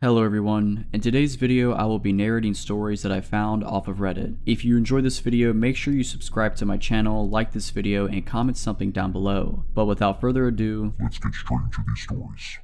Hello everyone, in today's video I will be narrating stories that I found off of Reddit. If you enjoyed this video, make sure you subscribe to my channel, like this video, and comment something down below. But without further ado, let's get straight into these stories.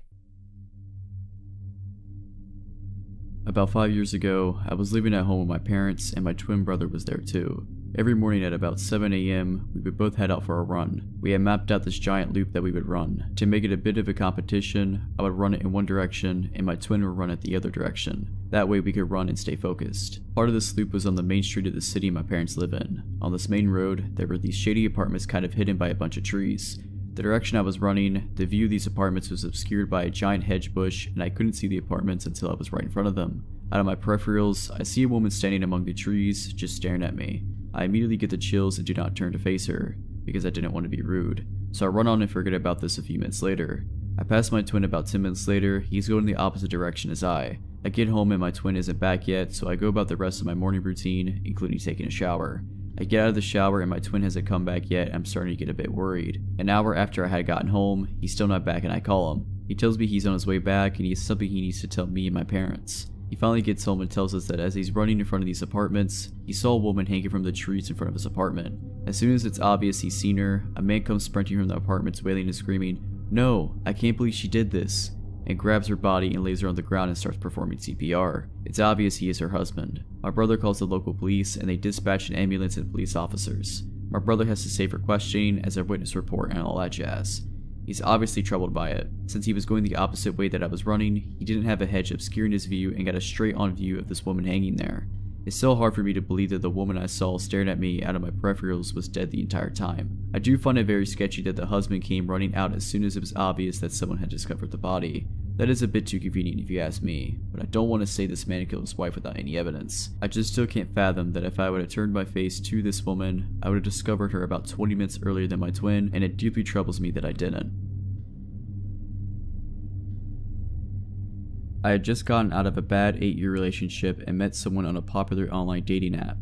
About 5 years ago, I was living at home with my parents and my twin brother was there too. Every morning at about 7 AM, we would both head out for a run. We had mapped out this giant loop that we would run. To make it a bit of a competition, I would run it in one direction and my twin would run it the other direction. That way we could run and stay focused. Part of this loop was on the main street of the city my parents live in. On this main road, there were these shady apartments kind of hidden by a bunch of trees. The direction I was running, the view of these apartments was obscured by a giant hedge bush and I couldn't see the apartments until I was right in front of them. Out of my peripherals, I see a woman standing among the trees, just staring at me. I immediately get the chills and do not turn to face her, because I didn't want to be rude. So I run on and forget about this a few minutes later. I pass my twin about 10 minutes later, he's going in the opposite direction as I. I get home and my twin isn't back yet, so I go about the rest of my morning routine, including taking a shower. I get out of the shower and my twin hasn't come back yet. I'm starting to get a bit worried. An hour after I had gotten home, he's still not back and I call him. He tells me he's on his way back and he has something he needs to tell me and my parents. He finally gets home and tells us that as he's running in front of these apartments, he saw a woman hanging from the trees in front of his apartment. As soon as it's obvious he's seen her, a man comes sprinting from the apartments wailing and screaming, "No, I can't believe she did this," and grabs her body and lays her on the ground and starts performing CPR. It's obvious he is her husband. My brother calls the local police and they dispatch an ambulance and police officers. My brother has to stay for questioning as a witness report and all that jazz. He's obviously troubled by it. Since he was going the opposite way that I was running, he didn't have a hedge obscuring his view and got a straight on view of this woman hanging there. It's still hard for me to believe that the woman I saw staring at me out of my peripherals was dead the entire time. I do find it very sketchy that the husband came running out as soon as it was obvious that someone had discovered the body. That is a bit too convenient if you ask me, but I don't want to say this man killed his wife without any evidence. I just still can't fathom that if I would have turned my face to this woman, I would have discovered her about 20 minutes earlier than my twin, and it deeply troubles me that I didn't. I had just gotten out of a bad 8-year relationship and met someone on a popular online dating app.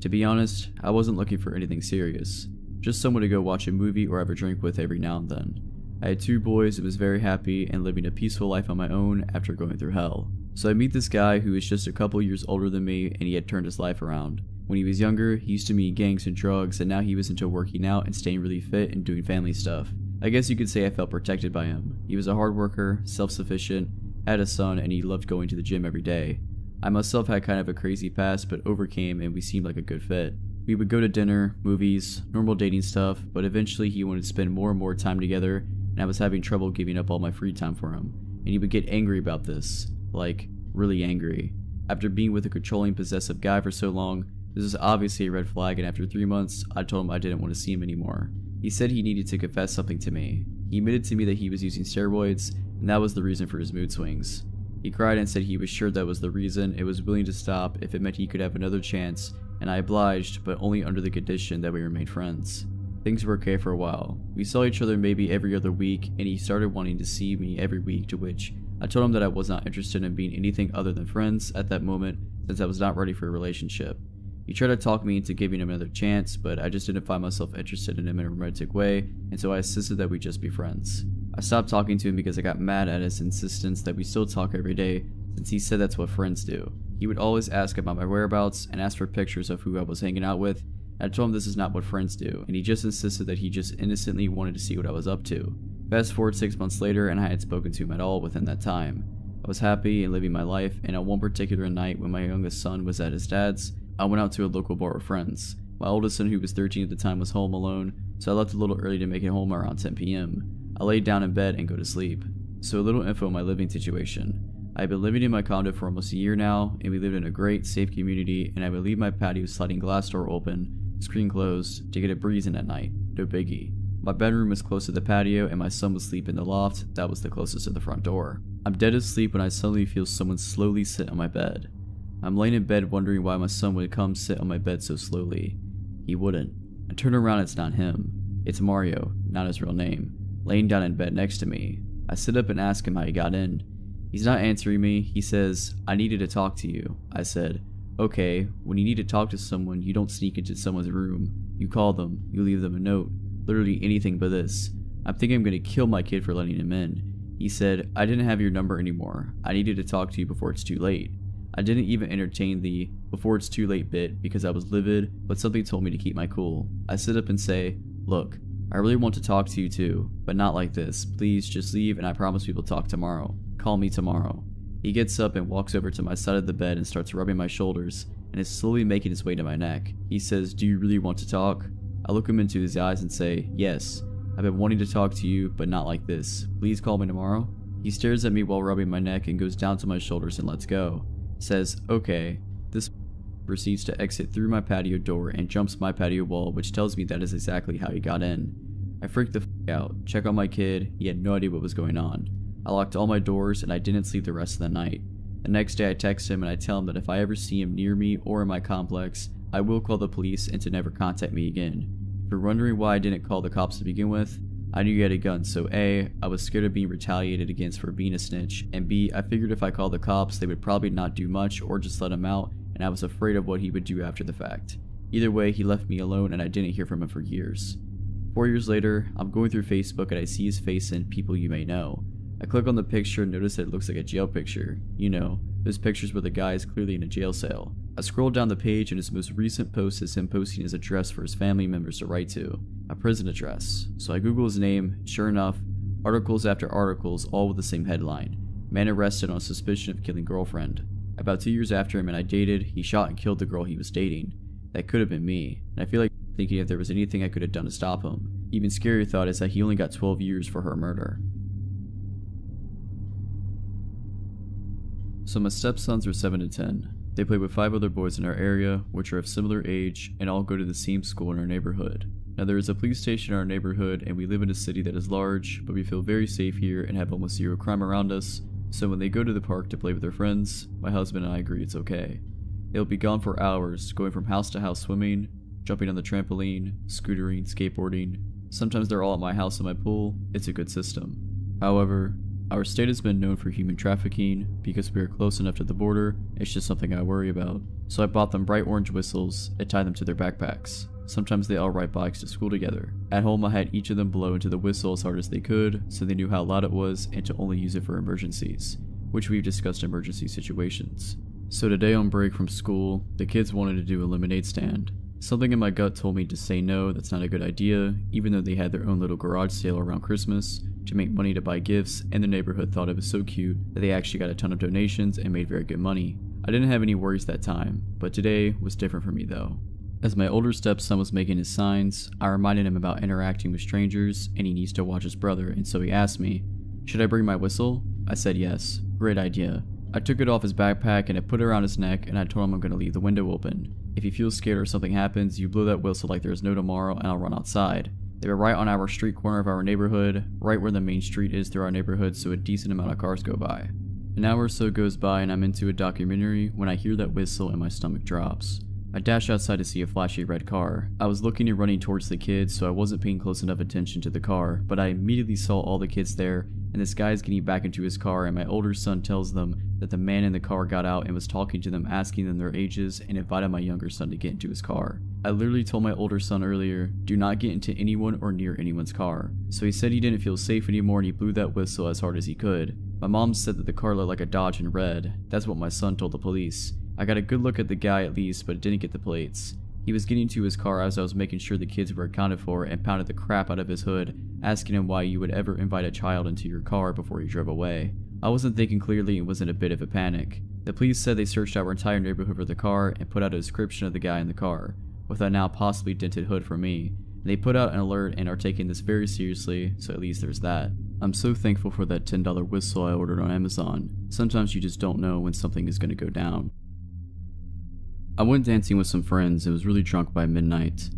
To be honest, I wasn't looking for anything serious, just someone to go watch a movie or have a drink with every now and then. I had 2 boys and was very happy and living a peaceful life on my own after going through hell. So I meet this guy who is just a couple years older than me and he had turned his life around. When he was younger, he used to meet gangs and drugs and now he was into working out and staying really fit and doing family stuff. I guess you could say I felt protected by him. He was a hard worker, self-sufficient, had a son, and he loved going to the gym every day. I myself had kind of a crazy past but overcame and we seemed like a good fit. We would go to dinner, movies, normal dating stuff, but eventually he wanted to spend more and more time together and I was having trouble giving up all my free time for him. And he would get angry about this. Like, really angry. After being with a controlling, possessive guy for so long, this was obviously a red flag and after 3 months, I told him I didn't want to see him anymore. He said he needed to confess something to me. He admitted to me that he was using steroids and that was the reason for his mood swings. He cried and said he was sure that was the reason, it was willing to stop if it meant he could have another chance, and I obliged, but only under the condition that we remained friends. Things were okay for a while. We saw each other maybe every other week, and he started wanting to see me every week, to which I told him that I was not interested in being anything other than friends at that moment, since I was not ready for a relationship. He tried to talk me into giving him another chance, but I just didn't find myself interested in him in a romantic way, and so I insisted that we just be friends. I stopped talking to him because I got mad at his insistence that we still talk every day, since he said that's what friends do. He would always ask about my whereabouts and ask for pictures of who I was hanging out with, and I told him this is not what friends do, and he just insisted that he just innocently wanted to see what I was up to. Fast forward 6 months later and I hadn't spoken to him at all within that time. I was happy and living my life, and on one particular night when my youngest son was at his dad's, I went out to a local bar with friends. My oldest son, who was 13 at the time, was home alone, so I left a little early to make it home around 10 PM. I laid down in bed and go to sleep. So a little info on my living situation. I've been living in my condo for almost a year now, and we lived in a great, safe community, and I would leave my patio sliding glass door open, screen closed, to get a breeze in at night. No biggie. My bedroom was close to the patio, and my son would sleep in the loft that was the closest to the front door. I'm dead asleep when I suddenly feel someone slowly sit on my bed. I'm laying in bed wondering why my son would come sit on my bed so slowly. He wouldn't. I turn around, it's not him. It's Mario, not his real name, laying down in bed next to me. I sit up and ask him how he got in. He's not answering me. He says, "I needed to talk to you." I said, "Okay, when you need to talk to someone, you don't sneak into someone's room. You call them, you leave them a note. Literally anything but this. I'm thinking I'm gonna kill my kid for letting him in. He said, "I didn't have your number anymore. I needed to talk to you before it's too late." I didn't even entertain the "before it's too late" bit because I was livid, but something told me to keep my cool. I sit up and say, "Look, I really want to talk to you too, but not like this. Please just leave and I promise we will talk tomorrow. Call me tomorrow." He gets up and walks over to my side of the bed and starts rubbing my shoulders and is slowly making his way to my neck. He says, "Do you really want to talk?" I look him into his eyes and say, "Yes. I've been wanting to talk to you, but not like this. Please call me tomorrow." He stares at me while rubbing my neck and goes down to my shoulders and lets go. Says, "Okay." This proceeds to exit through my patio door and jumps my patio wall, which tells me that is exactly how he got in. I freaked the f out, check on my kid, he had no idea what was going on. I locked all my doors and I didn't sleep the rest of the night. The next day I text him and I tell him that if I ever see him near me or in my complex, I will call the police and to never contact me again. If you're wondering why I didn't call the cops to begin with, I knew you had a gun, so A, I was scared of being retaliated against for being a snitch, and B, I figured if I called the cops, they would probably not do much or just let him out, and I was afraid of what he would do after the fact. Either way, he left me alone and I didn't hear from him for years. 4 years later, I'm going through Facebook and I see his face in People You May Know. I click on the picture and notice that it looks like a jail picture. You know, those pictures where the guy is clearly in a jail cell. I scroll down the page and his most recent post is him posting his address for his family members to write to. A prison address. So I Google his name, sure enough, articles after articles, all with the same headline. Man arrested on suspicion of killing girlfriend. About 2 years after him and I dated, he shot and killed the girl he was dating. That could have been me, and I feel like thinking if there was anything I could have done to stop him. Even scarier thought is that he only got 12 years for her murder. So my stepsons are 7 and 10. They play with 5 other boys in our area, which are of similar age, and all go to the same school in our neighborhood. Now there is a police station in our neighborhood, and we live in a city that is large, but we feel very safe here and have almost zero crime around us, so when they go to the park to play with their friends, my husband and I agree it's okay. They'll be gone for hours, going from house to house swimming, jumping on the trampoline, scootering, skateboarding. Sometimes they're all at my house in my pool. It's a good system. However, our state has been known for human trafficking. Because we are close enough to the border, it's just something I worry about. So I bought them bright orange whistles and tied them to their backpacks. Sometimes they all ride bikes to school together. At home I had each of them blow into the whistle as hard as they could, so they knew how loud it was and to only use it for emergencies, which we've discussed emergency situations. So today on break from school, the kids wanted to do a lemonade stand. Something in my gut told me to say no, that's not a good idea, even though they had their own little garage sale around Christmas to make money to buy gifts, and the neighborhood thought it was so cute that they actually got a ton of donations and made very good money. I didn't have any worries that time, but today was different for me though. As my older stepson was making his signs, I reminded him about interacting with strangers and he needs to watch his brother, and so he asked me, "Should I bring my whistle?" I said yes, great idea. I took it off his backpack and I put it around his neck and I told him I'm going to leave the window open. If he feels scared or something happens, you blow that whistle like there's no tomorrow and I'll run outside. They were right on our street corner of our neighborhood, right where the main street is through our neighborhood, so a decent amount of cars go by. An hour or so goes by and I'm into a documentary when I hear that whistle and my stomach drops. I dash outside to see a flashy red car. I was looking and running towards the kids, so I wasn't paying close enough attention to the car, but I immediately saw all the kids there, and this guy is getting back into his car, and my older son tells them that the man in the car got out and was talking to them, asking them their ages, and invited my younger son to get into his car. I literally told my older son earlier, do not get into anyone or near anyone's car. So he said he didn't feel safe anymore and he blew that whistle as hard as he could. My mom said that the car looked like a Dodge in red. That's what my son told the police. I got a good look at the guy at least, but didn't get the plates. He was getting to his car as I was making sure the kids were accounted for and pounded the crap out of his hood, asking him why you would ever invite a child into your car before he drove away. I wasn't thinking clearly and was in a bit of a panic. The police said they searched our entire neighborhood for the car and put out a description of the guy in the car, with a now possibly dented hood for me. They put out an alert and are taking this very seriously, so at least there's that. I'm so thankful for that $10 whistle I ordered on Amazon. Sometimes you just don't know when something is going to go down. I went dancing with some friends and was really drunk by midnight.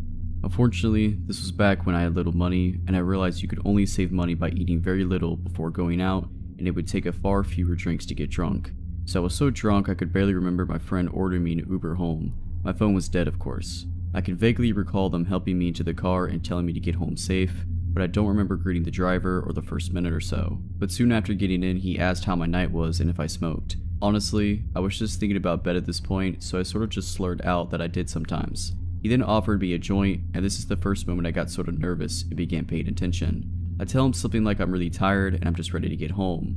Unfortunately, this was back when I had little money, and I realized you could only save money by eating very little before going out, and it would take a far fewer drinks to get drunk. So I was so drunk I could barely remember my friend ordering me an Uber home. My phone was dead, of course. I can vaguely recall them helping me into the car and telling me to get home safe, but I don't remember greeting the driver or the first minute or so. But soon after getting in, he asked how my night was and if I smoked. Honestly, I was just thinking about bed at this point, so I sort of just slurred out that I did sometimes. He then offered me a joint, and this is the first moment I got sort of nervous and began paying attention. I tell him something like I'm really tired and I'm just ready to get home.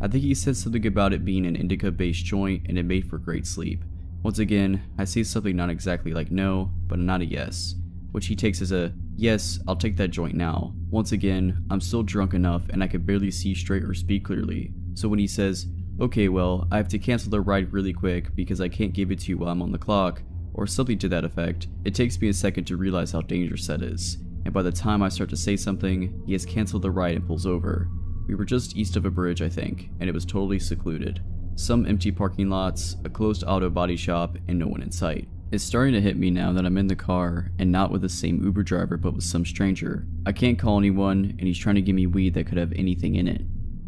I think he said something about it being an indica-based joint and it made for great sleep. Once again, I say something not exactly like no, but not a yes, which he takes as a yes, I'll take that joint now. Once again, I'm still drunk enough and I can barely see straight or speak clearly, so when he says, okay, well, I have to cancel the ride really quick because I can't give it to you while I'm on the clock, or something to that effect, it takes me a second to realize how dangerous that is, and by the time I start to say something, he has canceled the ride and pulls over. We were just east of a bridge, I think, and it was totally secluded. Some empty parking lots, a closed auto body shop, and no one in sight. It's starting to hit me now that I'm in the car, and not with the same Uber driver but with some stranger. I can't call anyone, and he's trying to give me weed that could have anything in it.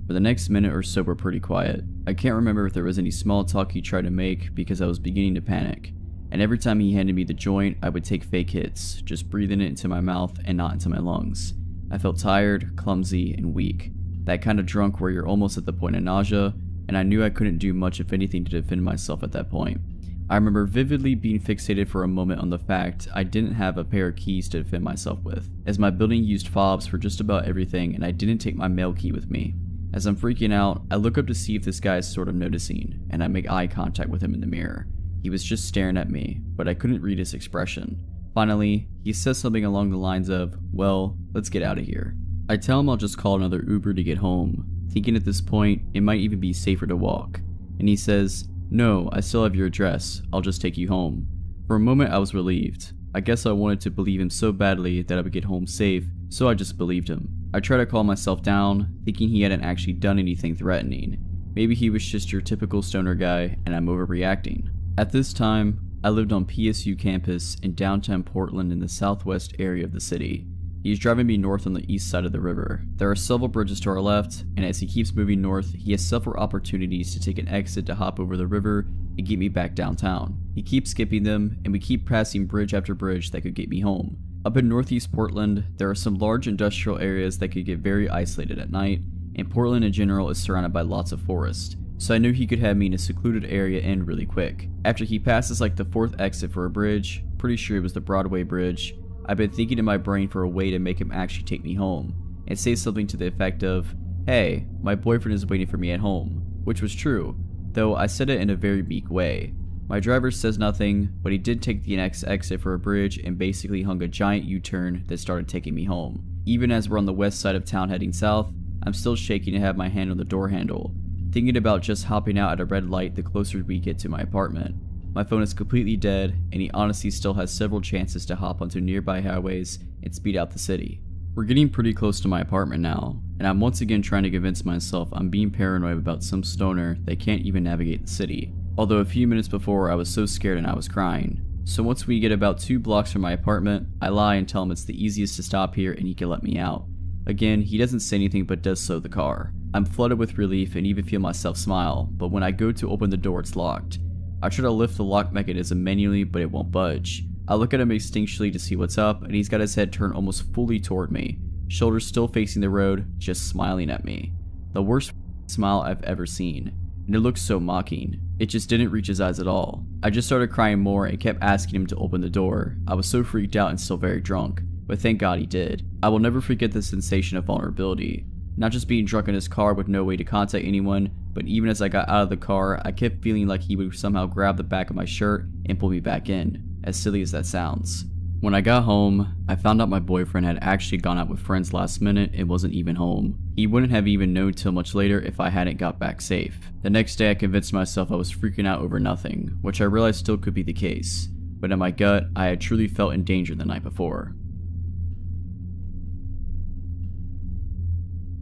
For the next minute or so we're pretty quiet. I can't remember if there was any small talk he tried to make because I was beginning to panic. And every time he handed me the joint, I would take fake hits, just breathing it into my mouth and not into my lungs. I felt tired, clumsy, and weak. That kind of drunk where you're almost at the point of nausea, and I knew I couldn't do much if anything to defend myself at that point. I remember vividly being fixated for a moment on the fact I didn't have a pair of keys to defend myself with, as my building used fobs for just about everything and I didn't take my mail key with me. As I'm freaking out, I look up to see if this guy is sort of noticing, and I make eye contact with him in the mirror. He was just staring at me, but I couldn't read his expression. Finally, he says something along the lines of, well, let's get out of here. I tell him I'll just call another Uber to get home, thinking at this point it might even be safer to walk. And he says, no, I still have your address, I'll just take you home. For a moment I was relieved. I guess I wanted to believe him so badly that I would get home safe, so I just believed him. I try to calm myself down, thinking he hadn't actually done anything threatening. Maybe he was just your typical stoner guy and I'm overreacting. At this time, I lived on PSU campus in downtown Portland in the southwest area of the city. He is driving me north on the east side of the river. There are several bridges to our left, and as he keeps moving north, he has several opportunities to take an exit to hop over the river and get me back downtown. He keeps skipping them, and we keep passing bridge after bridge that could get me home. Up in northeast Portland, there are some large industrial areas that could get very isolated at night, and Portland in general is surrounded by lots of forest. So I knew he could have me in a secluded area and really quick. After he passes like the fourth exit for a bridge, pretty sure it was the Broadway Bridge, I've been thinking in my brain for a way to make him actually take me home, and say something to the effect of, hey, my boyfriend is waiting for me at home, which was true, though I said it in a very meek way. My driver says nothing, but he did take the next exit for a bridge and basically hung a giant U-turn that started taking me home. Even as we're on the west side of town heading south, I'm still shaking and have my hand on the door handle, thinking about just hopping out at a red light the closer we get to my apartment. My phone is completely dead, and he honestly still has several chances to hop onto nearby highways and speed out the city. We're getting pretty close to my apartment now, and I'm once again trying to convince myself I'm being paranoid about some stoner that can't even navigate the city. Although a few minutes before I was so scared and I was crying. So once we get about 2 blocks from my apartment, I lie and tell him it's the easiest to stop here and he can let me out. Again, he doesn't say anything but does slow the car. I'm flooded with relief and even feel myself smile, but when I go to open the door it's locked. I try to lift the lock mechanism manually, but it won't budge. I look at him instinctually to see what's up, and he's got his head turned almost fully toward me, shoulders still facing the road, just smiling at me. The worst smile I've ever seen, and it looks so mocking. It just didn't reach his eyes at all. I just started crying more and kept asking him to open the door. I was so freaked out and still very drunk, but thank God he did. I will never forget the sensation of vulnerability. Not just being drunk in his car with no way to contact anyone, but even as I got out of the car, I kept feeling like he would somehow grab the back of my shirt and pull me back in, as silly as that sounds. When I got home, I found out my boyfriend had actually gone out with friends last minute and wasn't even home. He wouldn't have even known till much later if I hadn't got back safe. The next day I convinced myself I was freaking out over nothing, which I realized still could be the case, but in my gut, I had truly felt in danger the night before.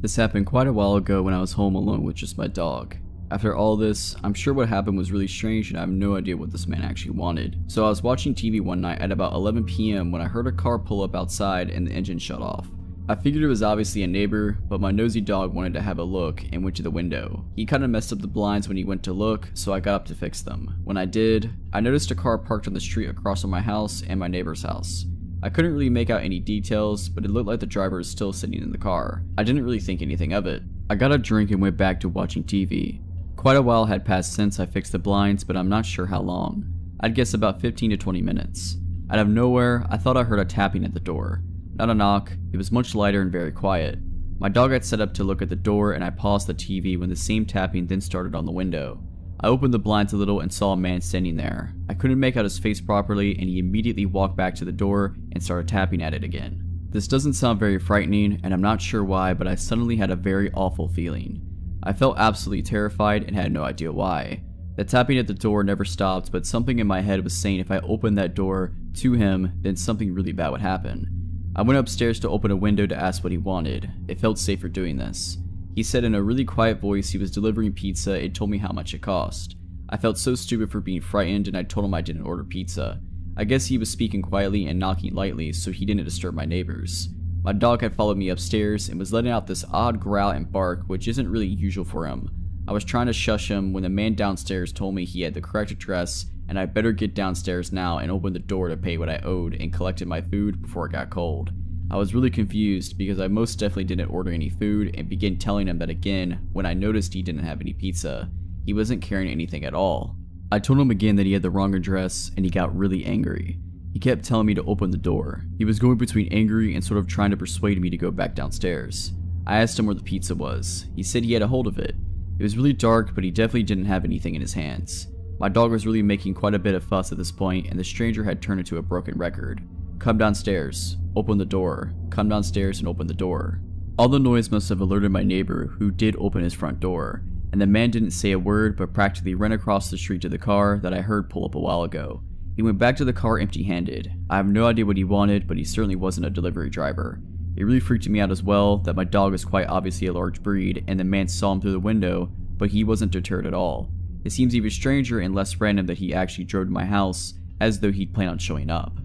This happened quite a while ago when I was home alone with just my dog. After all this, I'm sure what happened was really strange and I have no idea what this man actually wanted. So I was watching TV one night at about 11 PM when I heard a car pull up outside and the engine shut off. I figured it was obviously a neighbor, but my nosy dog wanted to have a look and went to the window. He kinda messed up the blinds when he went to look, so I got up to fix them. When I did, I noticed a car parked on the street across from my house and my neighbor's house. I couldn't really make out any details, but it looked like the driver was still sitting in the car. I didn't really think anything of it. I got a drink and went back to watching TV. Quite a while had passed since I fixed the blinds, but I'm not sure how long. I'd guess about 15 to 20 minutes. Out of nowhere, I thought I heard a tapping at the door. Not a knock, it was much lighter and very quiet. My dog had set up to look at the door, and I paused the TV when the same tapping then started on the window. I opened the blinds a little and saw a man standing there. I couldn't make out his face properly, and he immediately walked back to the door and started tapping at it again. This doesn't sound very frightening, and I'm not sure why, but I suddenly had a very awful feeling. I felt absolutely terrified and had no idea why. The tapping at the door never stopped, but something in my head was saying if I opened that door to him, then something really bad would happen. I went upstairs to open a window to ask what he wanted. It felt safer doing this. He said in a really quiet voice he was delivering pizza and told me how much it cost. I felt so stupid for being frightened, and I told him I didn't order pizza. I guess he was speaking quietly and knocking lightly so he didn't disturb my neighbors. My dog had followed me upstairs and was letting out this odd growl and bark, which isn't really usual for him. I was trying to shush him when the man downstairs told me he had the correct address and I better get downstairs now and open the door to pay what I owed and collected my food before it got cold. I was really confused because I most definitely didn't order any food and began telling him that again when I noticed he didn't have any pizza. He wasn't carrying anything at all. I told him again that he had the wrong address and he got really angry. He kept telling me to open the door. He was going between angry and sort of trying to persuade me to go back downstairs. I asked him where the pizza was. He said he had a hold of it. It was really dark, but he definitely didn't have anything in his hands. My dog was really making quite a bit of fuss at this point, and the stranger had turned into a broken record. Come downstairs. Open the door. Come downstairs and open the door. All the noise must have alerted my neighbor, who did open his front door, and the man didn't say a word but practically ran across the street to the car that I heard pull up a while ago. He went back to the car empty-handed. I have no idea what he wanted, but he certainly wasn't a delivery driver. It really freaked me out as well that my dog is quite obviously a large breed and the man saw him through the window, but he wasn't deterred at all. It seems even stranger and less random that he actually drove to my house as though he'd planned on showing up.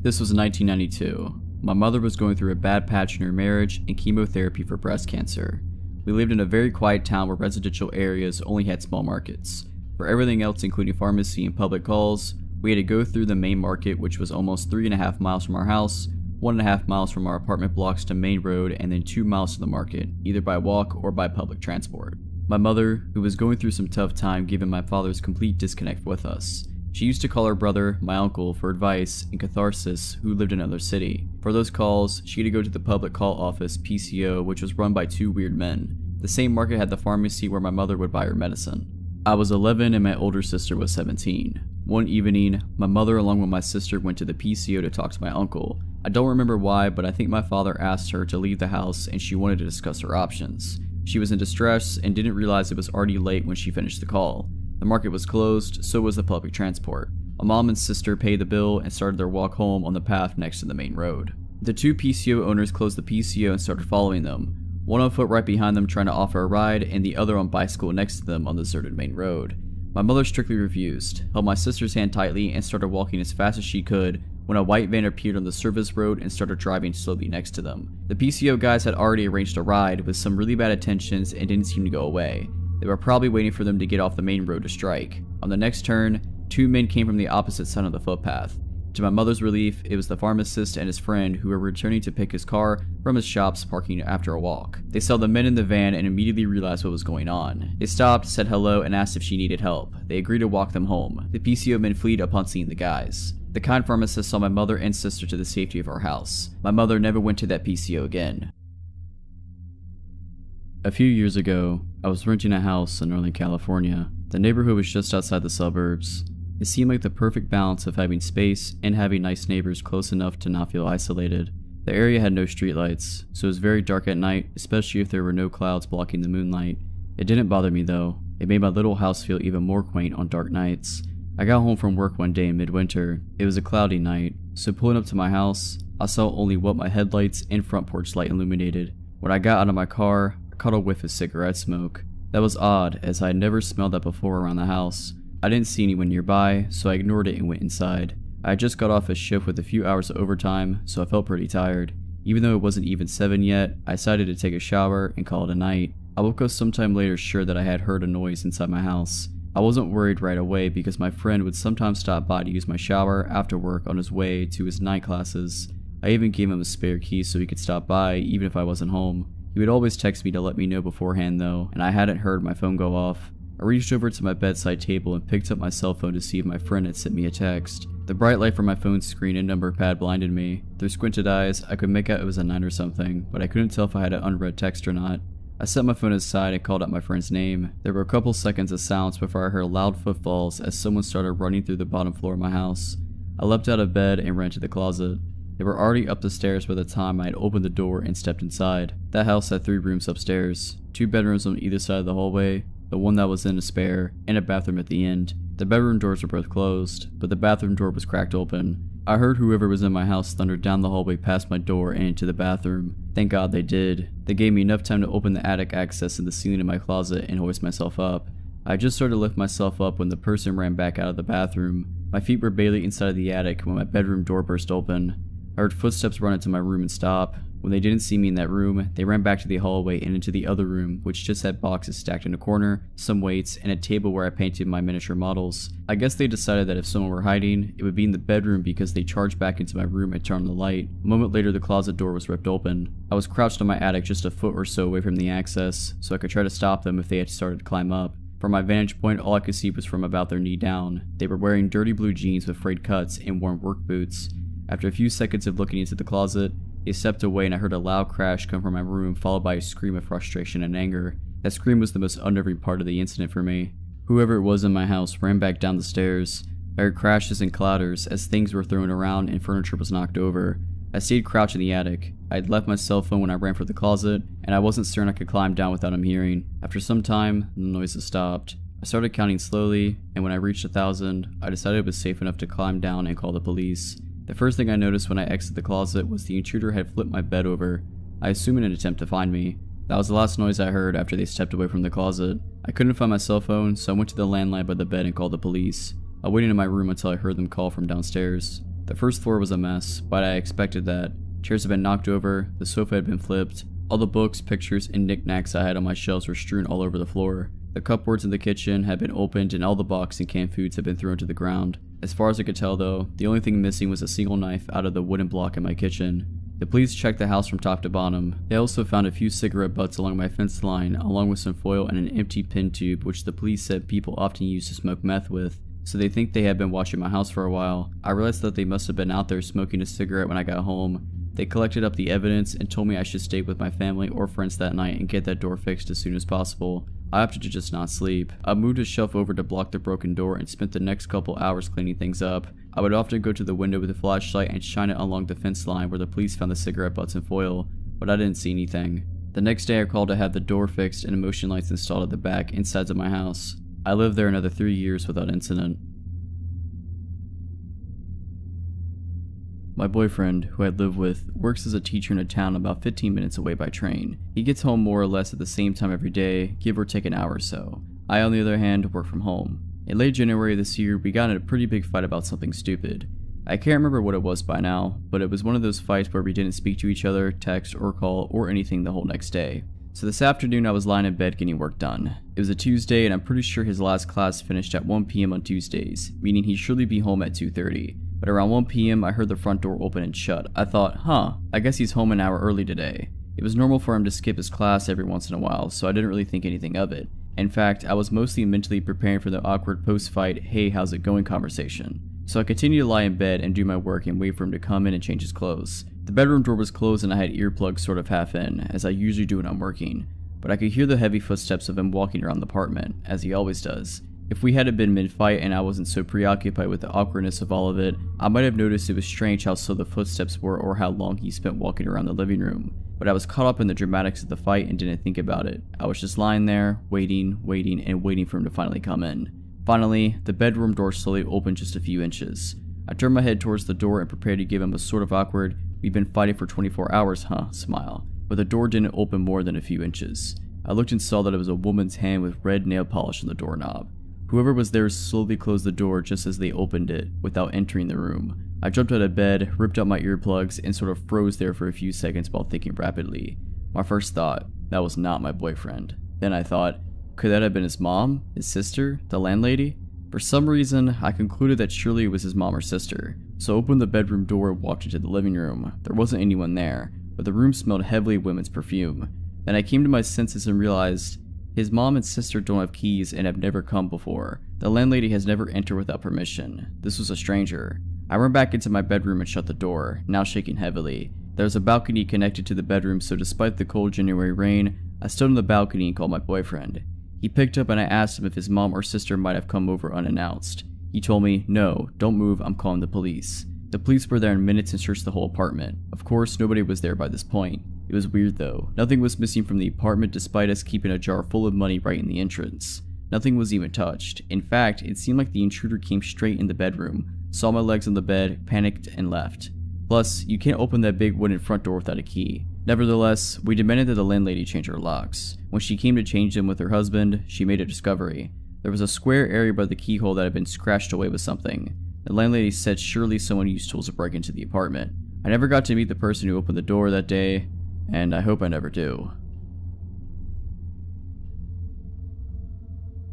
This was 1992. My mother was going through a bad patch in her marriage and chemotherapy for breast cancer. We lived in a very quiet town where residential areas only had small markets. For everything else, including pharmacy and public calls, we had to go through the main market, which was almost 3.5 miles from our house, 1.5 miles from our apartment blocks to main road, and then 2 miles to the market, either by walk or by public transport. My mother, who was going through some tough time given my father's complete disconnect with us. She used to call her brother, my uncle, for advice and catharsis, who lived in another city. For those calls, she had to go to the public call office, PCO, which was run by 2 weird men. The same market had the pharmacy where my mother would buy her medicine. I was 11 and my older sister was 17. One evening, my mother along with my sister went to the PCO to talk to my uncle. I don't remember why, but I think my father asked her to leave the house and she wanted to discuss her options. She was in distress and didn't realize it was already late when she finished the call. The market was closed, so was the public transport. My mom and sister paid the bill and started their walk home on the path next to the main road. The 2 PCO owners closed the PCO and started following them. One on foot right behind them trying to offer a ride, and the other on bicycle next to them on the deserted main road. My mother strictly refused, held my sister's hand tightly, and started walking as fast as she could when a white van appeared on the service road and started driving slowly next to them. The PCO guys had already arranged a ride with some really bad intentions and didn't seem to go away. They were probably waiting for them to get off the main road to strike. On the next turn, 2 men came from the opposite side of the footpath. To my mother's relief, it was the pharmacist and his friend who were returning to pick his car from his shop's parking after a walk. They saw the men in the van and immediately realized what was going on. They stopped, said hello, and asked if she needed help. They agreed to walk them home. The PCO men fled upon seeing the guys. The kind pharmacist saw my mother and sister to the safety of our house. My mother never went to that PCO again. A few years ago, I was renting a house in Northern California. The neighborhood was just outside the suburbs. It seemed like the perfect balance of having space and having nice neighbors close enough to not feel isolated. The area had no streetlights, so it was very dark at night, especially if there were no clouds blocking the moonlight. It didn't bother me though. It made my little house feel even more quaint on dark nights. I got home from work one day in midwinter. It was a cloudy night, so pulling up to my house, I saw only what my headlights and front porch light illuminated. When I got out of my car, I caught a whiff of cigarette smoke. That was odd, as I had never smelled that before around the house. I didn't see anyone nearby, so I ignored it and went inside. I had just got off a shift with a few hours of overtime, so I felt pretty tired. Even though it wasn't even 7 yet, I decided to take a shower and call it a night. I woke up sometime later sure that I had heard a noise inside my house. I wasn't worried right away because my friend would sometimes stop by to use my shower after work on his way to his night classes. I even gave him a spare key so he could stop by even if I wasn't home. He would always text me to let me know beforehand though, and I hadn't heard my phone go off. I reached over to my bedside table and picked up my cell phone to see if my friend had sent me a text. The bright light from my phone's screen and number pad blinded me. Through squinted eyes, I could make out it was a 9 or something, but I couldn't tell if I had an unread text or not. I set my phone aside and called out my friend's name. There were a couple seconds of silence before I heard loud footfalls as someone started running through the bottom floor of my house. I leapt out of bed and ran to the closet. They were already up the stairs by the time I had opened the door and stepped inside. That house had 3 rooms upstairs, 2 bedrooms on either side of the hallway, the one that was in a spare, and a bathroom at the end. The bedroom doors were both closed, but the bathroom door was cracked open. I heard whoever was in my house thunder down the hallway past my door and into the bathroom. Thank God they did. They gave me enough time to open the attic access in the ceiling of my closet and hoist myself up. I just started to lift myself up when the person ran back out of the bathroom. My feet were barely inside of the attic when my bedroom door burst open. I heard footsteps run into my room and stop. When they didn't see me in that room, they ran back to the hallway and into the other room, which just had boxes stacked in a corner, some weights, and a table where I painted my miniature models. I guess they decided that if someone were hiding, it would be in the bedroom because they charged back into my room and turned on the light. A moment later, the closet door was ripped open. I was crouched in my attic just a foot or so away from the access, so I could try to stop them if they had started to climb up. From my vantage point, all I could see was from about their knee down. They were wearing dirty blue jeans with frayed cuts and worn work boots. After a few seconds of looking into the closet, they stepped away and I heard a loud crash come from my room, followed by a scream of frustration and anger. That scream was the most unnerving part of the incident for me. Whoever it was in my house ran back down the stairs. I heard crashes and clatters as things were thrown around and furniture was knocked over. I stayed crouched in the attic. I had left my cell phone when I ran for the closet, and I wasn't certain I could climb down without him hearing. After some time, the noises stopped. I started counting slowly, and when I reached 1,000, I decided it was safe enough to climb down and call the police. The first thing I noticed when I exited the closet was the intruder had flipped my bed over, I assume in an attempt to find me. That was the last noise I heard after they stepped away from the closet. I couldn't find my cell phone, so I went to the landline by the bed and called the police. I waited in my room until I heard them call from downstairs. The first floor was a mess, but I expected that. Chairs had been knocked over, the sofa had been flipped, all the books, pictures, and knickknacks I had on my shelves were strewn all over the floor. The cupboards in the kitchen had been opened and all the boxed and canned foods had been thrown to the ground. As far as I could tell though, the only thing missing was a single knife out of the wooden block in my kitchen. The police checked the house from top to bottom. They also found a few cigarette butts along my fence line, along with some foil and an empty pin tube which the police said people often use to smoke meth with, so they think they had been watching my house for a while. I realized that they must have been out there smoking a cigarette when I got home. They collected up the evidence and told me I should stay with my family or friends that night and get that door fixed as soon as possible. I opted to just not sleep. I moved a shelf over to block the broken door and spent the next couple hours cleaning things up. I would often go to the window with a flashlight and shine it along the fence line where the police found the cigarette butts and foil, but I didn't see anything. The next day I called to have the door fixed and motion lights installed at the back and sides of my house. I lived there another 3 years without incident. My boyfriend, who I'd lived with, works as a teacher in a town about 15 minutes away by train. He gets home more or less at the same time every day, give or take an hour or so. I, on the other hand, work from home. In late January this year, we got in a pretty big fight about something stupid. I can't remember what it was by now, but it was one of those fights where we didn't speak to each other, text, or call, or anything the whole next day. So this afternoon I was lying in bed getting work done. It was a Tuesday and I'm pretty sure his last class finished at 1 PM on Tuesdays, meaning he'd surely be home at 2:30. But around 1 PM I heard the front door open and shut. I thought, I guess he's home an hour early today. It was normal for him to skip his class every once in a while, so I didn't really think anything of it. In fact, I was mostly mentally preparing for the awkward post-fight, hey, how's it going conversation. So I continued to lie in bed and do my work and wait for him to come in and change his clothes. The bedroom door was closed and I had earplugs sort of half in, as I usually do when I'm working. But I could hear the heavy footsteps of him walking around the apartment, as he always does. If we hadn't been mid-fight and I wasn't so preoccupied with the awkwardness of all of it, I might have noticed it was strange how slow the footsteps were or how long he spent walking around the living room. But I was caught up in the dramatics of the fight and didn't think about it. I was just lying there, waiting for him to finally come in. Finally, the bedroom door slowly opened just a few inches. I turned my head towards the door and prepared to give him a sort of awkward, we've been fighting for 24 hours, huh, smile. But the door didn't open more than a few inches. I looked and saw that it was a woman's hand with red nail polish on the doorknob. Whoever was there slowly closed the door just as they opened it, without entering the room. I jumped out of bed, ripped out my earplugs, and sort of froze there for a few seconds while thinking rapidly. My first thought, that was not my boyfriend. Then I thought, could that have been his mom? His sister? The landlady? For some reason, I concluded that surely it was his mom or sister. So I opened the bedroom door and walked into the living room. There wasn't anyone there, but the room smelled heavily of women's perfume. Then I came to my senses and realized, his mom and sister don't have keys and have never come before. The landlady has never entered without permission. This was a stranger. I ran back into my bedroom and shut the door, now shaking heavily. There was a balcony connected to the bedroom, so despite the cold January rain, I stood on the balcony and called my boyfriend. He picked up and I asked him if his mom or sister might have come over unannounced. He told me, "No, don't move, I'm calling the police." The police were there in minutes and searched the whole apartment. Of course, nobody was there by this point. It was weird though. Nothing was missing from the apartment despite us keeping a jar full of money right in the entrance. Nothing was even touched. In fact, it seemed like the intruder came straight in the bedroom, saw my legs on the bed, panicked, and left. Plus, you can't open that big wooden front door without a key. Nevertheless, we demanded that the landlady change our locks. When she came to change them with her husband, she made a discovery. There was a square area by the keyhole that had been scratched away with something. The landlady said surely someone used tools to break into the apartment. I never got to meet the person who opened the door that day, and I hope I never do.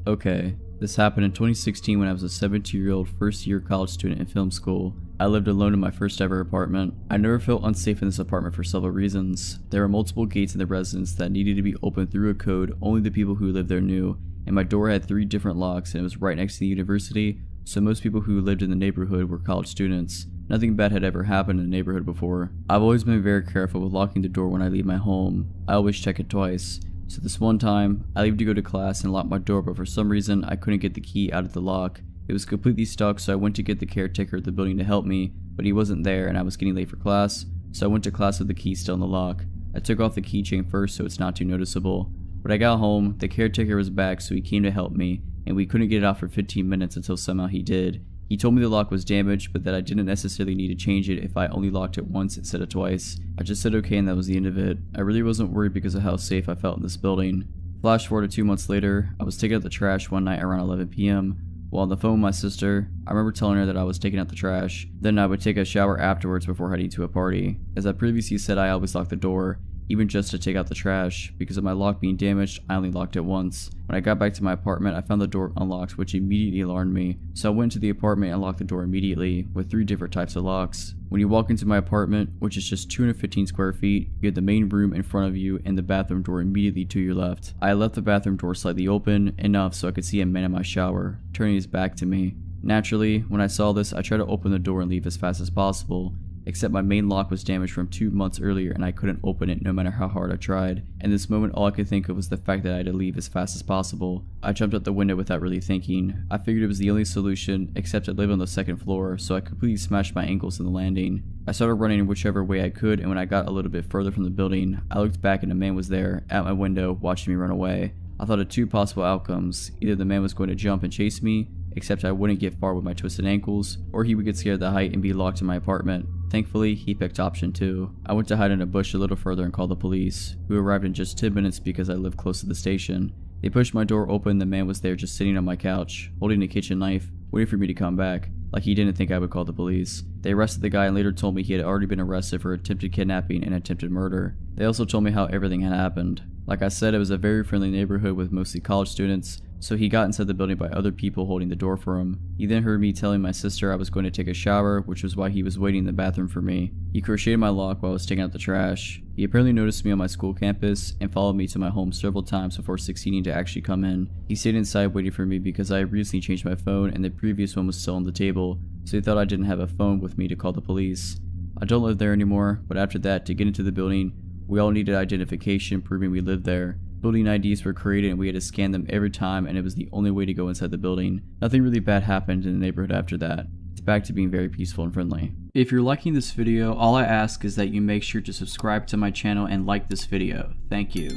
Okay, this happened in 2016 when I was a 17-year-old first-year college student in film school. I lived alone in my first ever apartment. I never felt unsafe in this apartment for several reasons. There were multiple gates in the residence that needed to be opened through a code only the people who lived there knew, and my door had 3 different locks and it was right next to the university, so most people who lived in the neighborhood were college students. Nothing bad had ever happened in the neighborhood before. I've always been very careful with locking the door when I leave my home. I always check it twice. So this one time, I leave to go to class and lock my door, but for some reason I couldn't get the key out of the lock. It was completely stuck, so I went to get the caretaker of the building to help me, but he wasn't there and I was getting late for class, so I went to class with the key still in the lock. I took off the keychain first so it's not too noticeable. When I got home, the caretaker was back, so he came to help me, and we couldn't get it out for 15 minutes until somehow he did. He told me the lock was damaged, but that I didn't necessarily need to change it if I only locked it once instead of twice. I just said okay and that was the end of it. I really wasn't worried because of how safe I felt in this building. Flash forward to 2 months later, I was taking out the trash one night around 11 p.m. While on the phone with my sister, I remember telling her that I was taking out the trash. Then I would take a shower afterwards before heading to a party. As I previously said, I always locked the door, even just to take out the trash. Because of my lock being damaged, I only locked it once. When I got back to my apartment, I found the door unlocked, which immediately alarmed me. So I went to the apartment and locked the door immediately, with 3 different types of locks. When you walk into my apartment, which is just 215 square feet, you have the main room in front of you and the bathroom door immediately to your left. I left the bathroom door slightly open, enough so I could see a man in my shower, turning his back to me. Naturally, when I saw this, I tried to open the door and leave as fast as possible. Except my main lock was damaged from 2 months earlier and I couldn't open it no matter how hard I tried. In this moment, all I could think of was the fact that I had to leave as fast as possible. I jumped out the window without really thinking. I figured it was the only solution, except I live on the 2nd floor, so I completely smashed my ankles in the landing. I started running whichever way I could, and when I got a little bit further from the building, I looked back and a man was there, at my window, watching me run away. I thought of 2 possible outcomes. Either the man was going to jump and chase me, except I wouldn't get far with my twisted ankles, or he would get scared of the height and be locked in my apartment. Thankfully, he picked option 2. I went to hide in a bush a little further and called the police, who arrived in just 10 minutes because I lived close to the station. They pushed my door open, the man was there just sitting on my couch, holding a kitchen knife, waiting for me to come back, like he didn't think I would call the police. They arrested the guy and later told me he had already been arrested for attempted kidnapping and attempted murder. They also told me how everything had happened. Like I said, it was a very friendly neighborhood with mostly college students, so he got inside the building by other people holding the door for him. He then heard me telling my sister I was going to take a shower, which was why he was waiting in the bathroom for me. He crocheted my lock while I was taking out the trash. He apparently noticed me on my school campus and followed me to my home several times before succeeding to actually come in. He stayed inside waiting for me because I had recently changed my phone and the previous one was still on the table, so he thought I didn't have a phone with me to call the police. I don't live there anymore, but after that, to get into the building, we all needed identification proving we lived there. Building IDs were created and we had to scan them every time, and it was the only way to go inside the building. Nothing really bad happened in the neighborhood after that. It's back to being very peaceful and friendly. If you're liking this video, all I ask is that you make sure to subscribe to my channel and like this video. Thank you.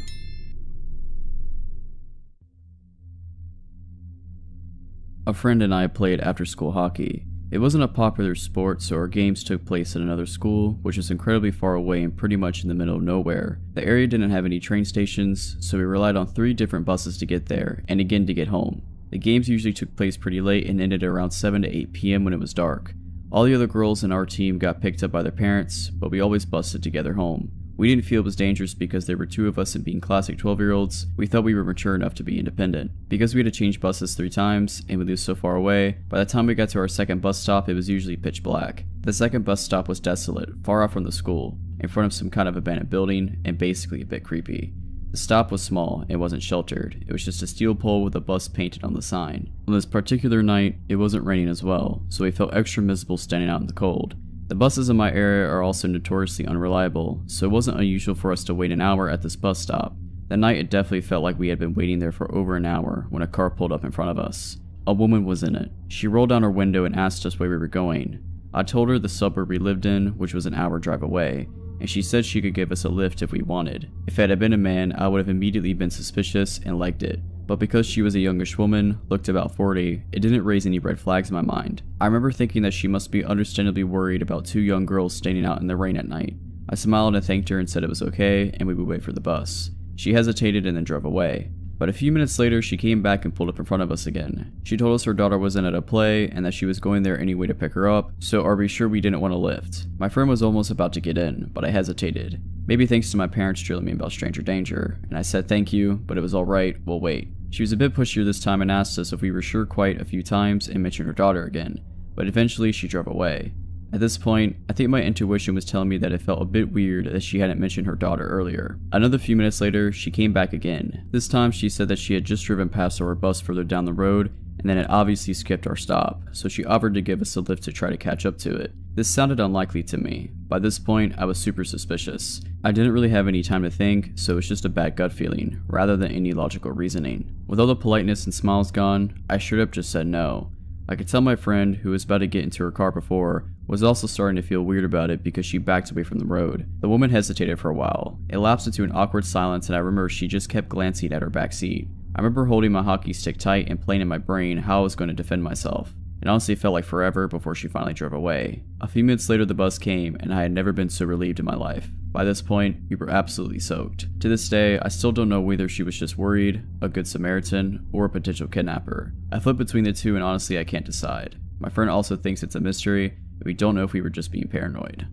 A friend and I played after-school hockey. It wasn't a popular sport, so our games took place at another school, which was incredibly far away and pretty much in the middle of nowhere. The area didn't have any train stations, so we relied on 3 different buses to get there, and again to get home. The games usually took place pretty late and ended around 7 to 8 p.m. when it was dark. All the other girls in our team got picked up by their parents, but we always busted together home. We didn't feel it was dangerous because there were 2 of us, and being classic 12-year-olds, we thought we were mature enough to be independent. Because we had to change buses 3 times, and we lived so far away, by the time we got to our second bus stop, it was usually pitch black. The second bus stop was desolate, far off from the school, in front of some kind of abandoned building, and basically a bit creepy. The stop was small and wasn't sheltered. It was just a steel pole with a bus painted on the sign. On this particular night, it wasn't raining as well, so we felt extra miserable standing out in the cold. The buses in my area are also notoriously unreliable, so it wasn't unusual for us to wait an hour at this bus stop. That night it definitely felt like we had been waiting there for over an hour when a car pulled up in front of us. A woman was in it. She rolled down her window and asked us where we were going. I told her the suburb we lived in, which was an hour drive away, and she said she could give us a lift if we wanted. If it had been a man, I would have immediately been suspicious and liked it. But because she was a youngish woman, looked about 40, it didn't raise any red flags in my mind. I remember thinking that she must be understandably worried about two young girls standing out in the rain at night. I smiled and thanked her and said it was okay and we would wait for the bus. She hesitated and then drove away. But a few minutes later, she came back and pulled up in front of us again. She told us her daughter wasn't at a play and that she was going there anyway to pick her up, so are we sure we didn't want a lift? My friend was almost about to get in, but I hesitated. Maybe thanks to my parents drilling me about stranger danger, and I said thank you, but it was alright, we'll wait. She was a bit pushier this time and asked us if we were sure quite a few times and mentioned her daughter again, but eventually she drove away. At this point, I think my intuition was telling me that it felt a bit weird that she hadn't mentioned her daughter earlier. Another few minutes later, she came back again. This time she said that she had just driven past our bus further down the road and then had obviously skipped our stop, so she offered to give us a lift to try to catch up to it. This sounded unlikely to me. By this point, I was super suspicious. I didn't really have any time to think, so it was just a bad gut feeling, rather than any logical reasoning. With all the politeness and smiles gone, I straight up just said no. I could tell my friend, who was about to get into her car before, was also starting to feel weird about it because she backed away from the road. The woman hesitated for a while. It lapsed into an awkward silence and I remember she just kept glancing at her back seat. I remember holding my hockey stick tight and playing in my brain how I was going to defend myself. It honestly felt like forever before she finally drove away. A few minutes later the bus came and I had never been so relieved in my life. By this point, we were absolutely soaked. To this day, I still don't know whether she was just worried, a good Samaritan, or a potential kidnapper. I flip between the two and honestly I can't decide. My friend also thinks it's a mystery, but we don't know if we were just being paranoid.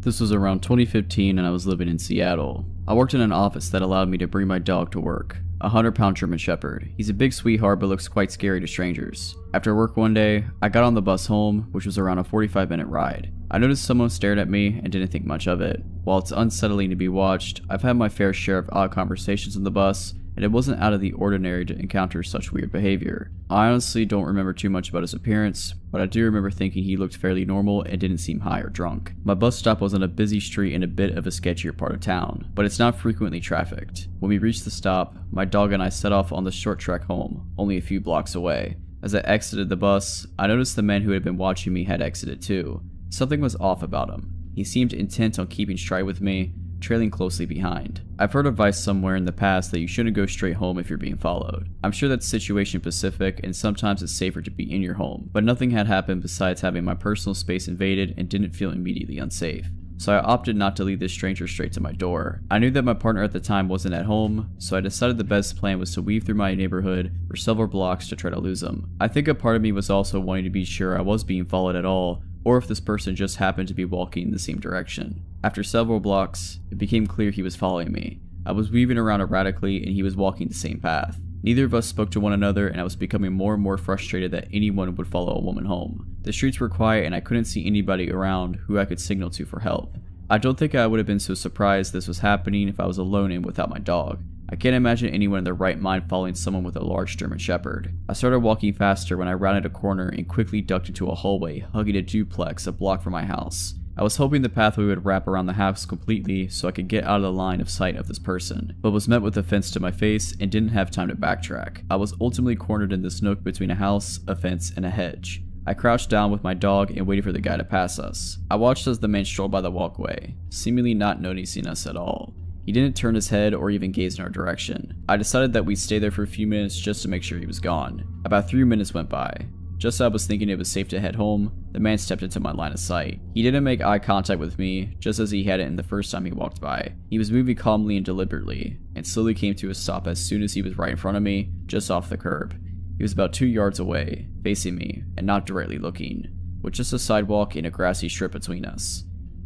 This was around 2015 and I was living in Seattle. I worked in an office that allowed me to bring my dog to work. A 100-pound German Shepherd. He's a big sweetheart but looks quite scary to strangers. After work one day, I got on the bus home, which was around a 45-minute ride. I noticed someone stared at me and didn't think much of it. While it's unsettling to be watched, I've had my fair share of odd conversations on the bus, and it wasn't out of the ordinary to encounter such weird behavior. I honestly don't remember too much about his appearance, but I do remember thinking he looked fairly normal and didn't seem high or drunk. My bus stop was on a busy street in a bit of a sketchier part of town, but it's not frequently trafficked. When we reached the stop, my dog and I set off on the short trek home, only a few blocks away. As I exited the bus, I noticed the man who had been watching me had exited too. Something was off about him. He seemed intent on keeping stride with me, trailing closely behind. I've heard advice somewhere in the past that you shouldn't go straight home if you're being followed. I'm sure that's situation specific and sometimes it's safer to be in your home, but nothing had happened besides having my personal space invaded and didn't feel immediately unsafe. So I opted not to lead this stranger straight to my door. I knew that my partner at the time wasn't at home, so I decided the best plan was to weave through my neighborhood for several blocks to try to lose him. I think a part of me was also wanting to be sure I was being followed at all, or if this person just happened to be walking in the same direction. After several blocks, it became clear he was following me. I was weaving around erratically and he was walking the same path. Neither of us spoke to one another and I was becoming more and more frustrated that anyone would follow a woman home. The streets were quiet and I couldn't see anybody around who I could signal to for help. I don't think I would have been so surprised this was happening if I was alone and without my dog. I can't imagine anyone in their right mind following someone with a large German Shepherd. I started walking faster when I rounded a corner and quickly ducked into a hallway hugging a duplex a block from my house. I was hoping the pathway would wrap around the house completely so I could get out of the line of sight of this person, but was met with a fence to my face and didn't have time to backtrack. I was ultimately cornered in this nook between a house, a fence, and a hedge. I crouched down with my dog and waited for the guy to pass us. I watched as the man strolled by the walkway, seemingly not noticing us at all. He didn't turn his head or even gaze in our direction. I decided that we'd stay there for a few minutes just to make sure he was gone. About 3 minutes went by. Just as I was thinking it was safe to head home, the man stepped into my line of sight. He didn't make eye contact with me, just as he hadn't the first time he walked by. He was moving calmly and deliberately, and slowly came to a stop as soon as he was right in front of me, just off the curb. He was about 2 yards away, facing me, and not directly looking, with just a sidewalk and a grassy strip between us.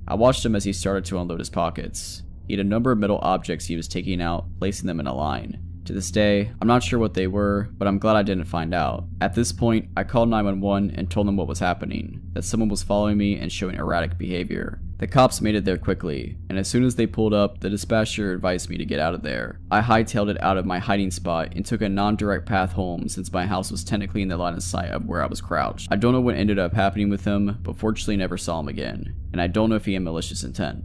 I watched him as he started to unload his pockets. He had a number of metal objects he was taking out, placing them in a line. To this day, I'm not sure what they were, but I'm glad I didn't find out. At this point, I called 911 and told them what was happening, that someone was following me and showing erratic behavior. The cops made it there quickly, and as soon as they pulled up, the dispatcher advised me to get out of there. I hightailed it out of my hiding spot and took a non-direct path home since my house was technically in the line of sight of where I was crouched. I don't know what ended up happening with him, but fortunately never saw him again, and I don't know if he had malicious intent.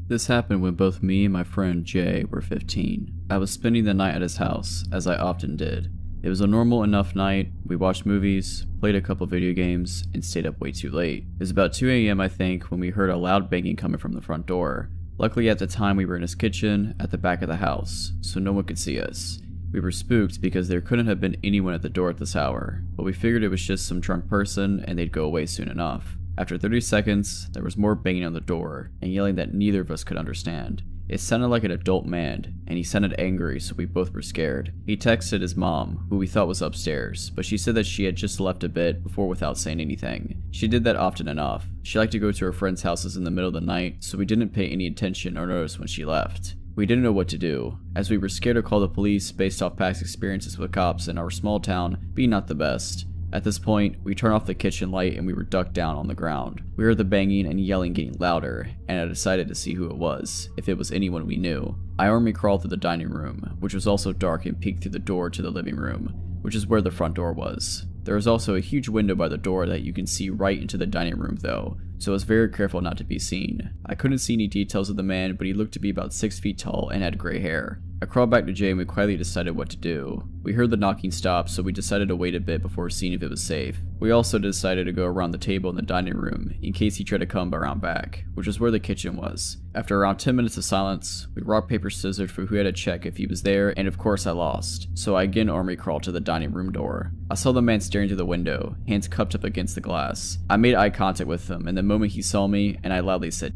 This happened when both me and my friend Jay were 15. I was spending the night at his house, as I often did. It was a normal enough night. We watched movies, played a couple video games, and stayed up way too late. It was about 2 AM I think when we heard a loud banging coming from the front door. Luckily at the time we were in his kitchen at the back of the house, so no one could see us. We were spooked because there couldn't have been anyone at the door at this hour, but we figured it was just some drunk person and they'd go away soon enough. After 30 seconds, there was more banging on the door and yelling that neither of us could understand. It sounded like an adult man, and he sounded angry, so we both were scared. He texted his mom, who we thought was upstairs, but she said that she had just left a bit before without saying anything. She did that often enough. She liked to go to her friends' houses in the middle of the night, so we didn't pay any attention or notice when she left. We didn't know what to do, as we were scared to call the police based off past experiences with cops in our small town being not the best. At this point, we turned off the kitchen light and we were ducked down on the ground. We heard the banging and yelling getting louder, and I decided to see who it was, if it was anyone we knew. I army crawled through the dining room, which was also dark, and peeked through the door to the living room, which is where the front door was. There was also a huge window by the door that you can see right into the dining room though, so I was very careful not to be seen. I couldn't see any details of the man, but he looked to be about 6 feet tall and had gray hair. I crawled back to Jay and we quietly decided what to do. We heard the knocking stop, so we decided to wait a bit before seeing if it was safe. We also decided to go around the table in the dining room in case he tried to come around back, which is where the kitchen was. After around 10 minutes of silence, we rock paper scissors for who had to check if he was there, and of course I lost, so I again army crawled to the dining room door. I saw the man staring through the window, hands cupped up against the glass. I made eye contact with him, and the moment he saw me, and I loudly said,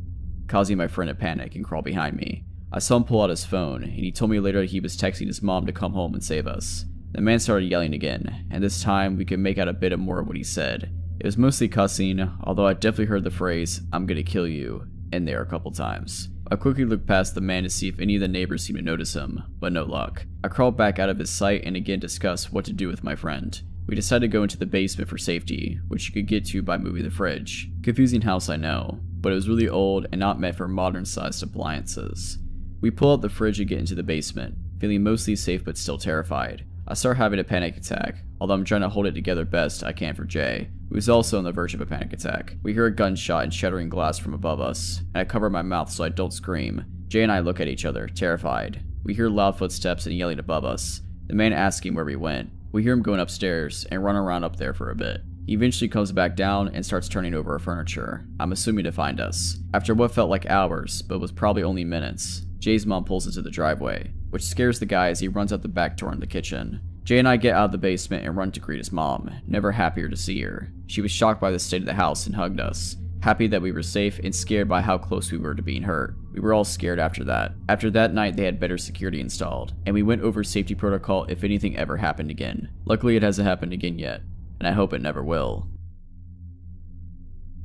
causing my friend to panic and crawl behind me. I saw him pull out his phone, and he told me later that he was texting his mom to come home and save us. The man started yelling again, and this time we could make out a bit more of what he said. It was mostly cussing, although I definitely heard the phrase, "I'm gonna kill you," in there a couple times. I quickly looked past the man to see if any of the neighbors seemed to notice him, but no luck. I crawled back out of his sight and again discussed what to do with my friend. We decided to go into the basement for safety, which you could get to by moving the fridge. Confusing house, I know, but it was really old and not meant for modern-sized appliances. We pull out the fridge and get into the basement, feeling mostly safe but still terrified. I start having a panic attack, although I'm trying to hold it together best I can for Jay, who is also on the verge of a panic attack. We hear a gunshot and shattering glass from above us, and I cover my mouth so I don't scream. Jay and I look at each other, terrified. We hear loud footsteps and yelling above us, the man asking where we went. We hear him going upstairs and run around up there for a bit. He eventually comes back down and starts turning over our furniture, I'm assuming to find us. After what felt like hours, but was probably only minutes, Jay's mom pulls into the driveway, which scares the guy as he runs out the back door in the kitchen. Jay and I get out of the basement and run to greet his mom, never happier to see her. She was shocked by the state of the house and hugged us, happy that we were safe and scared by how close we were to being hurt. We were all scared after that. After that night they had better security installed, and we went over safety protocol if anything ever happened again. Luckily it hasn't happened again yet, and I hope it never will.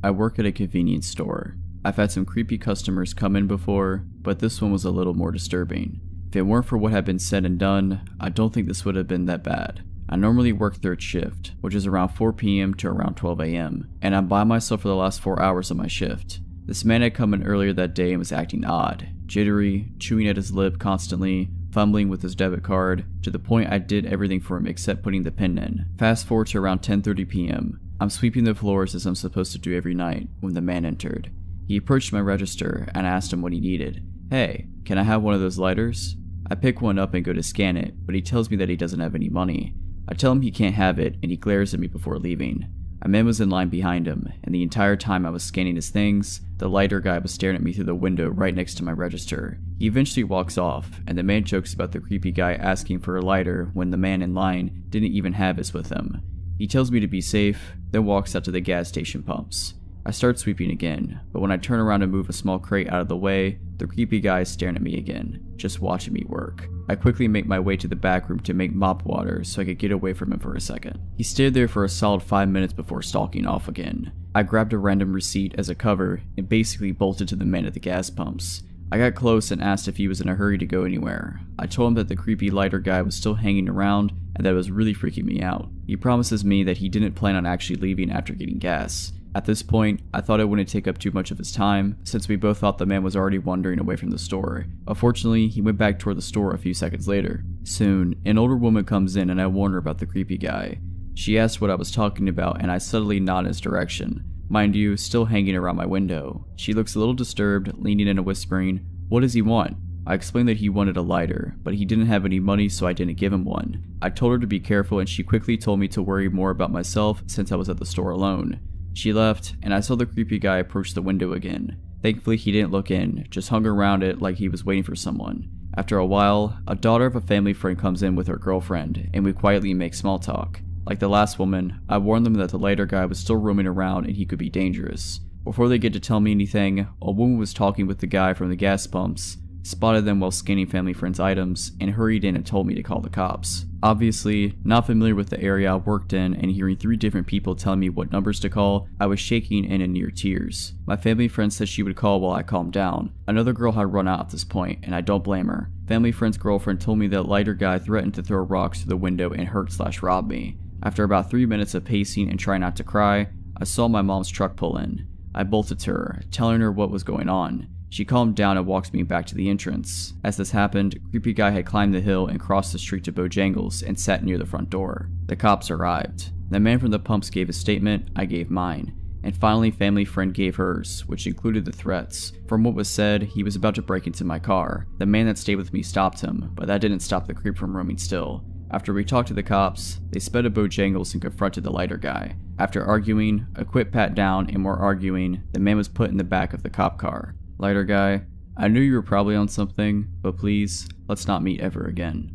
I work at a convenience store. I've had some creepy customers come in before, but this one was a little more disturbing. If it weren't for what had been said and done, I don't think this would have been that bad. I normally work third shift, which is around 4 PM to around 12 AM, and I'm by myself for the last 4 hours of my shift. This man had come in earlier that day and was acting odd, jittery, chewing at his lip constantly, fumbling with his debit card, to the point I did everything for him except putting the pin in. Fast forward to around 10:30 PM. I'm sweeping the floors as I'm supposed to do every night when the man entered. He approached my register and I asked him what he needed. "Hey, can I have one of those lighters?" I pick one up and go to scan it, but he tells me that he doesn't have any money. I tell him he can't have it and he glares at me before leaving. A man was in line behind him, and the entire time I was scanning his things, the lighter guy was staring at me through the window right next to my register. He eventually walks off, and the man jokes about the creepy guy asking for a lighter when the man in line didn't even have his with him. He tells me to be safe, then walks out to the gas station pumps. I start sweeping again, but when I turn around to move a small crate out of the way, the creepy guy is staring at me again, just watching me work. I quickly make my way to the back room to make mop water so I could get away from him for a second. He stayed there for a solid 5 minutes before stalking off again. I grabbed a random receipt as a cover and basically bolted to the man at the gas pumps. I got close and asked if he was in a hurry to go anywhere. I told him that the creepy lighter guy was still hanging around and that it was really freaking me out. He promises me that he didn't plan on actually leaving after getting gas. At this point, I thought it wouldn't take up too much of his time, since we both thought the man was already wandering away from the store. Unfortunately, he went back toward the store a few seconds later. Soon, an older woman comes in and I warn her about the creepy guy. She asked what I was talking about and I subtly nod in his direction. Mind you, still hanging around my window. She looks a little disturbed, leaning in and whispering, "What does he want?" I explained that he wanted a lighter, but he didn't have any money, so I didn't give him one. I told her to be careful and she quickly told me to worry more about myself since I was at the store alone. She left, and I saw the creepy guy approach the window again. Thankfully, he didn't look in, just hung around it like he was waiting for someone. After a while, a daughter of a family friend comes in with her girlfriend, and we quietly make small talk. Like the last woman, I warned them that the lighter guy was still roaming around and he could be dangerous. Before they get to tell me anything, a woman was talking with the guy from the gas pumps, spotted them while scanning family friend's items, and hurried in and told me to call the cops. Obviously, not familiar with the area I worked in and hearing 3 different people telling me what numbers to call, I was shaking and in near tears. My family friend said she would call while I calmed down. Another girl had run out at this point, and I don't blame her. Family friend's girlfriend told me that lighter guy threatened to throw rocks through the window and hurt/rob me. After about 3 minutes of pacing and trying not to cry, I saw my mom's truck pull in. I bolted to her, telling her what was going on. She calmed down and walked me back to the entrance. As this happened, creepy guy had climbed the hill and crossed the street to Bojangles and sat near the front door. The cops arrived. The man from the pumps gave his statement, I gave mine. And finally family friend gave hers, which included the threats. From what was said, he was about to break into my car. The man that stayed with me stopped him, but that didn't stop the creep from roaming still. After we talked to the cops, they sped to Bojangles and confronted the lighter guy. After arguing, a quick pat down, and more arguing, the man was put in the back of the cop car. Lighter guy, I knew you were probably on something, but please, let's not meet ever again.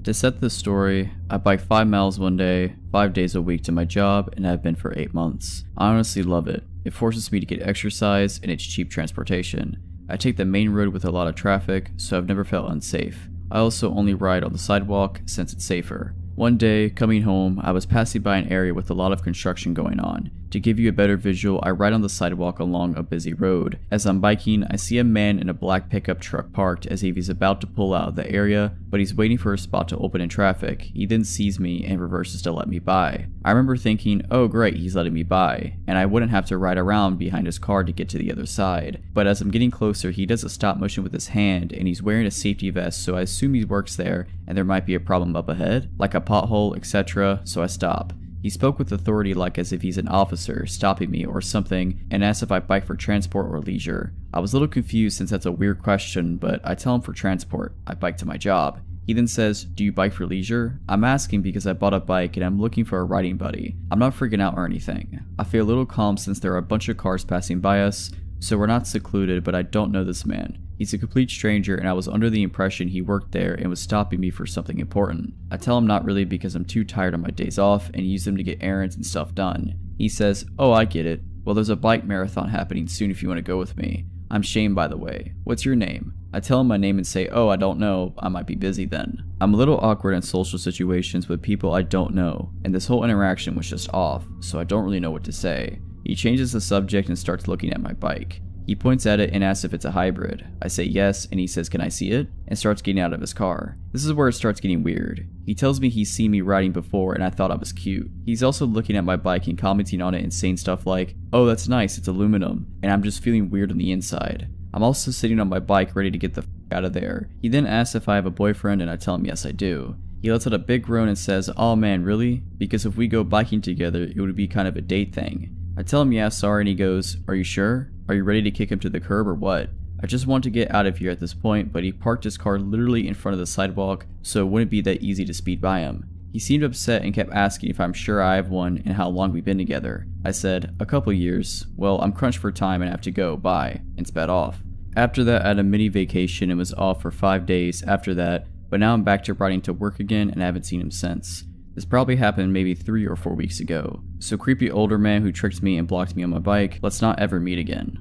To set this story, I bike 5 miles one day, 5 days a week to my job, and I've been for 8 months. I honestly love it. It forces me to get exercise and it's cheap transportation. I take the main road with a lot of traffic, so I've never felt unsafe. I also only ride on the sidewalk since it's safer. One day, coming home, I was passing by an area with a lot of construction going on. To give you a better visual, I ride on the sidewalk along a busy road. As I'm biking, I see a man in a black pickup truck parked as if he's about to pull out of the area, but he's waiting for a spot to open in traffic. He then sees me and reverses to let me by. I remember thinking, oh great, he's letting me by, and I wouldn't have to ride around behind his car to get to the other side. But as I'm getting closer, he does a stop motion with his hand, and he's wearing a safety vest, so I assume he works there and there might be a problem up ahead, like a pothole, etc., so I stop. He spoke with authority like as if he's an officer stopping me or something and asked if I bike for transport or leisure. I was a little confused since that's a weird question, but I tell him for transport. I bike to my job. He then says, do you bike for leisure? I'm asking because I bought a bike and I'm looking for a riding buddy. I'm not freaking out or anything. I feel a little calm since there are a bunch of cars passing by us, so we're not secluded, but I don't know this man. He's a complete stranger and I was under the impression he worked there and was stopping me for something important. I tell him not really because I'm too tired on my days off and use them to get errands and stuff done. He says, oh I get it. Well there's a bike marathon happening soon if you want to go with me. I'm Shane by the way. What's your name? I tell him my name and say, oh I don't know, I might be busy then. I'm a little awkward in social situations with people I don't know, and this whole interaction was just off, so I don't really know what to say. He changes the subject and starts looking at my bike. He points at it and asks if it's a hybrid. I say yes, and he says, can I see it? And starts getting out of his car. This is where it starts getting weird. He tells me he's seen me riding before and I thought I was cute. He's also looking at my bike and commenting on it and saying stuff like, oh that's nice, it's aluminum, and I'm just feeling weird on the inside. I'm also sitting on my bike ready to get the f out of there. He then asks if I have a boyfriend and I tell him yes I do. He lets out a big groan and says, oh man really? Because if we go biking together it would be kind of a date thing. I tell him yeah sorry and he goes, are you sure? Are you ready to kick him to the curb or what? I just want to get out of here at this point, but he parked his car literally in front of the sidewalk, so it wouldn't be that easy to speed by him. He seemed upset and kept asking if I'm sure I have one and how long we've been together. I said, a couple years. Well, I'm crunched for time and I have to go, bye, and sped off. After that, I had a mini vacation and was off for 5 days after that, but now I'm back to riding to work again and I haven't seen him since. This probably happened maybe 3 or 4 weeks ago. So creepy older man who tricked me and blocked me on my bike, let's not ever meet again.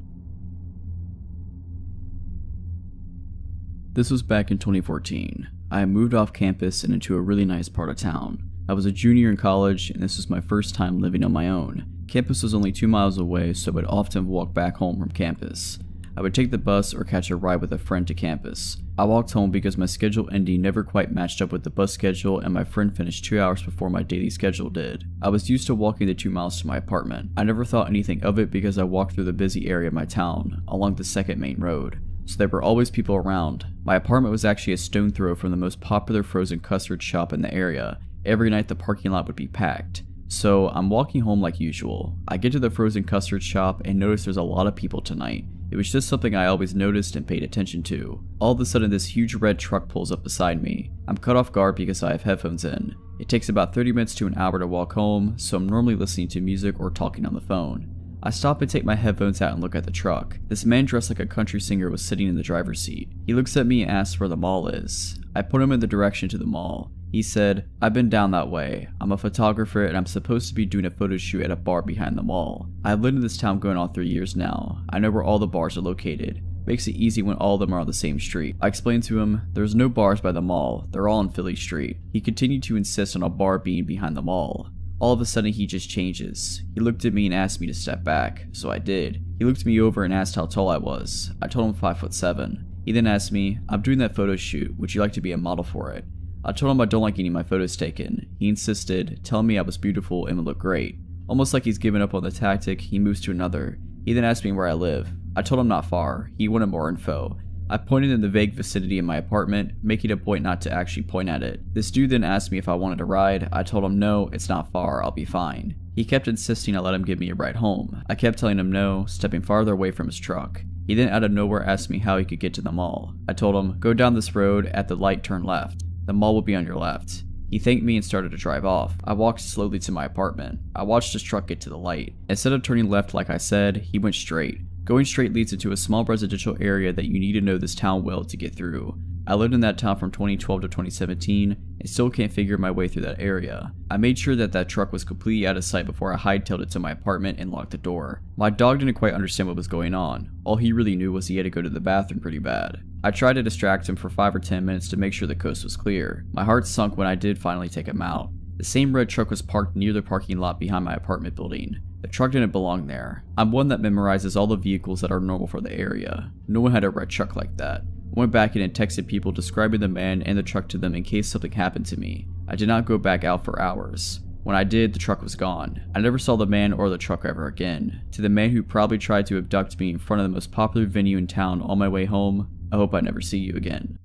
This was back in 2014. I had moved off campus and into a really nice part of town. I was a junior in college, and this was my first time living on my own. Campus was only 2 miles away, so I would often walk back home from campus. I would take the bus or catch a ride with a friend to campus. I walked home because my schedule ending never quite matched up with the bus schedule, and my friend finished 2 hours before my daily schedule did. I was used to walking the 2 miles to my apartment. I never thought anything of it because I walked through the busy area of my town, along the second main road, so there were always people around. My apartment was actually a stone throw from the most popular frozen custard shop in the area. Every night the parking lot would be packed. So I'm walking home like usual. I get to the frozen custard shop and notice there's a lot of people tonight. It was just something I always noticed and paid attention to. All of a sudden this huge red truck pulls up beside me. I'm caught off guard because I have headphones in. It takes about 30 minutes to an hour to walk home, so I'm normally listening to music or talking on the phone. I stop and take my headphones out and look at the truck. This man dressed like a country singer was sitting in the driver's seat. He looks at me and asks where the mall is. I put him in the direction to the mall. He said, "I've been down that way. I'm a photographer and I'm supposed to be doing a photo shoot at a bar behind the mall. I've lived in this town going on 3 years now. I know where all the bars are located. Makes it easy when all of them are on the same street." I explained to him, "There's no bars by the mall. They're all on Philly Street." He continued to insist on a bar being behind the mall. All of a sudden he just changes. He looked at me and asked me to step back, so I did. He looked me over and asked how tall I was. I told him 5'7". He then asked me, "I'm doing that photo shoot. Would you like to be a model for it?" I told him I don't like getting my photos taken. He insisted, telling me I was beautiful and would look great. Almost like he's given up on the tactic, he moves to another. He then asked me where I live. I told him not far. He wanted more info. I pointed in the vague vicinity of my apartment, making a point not to actually point at it. This dude then asked me if I wanted a ride. I told him no, it's not far, I'll be fine. He kept insisting I let him give me a ride home. I kept telling him no, stepping farther away from his truck. He then out of nowhere asked me how he could get to the mall. I told him, "Go down this road, at the light turn left. The mall will be on your left." He thanked me and started to drive off. I walked slowly to my apartment. I watched his truck get to the light. Instead of turning left like I said, he went straight. Going straight leads into a small residential area that you need to know this town well to get through. I lived in that town from 2012 to 2017 and still can't figure my way through that area. I made sure that truck was completely out of sight before I hightailed it to my apartment and locked the door. My dog didn't quite understand what was going on. All he really knew was he had to go to the bathroom pretty bad. I tried to distract him for 5 or 10 minutes to make sure the coast was clear. My heart sunk when I did finally take him out. The same red truck was parked near the parking lot behind my apartment building. The truck didn't belong there. I'm one that memorizes all the vehicles that are normal for the area. No one had a red truck like that. I went back in and texted people describing the man and the truck to them in case something happened to me. I did not go back out for hours. When I did, the truck was gone. I never saw the man or the truck ever again. To the man who probably tried to abduct me in front of the most popular venue in town on my way home, I hope I never see you again.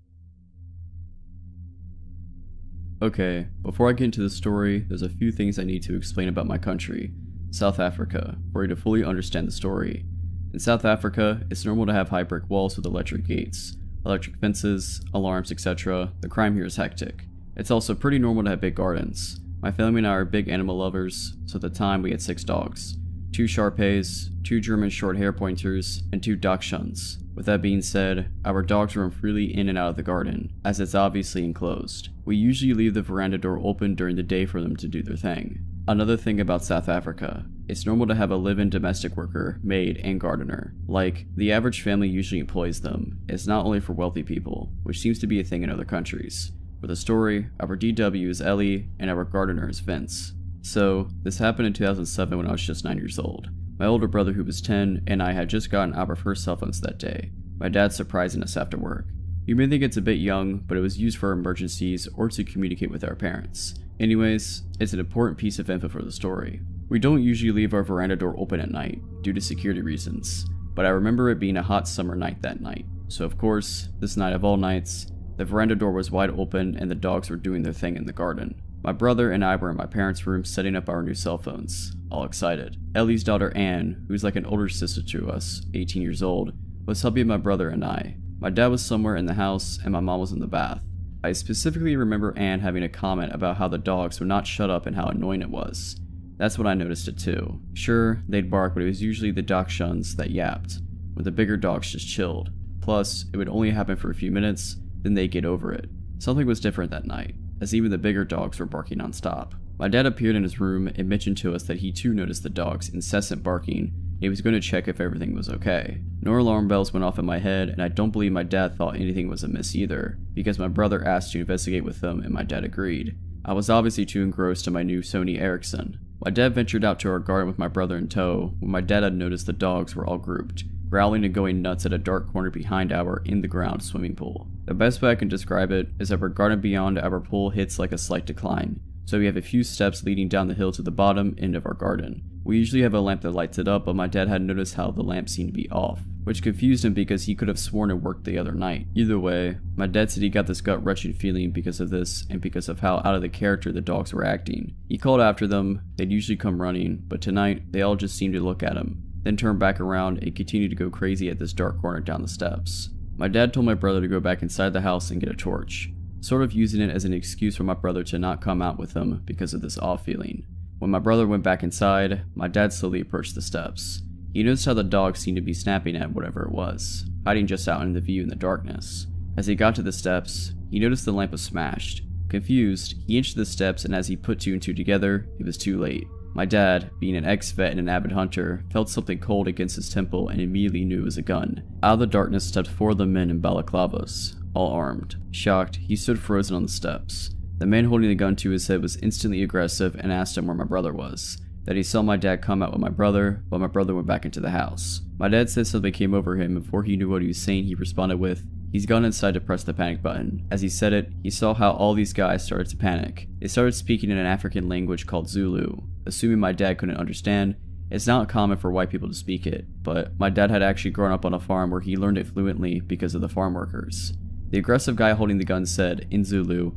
Okay, before I get into the story, there's a few things I need to explain about my country, South Africa, for you to fully understand the story. In South Africa, it's normal to have high brick walls with electric gates, electric fences, alarms, etc. The crime here is hectic. It's also pretty normal to have big gardens. My family and I are big animal lovers, so at the time we had 6 dogs. 2 Shar-Peis, 2 German short hair pointers, and 2 Dachshunds. With that being said, our dogs roam freely in and out of the garden, as it's obviously enclosed. We usually leave the veranda door open during the day for them to do their thing. Another thing about South Africa, it's normal to have a live-in domestic worker, maid, and gardener. Like, the average family usually employs them. It's not only for wealthy people, which seems to be a thing in other countries. For the story, our DW is Ellie, and our gardener is Vince. So, this happened in 2007 when I was just 9 years old. My older brother, who was 10, and I had just gotten our first cell phones that day. My dad surprising us after work. You may think it's a bit young, but it was used for emergencies or to communicate with our parents. Anyways, it's an important piece of info for the story. We don't usually leave our veranda door open at night, due to security reasons, but I remember it being a hot summer night that night. So of course, this night of all nights, the veranda door was wide open and the dogs were doing their thing in the garden. My brother and I were in my parents' room setting up our new cell phones, all excited. Ellie's daughter Anne, who's like an older sister to us, 18 years old, was helping my brother and I. My dad was somewhere in the house and my mom was in the bath. I specifically remember Anne having a comment about how the dogs would not shut up and how annoying it was. That's when I noticed it too. Sure, they'd bark, but it was usually the Dachshunds that yapped, when the bigger dogs just chilled. Plus, it would only happen for a few minutes, then they'd get over it. Something was different that night, as even the bigger dogs were barking non-stop. My dad appeared in his room and mentioned to us that he too noticed the dogs' incessant barking, and he was going to check if everything was okay. No alarm bells went off in my head, and I don't believe my dad thought anything was amiss either, because my brother asked to investigate with them and my dad agreed. I was obviously too engrossed in my new Sony Ericsson. My dad ventured out to our garden with my brother in tow when my dad had noticed the dogs were all grouped, growling and going nuts at a dark corner behind our in-the-ground swimming pool. The best way I can describe it is that our garden beyond our pool hits like a slight decline, so we have a few steps leading down the hill to the bottom end of our garden. We usually have a lamp that lights it up, but my dad had noticed how the lamp seemed to be off, which confused him because he could have sworn it worked the other night. Either way, my dad said he got this gut-wrenching feeling because of this and because of how out of the character the dogs were acting. He called after them. They'd usually come running, but tonight they all just seemed to look at him, then turn back around and continue to go crazy at this dark corner down the steps. My dad told my brother to go back inside the house and get a torch, sort of using it as an excuse for my brother to not come out with him because of this off feeling. When my brother went back inside, my dad slowly approached the steps. He noticed how the dog seemed to be snapping at whatever it was, hiding just out in the view in the darkness. As he got to the steps, he noticed the lamp was smashed. Confused, he inched the steps, and as he put two and two together, it was too late. My dad, being an ex-vet and an avid hunter, felt something cold against his temple and immediately knew it was a gun. Out of the darkness stepped four of the men in balaclavas, all armed. Shocked, he stood frozen on the steps. The man holding the gun to his head was instantly aggressive and asked him where my brother was. That he saw my dad come out with my brother, but my brother went back into the house. My dad said something came over him, and before he knew what he was saying, he responded with, "He's gone inside to press the panic button." As he said it, he saw how all these guys started to panic. They started speaking in an African language called Zulu. Assuming my dad couldn't understand, it's not common for white people to speak it, but my dad had actually grown up on a farm where he learned it fluently because of the farm workers. The aggressive guy holding the gun said, in Zulu,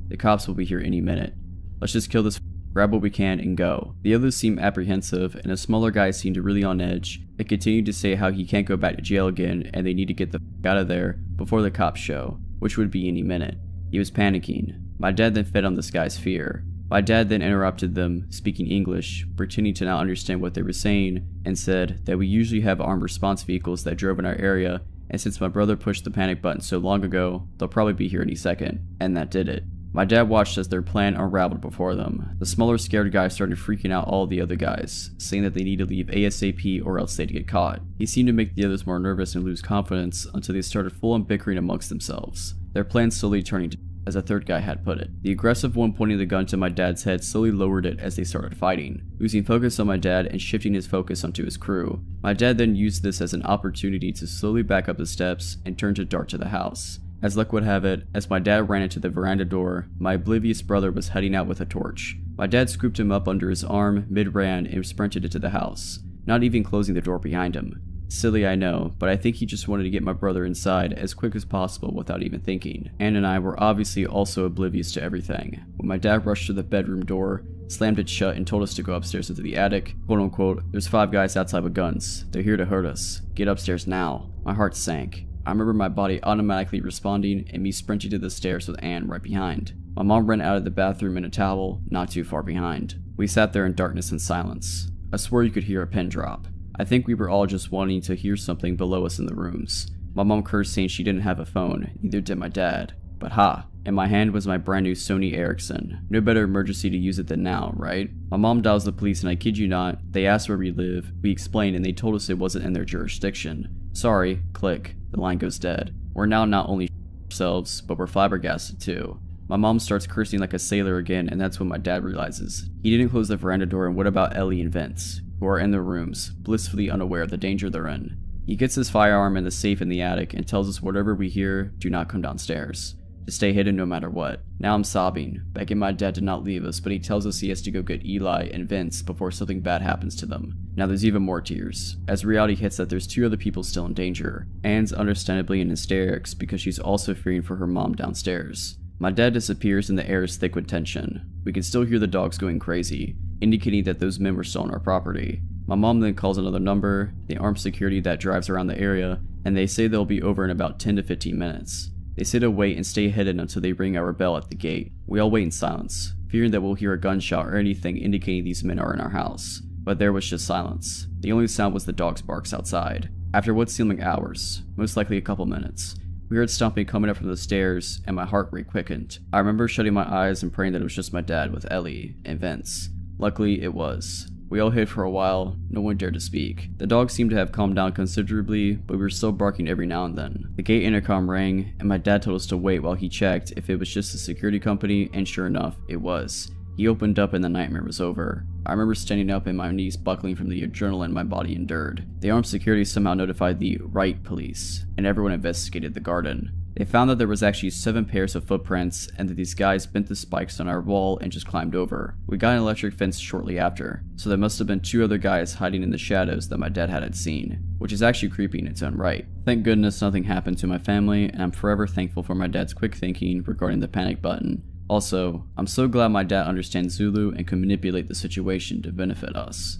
"The cops will be here any minute. Let's just kill this, grab what we can, and go." The others seemed apprehensive, and a smaller guy seemed really on edge, and continued to say how he can't go back to jail again and they need to get the out of there before the cops show, which would be any minute. He was panicking. My dad then fed on this guy's fear. My dad then interrupted them, speaking English, pretending to not understand what they were saying, and said that we usually have armed response vehicles that drove in our area, and since my brother pushed the panic button so long ago, they'll probably be here any second, and that did it. My dad watched as their plan unraveled before them. The smaller scared guy started freaking out all the other guys, saying that they need to leave ASAP or else they'd get caught. He seemed to make the others more nervous and lose confidence until they started full-on bickering amongst themselves, their plan slowly turning to, as a third guy had put it. The aggressive one pointing the gun to my dad's head slowly lowered it as they started fighting, losing focus on my dad and shifting his focus onto his crew. My dad then used this as an opportunity to slowly back up the steps and turn to dart to the house. As luck would have it, as my dad ran into the veranda door, my oblivious brother was heading out with a torch. My dad scooped him up under his arm mid-ran and sprinted into the house, not even closing the door behind him. Silly, I know, but I think he just wanted to get my brother inside as quick as possible without even thinking. Ann and I were obviously also oblivious to everything. When my dad rushed to the bedroom door, slammed it shut, and told us to go upstairs into the attic, quote unquote, "There's 5 guys outside with guns. They're here to hurt us. Get upstairs now." My heart sank. I remember my body automatically responding and me sprinting to the stairs with Ann right behind. My mom ran out of the bathroom in a towel, not too far behind. We sat there in darkness and silence. I swore you could hear a pin drop. I think we were all just wanting to hear something below us in the rooms. My mom cursed saying she didn't have a phone, neither did my dad. But ha, in my hand was my brand new Sony Ericsson. No better emergency to use it than now, right? My mom dials the police and I kid you not, they asked where we live, we explained and they told us it wasn't in their jurisdiction. Sorry, click, the line goes dead. We're now not only ourselves, but we're flabbergasted too. My mom starts cursing like a sailor again and that's when my dad realizes. He didn't close the veranda door and what about Ellie and Vince, who are in their rooms, blissfully unaware of the danger they're in. He gets his firearm in the safe in the attic and tells us whatever we hear, do not come downstairs. To stay hidden no matter what. Now I'm sobbing, begging my dad to not leave us, but he tells us he has to go get Eli and Vince before something bad happens to them. Now there's even more tears, as reality hits that there's 2 other people still in danger. Anne's understandably in hysterics because she's also fearing for her mom downstairs. My dad disappears and the air is thick with tension. We can still hear the dogs going crazy, indicating that those men were still on our property. My mom then calls another number, the armed security that drives around the area, and they say they'll be over in about 10 to 15 minutes. They say to wait and stay hidden until they ring our bell at the gate. We all wait in silence, fearing that we'll hear a gunshot or anything indicating these men are in our house. But there was just silence. The only sound was the dog's barks outside. After what seemed like hours, most likely a couple minutes, we heard stomping coming up from the stairs and my heart rate quickened. I remember shutting my eyes and praying that it was just my dad with Ellie and Vince. Luckily, it was. We all hid for a while, no one dared to speak. The dog seemed to have calmed down considerably, but we were still barking every now and then. The gate intercom rang, and my dad told us to wait while he checked if it was just a security company, and sure enough, it was. He opened up and the nightmare was over. I remember standing up and my knees buckling from the adrenaline my body endured. The armed security somehow notified the right police, and everyone investigated the garden. They found that there was actually 7 pairs of footprints, and that these guys bent the spikes on our wall and just climbed over. We got an electric fence shortly after, so there must have been 2 other guys hiding in the shadows that my dad hadn't seen, which is actually creepy in its own right. Thank goodness nothing happened to my family, and I'm forever thankful for my dad's quick thinking regarding the panic button. Also, I'm so glad my dad understands Zulu and can manipulate the situation to benefit us.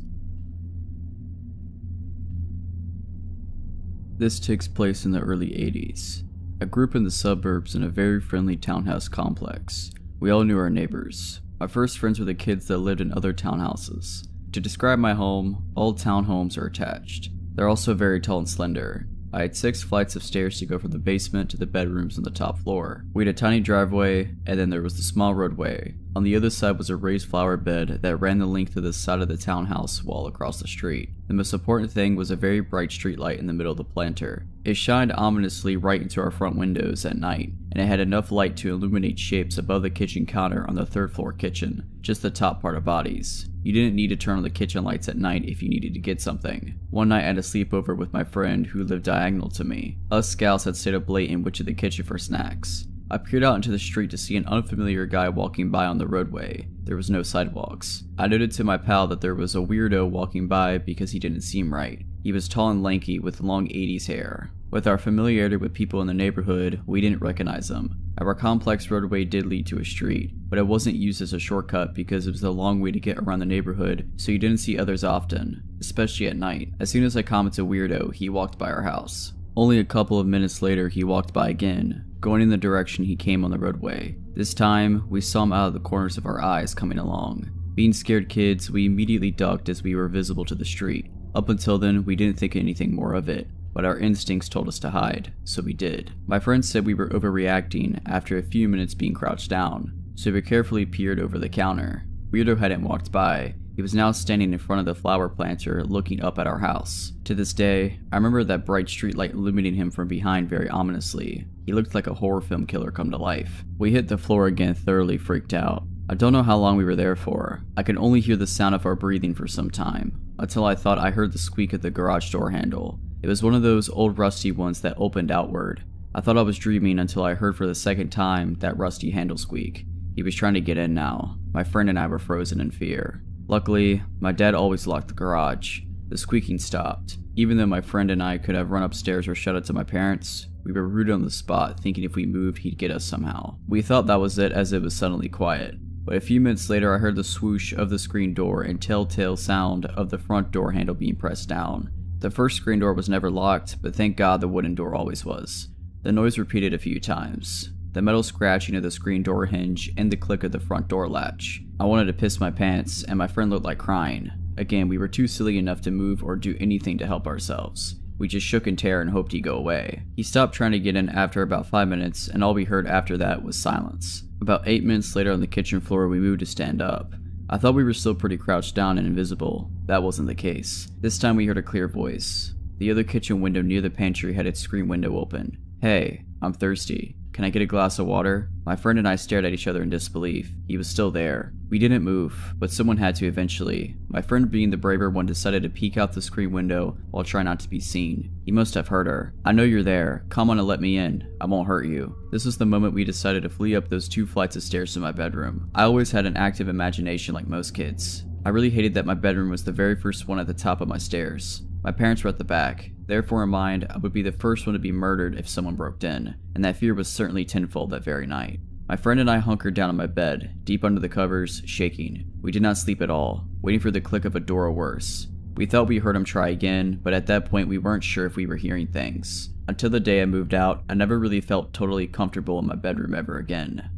This takes place in the early 80s. I grew up in the suburbs in a very friendly townhouse complex. We all knew our neighbors. My first friends were the kids that lived in other townhouses. To describe my home, all townhomes are attached. They're also very tall and slender. I had 6 flights of stairs to go from the basement to the bedrooms on the top floor. We had a tiny driveway, and then there was the small roadway. On the other side was a raised flower bed that ran the length of the side of the townhouse wall across the street. The most important thing was a very bright street light in the middle of the planter. It shined ominously right into our front windows at night, and it had enough light to illuminate shapes above the kitchen counter on the 3rd floor kitchen, just the top part of bodies. You didn't need to turn on the kitchen lights at night if you needed to get something. One night I had a sleepover with my friend who lived diagonal to me. Us scouts had stayed up late and went to the kitchen for snacks. I peered out into the street to see an unfamiliar guy walking by on the roadway. There was no sidewalks. I noted to my pal that there was a weirdo walking by because he didn't seem right. He was tall and lanky with long 80s hair. With our familiarity with people in the neighborhood, we didn't recognize him. Our complex roadway did lead to a street, but it wasn't used as a shortcut because it was a long way to get around the neighborhood, so you didn't see others often, especially at night. As soon as I commented weirdo, he walked by our house. Only a couple of minutes later, he walked by again, going in the direction he came on the roadway. This time, we saw him out of the corners of our eyes coming along. Being scared kids, we immediately ducked as we were visible to the street. Up until then, we didn't think anything more of it, but our instincts told us to hide, so we did. My friend said we were overreacting after a few minutes being crouched down, so we carefully peered over the counter. Weirdo hadn't walked by. He was now standing in front of the flower planter looking up at our house. To this day, I remember that bright streetlight illuminating him from behind very ominously. He looked like a horror film killer come to life. We hit the floor again, thoroughly freaked out. I don't know how long we were there for. I could only hear the sound of our breathing for some time, until I thought I heard the squeak of the garage door handle. It was one of those old rusty ones that opened outward. I thought I was dreaming until I heard for the second time that rusty handle squeak. He was trying to get in now. My friend and I were frozen in fear. Luckily, my dad always locked the garage. The squeaking stopped. Even though my friend and I could have run upstairs or shut it to my parents, we were rooted on the spot, thinking if we moved, he'd get us somehow. We thought that was it as it was suddenly quiet. But a few minutes later, I heard the swoosh of the screen door and telltale sound of the front door handle being pressed down. The first screen door was never locked, but thank God the wooden door always was. The noise repeated a few times. The metal scratching of the screen door hinge and the click of the front door latch. I wanted to piss my pants, and my friend looked like crying. Again, we were too silly enough to move or do anything to help ourselves. We just shook in terror and hoped he'd go away. He stopped trying to get in after about 5 minutes, and all we heard after that was silence. About 8 minutes later on the kitchen floor, we moved to stand up. I thought we were still pretty crouched down and invisible. That wasn't the case. This time we heard a clear voice. The other kitchen window near the pantry had its screen window open. "Hey, I'm thirsty. Can I get a glass of water?" My friend and I stared at each other in disbelief. He was still there. We didn't move, but someone had to eventually. My friend, being the braver one, decided to peek out the screen window while trying not to be seen. He must have heard her. "I know you're there. Come on and let me in. I won't hurt you." This was the moment we decided to flee up those 2 flights of stairs to my bedroom. I always had an active imagination like most kids. I really hated that my bedroom was the very first one at the top of my stairs. My parents were at the back. Therefore in mind, I would be the first one to be murdered if someone broke in, and that fear was certainly tenfold that very night. My friend and I hunkered down on my bed, deep under the covers, shaking. We did not sleep at all, waiting for the click of a door or worse. We thought we heard him try again, but at that point we weren't sure if we were hearing things. Until the day I moved out, I never really felt totally comfortable in my bedroom ever again.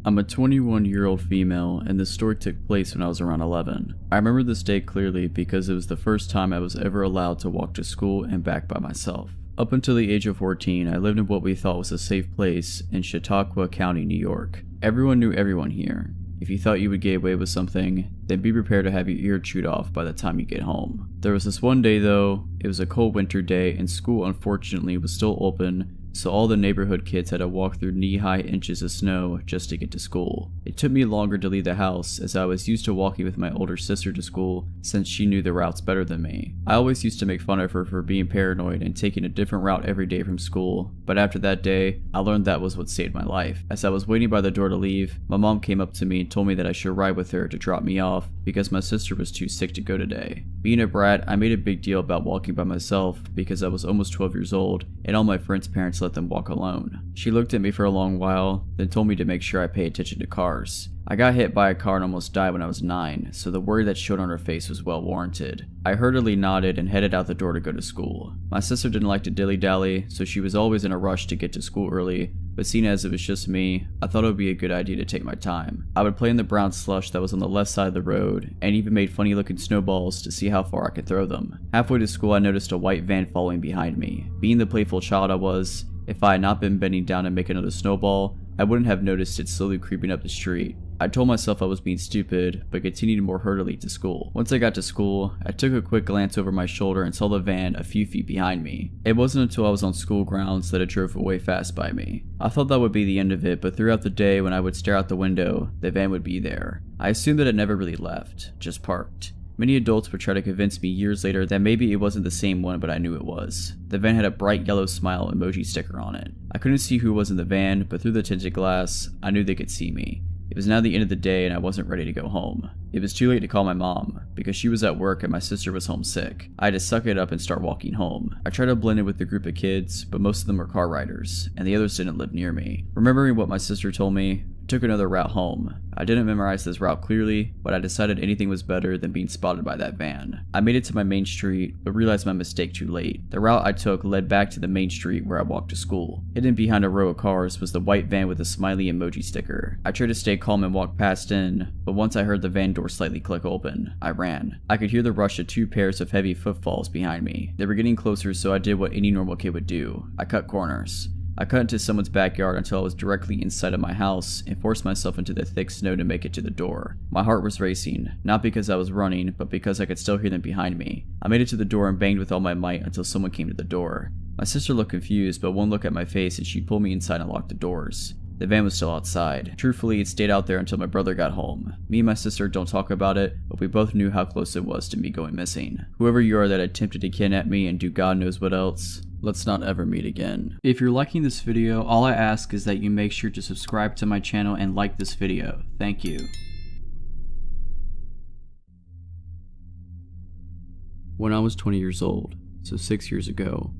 I'm a 21-year-old female, and this story took place when I was around 11. I remember this day clearly because it was the first time I was ever allowed to walk to school and back by myself. Up until the age of 14, I lived in what we thought was a safe place in Chautauqua County, New York. Everyone knew everyone here. If you thought you would get away with something, then be prepared to have your ear chewed off by the time you get home. There was this one day though, it was a cold winter day and school unfortunately was still open, so all the neighborhood kids had to walk through knee-high inches of snow just to get to school. It took me longer to leave the house as I was used to walking with my older sister to school since she knew the routes better than me. I always used to make fun of her for being paranoid and taking a different route every day from school, but after that day, I learned that was what saved my life. As I was waiting by the door to leave, my mom came up to me and told me that I should ride with her to drop me off because my sister was too sick to go today. Being a brat, I made a big deal about walking by myself because I was almost 12 years old and all my friends' parents let them walk alone. She looked at me for a long while, then told me to make sure I pay attention to cars. I got hit by a car and almost died when I was 9, so the worry that showed on her face was well warranted. I hurriedly nodded and headed out the door to go to school. My sister didn't like to dilly-dally, so she was always in a rush to get to school early, but seeing as it was just me, I thought it would be a good idea to take my time. I would play in the brown slush that was on the left side of the road, and even made funny looking snowballs to see how far I could throw them. Halfway to school I noticed a white van following behind me. Being the playful child I was, if I had not been bending down to make another snowball, I wouldn't have noticed it slowly creeping up the street. I told myself I was being stupid, but continued more hurriedly to school. Once I got to school, I took a quick glance over my shoulder and saw the van a few feet behind me. It wasn't until I was on school grounds that it drove away fast by me. I thought that would be the end of it, but throughout the day when I would stare out the window, the van would be there. I assumed that it never really left, just parked. Many adults would try to convince me years later that maybe it wasn't the same one, but I knew it was. The van had a bright yellow smile emoji sticker on it. I couldn't see who was in the van, but through the tinted glass, I knew they could see me. It was now the end of the day and I wasn't ready to go home. It was too late to call my mom, because she was at work and my sister was homesick. I had to suck it up and start walking home. I tried to blend in with the group of kids, but most of them were car riders, and the others didn't live near me. Remembering what my sister told me, I took another route home. I didn't memorize this route clearly, but I decided anything was better than being spotted by that van. I made it to my main street, but realized my mistake too late. The route I took led back to the main street where I walked to school. Hidden behind a row of cars was the white van with a smiley emoji sticker. I tried to stay calm and walk past in, but once I heard the van door slightly click open, I ran. I could hear the rush of 2 pairs of heavy footfalls behind me. They were getting closer, so I did what any normal kid would do. I cut corners. I cut into someone's backyard until I was directly inside of my house and forced myself into the thick snow to make it to the door. My heart was racing, not because I was running, but because I could still hear them behind me. I made it to the door and banged with all my might until someone came to the door. My sister looked confused, but one look at my face and she pulled me inside and locked the doors. The van was still outside. Truthfully, it stayed out there until my brother got home. Me and my sister don't talk about it, but we both knew how close it was to me going missing. Whoever you are that attempted to kidnap me and do God knows what else, let's not ever meet again. If you're liking this video, all I ask is that you make sure to subscribe to my channel and like this video. Thank you. When I was 20 years old, so 6 years ago,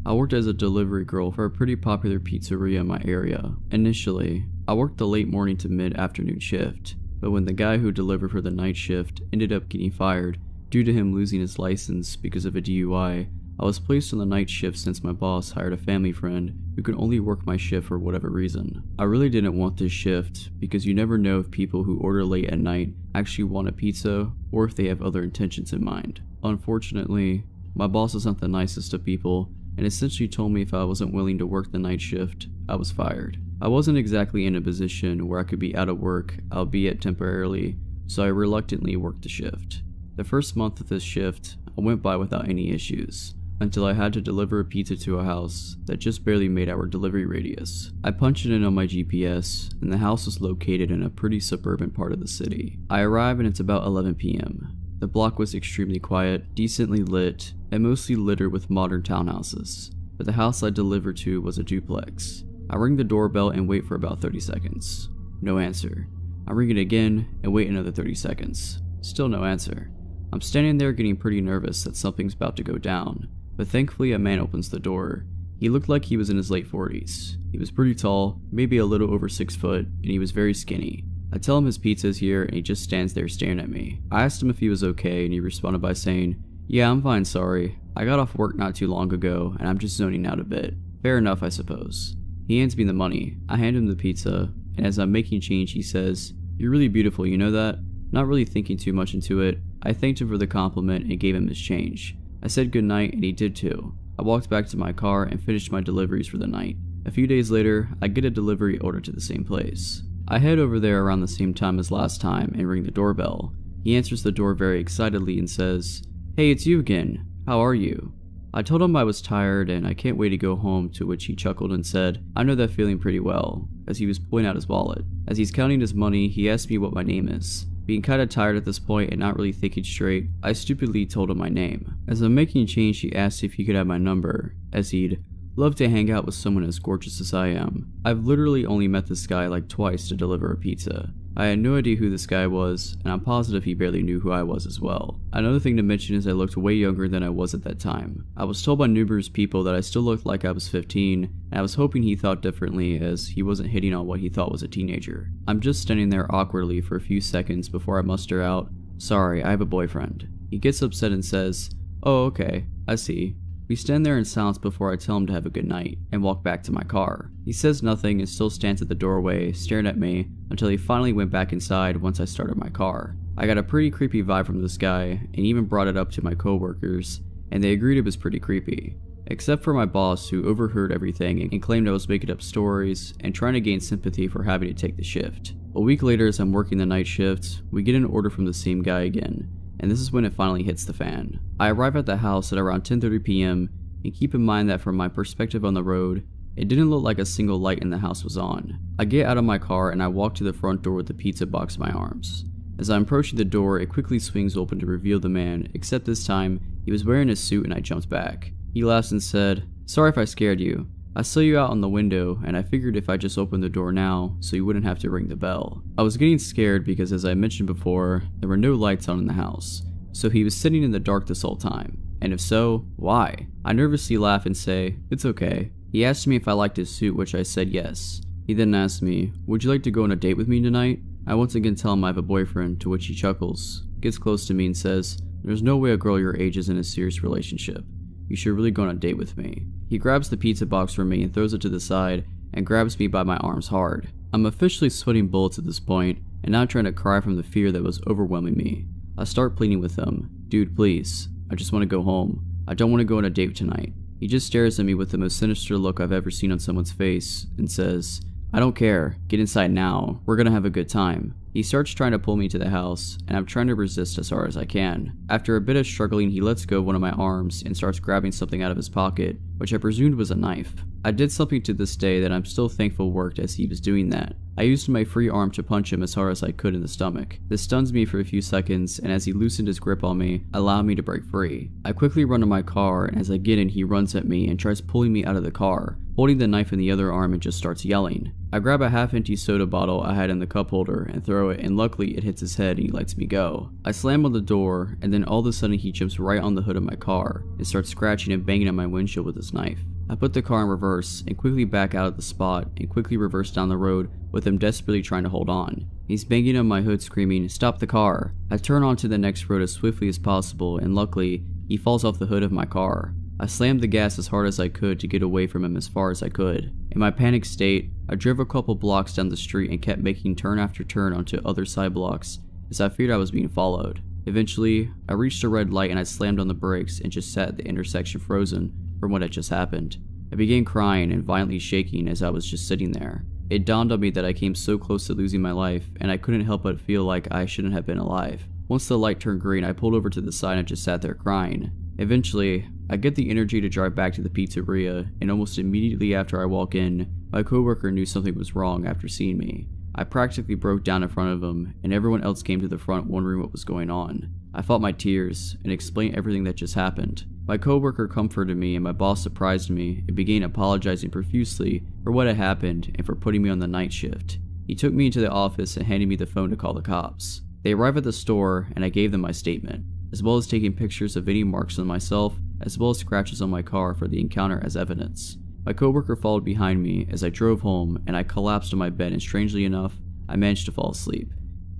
I worked as a delivery girl for a pretty popular pizzeria in my area. Initially, I worked the late morning to mid-afternoon shift, but when the guy who delivered for the night shift ended up getting fired due to him losing his license because of a DUI, I was placed on the night shift since my boss hired a family friend who could only work my shift for whatever reason. I really didn't want this shift because you never know if people who order late at night actually want a pizza or if they have other intentions in mind. Unfortunately, my boss is not the nicest of people and essentially told me if I wasn't willing to work the night shift, I was fired. I wasn't exactly in a position where I could be out of work, albeit temporarily, so I reluctantly worked the shift. The first month of this shift, I went by without any issues, until I had to deliver a pizza to a house that just barely made our delivery radius. I punched it in on my GPS, and the house was located in a pretty suburban part of the city. I arrive and it's about 11 p.m. The block was extremely quiet, decently lit, and mostly littered with modern townhouses, but the house I delivered to was a duplex. I ring the doorbell and wait for about 30 seconds. No answer. I ring it again and wait another 30 seconds. Still no answer. I'm standing there getting pretty nervous that something's about to go down, but thankfully a man opens the door. He looked like he was in his late 40s. He was pretty tall, maybe a little over 6 foot, and he was very skinny. I tell him his pizza's here and he just stands there staring at me. I asked him if he was okay and he responded by saying, "Yeah, I'm fine, sorry. I got off work not too long ago and I'm just zoning out a bit." Fair enough, I suppose. He hands me the money. I hand him the pizza, and as I'm making change he says, "You're really beautiful, you know that?" Not really thinking too much into it, I thanked him for the compliment and gave him his change. I said goodnight and he did too. I walked back to my car and finished my deliveries for the night. A few days later, I get a delivery order to the same place. I head over there around the same time as last time and ring the doorbell. He answers the door very excitedly and says, "Hey, it's you again. How are you?" I told him I was tired and I can't wait to go home, to which he chuckled and said, "I know that feeling pretty well," as he was pulling out his wallet. As he's counting his money, he asked me what my name is. Being kinda tired at this point and not really thinking straight, I stupidly told him my name. As I'm making change, he asked if he could have my number, as he'd love to hang out with someone as gorgeous as I am. I've literally only met this guy like twice to deliver a pizza. I had no idea who this guy was, and I'm positive he barely knew who I was as well. Another thing to mention is I looked way younger than I was at that time. I was told by numerous people that I still looked like I was 15, and I was hoping he thought differently as he wasn't hitting on what he thought was a teenager. I'm just standing there awkwardly for a few seconds before I muster out, "Sorry, I have a boyfriend." He gets upset and says, "Oh, okay, I see." We stand there in silence before I tell him to have a good night, and walk back to my car. He says nothing and still stands at the doorway, staring at me, until he finally went back inside once I started my car. I got a pretty creepy vibe from this guy, and even brought it up to my coworkers, and they agreed it was pretty creepy. Except for my boss, who overheard everything and claimed I was making up stories, and trying to gain sympathy for having to take the shift. A week later, as I'm working the night shift, we get an order from the same guy again, and this is when it finally hits the fan. I arrive at the house at around 10:30 p.m, and keep in mind that from my perspective on the road, it didn't look like a single light in the house was on. I get out of my car and I walk to the front door with the pizza box in my arms. As I'm approaching the door, it quickly swings open to reveal the man, except this time, he was wearing a suit and I jumped back. He laughs and said, "Sorry if I scared you. I saw you out on the window, and I figured if I just opened the door now, so you wouldn't have to ring the bell." I was getting scared because, as I mentioned before, there were no lights on in the house, so he was sitting in the dark this whole time. And if so, why? I nervously laugh and say, "It's okay." He asked me if I liked his suit, which I said yes. He then asked me, "Would you like to go on a date with me tonight?" I once again tell him I have a boyfriend, to which he chuckles, gets close to me and says, "There's no way a girl your age is in a serious relationship. You should really go on a date with me." He grabs the pizza box from me and throws it to the side and grabs me by my arms hard. I'm officially sweating bullets at this point and now trying to cry from the fear that was overwhelming me. I start pleading with him, "Dude, please. I just want to go home. I don't want to go on a date tonight." He just stares at me with the most sinister look I've ever seen on someone's face and says, "I don't care. Get inside now. We're gonna have a good time." He starts trying to pull me to the house, and I'm trying to resist as hard as I can. After a bit of struggling, he lets go of one of my arms and starts grabbing something out of his pocket, which I presumed was a knife. I did something to this day that I'm still thankful worked as he was doing that. I used my free arm to punch him as hard as I could in the stomach. This stuns me for a few seconds, and as he loosened his grip on me, allowed me to break free. I quickly run to my car, and as I get in, he runs at me and tries pulling me out of the car, holding the knife in the other arm, and just starts yelling. I grab a half-empty soda bottle I had in the cup holder and throw it, and luckily it hits his head and he lets me go. I slam on the door, and then all of a sudden he jumps right on the hood of my car and starts scratching and banging at my windshield with his knife. I put the car in reverse and quickly back out of the spot and quickly reverse down the road with him desperately trying to hold on. He's banging on my hood screaming, "Stop the car!" I turn onto the next road as swiftly as possible, and luckily, he falls off the hood of my car. I slammed the gas as hard as I could to get away from him as far as I could. In my panicked state, I drove a couple blocks down the street and kept making turn after turn onto other side blocks as I feared I was being followed. Eventually, I reached a red light and I slammed on the brakes and just sat at the intersection frozen from what had just happened. I began crying and violently shaking as I was just sitting there. It dawned on me that I came so close to losing my life, and I couldn't help but feel like I shouldn't have been alive. Once the light turned green, I pulled over to the side and just sat there crying. Eventually, I get the energy to drive back to the pizzeria, and almost immediately after I walk in, my coworker knew something was wrong after seeing me. I practically broke down in front of him, and everyone else came to the front wondering what was going on. I fought my tears and explained everything that just happened. My coworker comforted me, and my boss surprised me and began apologizing profusely for what had happened and for putting me on the night shift. He took me into the office and handed me the phone to call the cops. They arrived at the store, and I gave them my statement, as well as taking pictures of any marks on myself, as well as scratches on my car for the encounter as evidence. My coworker followed behind me as I drove home, and I collapsed on my bed, and strangely enough, I managed to fall asleep.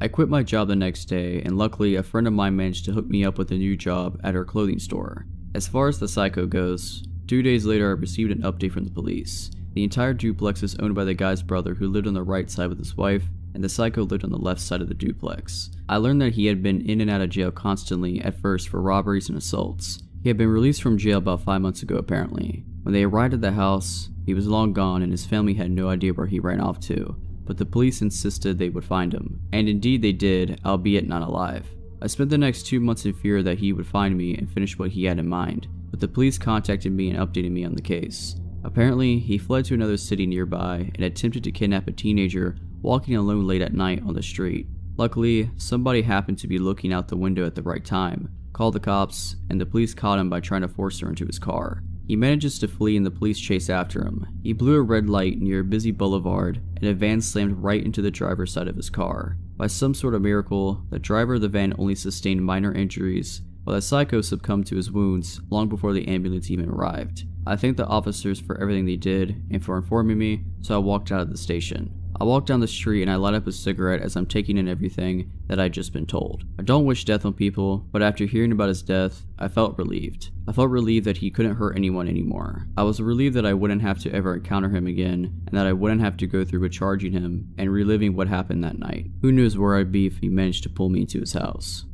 I quit my job the next day, and luckily a friend of mine managed to hook me up with a new job at her clothing store. As far as the psycho goes, 2 days later I received an update from the police. The entire duplex is owned by the guy's brother, who lived on the right side with his wife, and the psycho lived on the left side of the duplex. I learned that he had been in and out of jail constantly at first for robberies and assaults. He had been released from jail about 5 months ago apparently. When they arrived at the house, he was long gone and his family had no idea where he ran off to. but the police insisted they would find him. And indeed they did, albeit not alive. I spent the next 2 months in fear that he would find me and finish what he had in mind, but the police contacted me and updated me on the case. Apparently, he fled to another city nearby and attempted to kidnap a teenager walking alone late at night on the street. Luckily, somebody happened to be looking out the window at the right time, called the cops, and the police caught him by trying to force her into his car. He manages to flee and the police chase after him. He blew a red light near a busy boulevard and a van slammed right into the driver's side of his car. By some sort of miracle, the driver of the van only sustained minor injuries, while the psycho succumbed to his wounds long before the ambulance even arrived. I thank the officers for everything they did and for informing me, so I walked out of the station. I walked down the street and I light up a cigarette as I'm taking in everything that I'd just been told. I don't wish death on people, but after hearing about his death, I felt relieved. I felt relieved that he couldn't hurt anyone anymore. I was relieved that I wouldn't have to ever encounter him again, and that I wouldn't have to go through with charging him and reliving what happened that night. Who knows where I'd be if he managed to pull me into his house.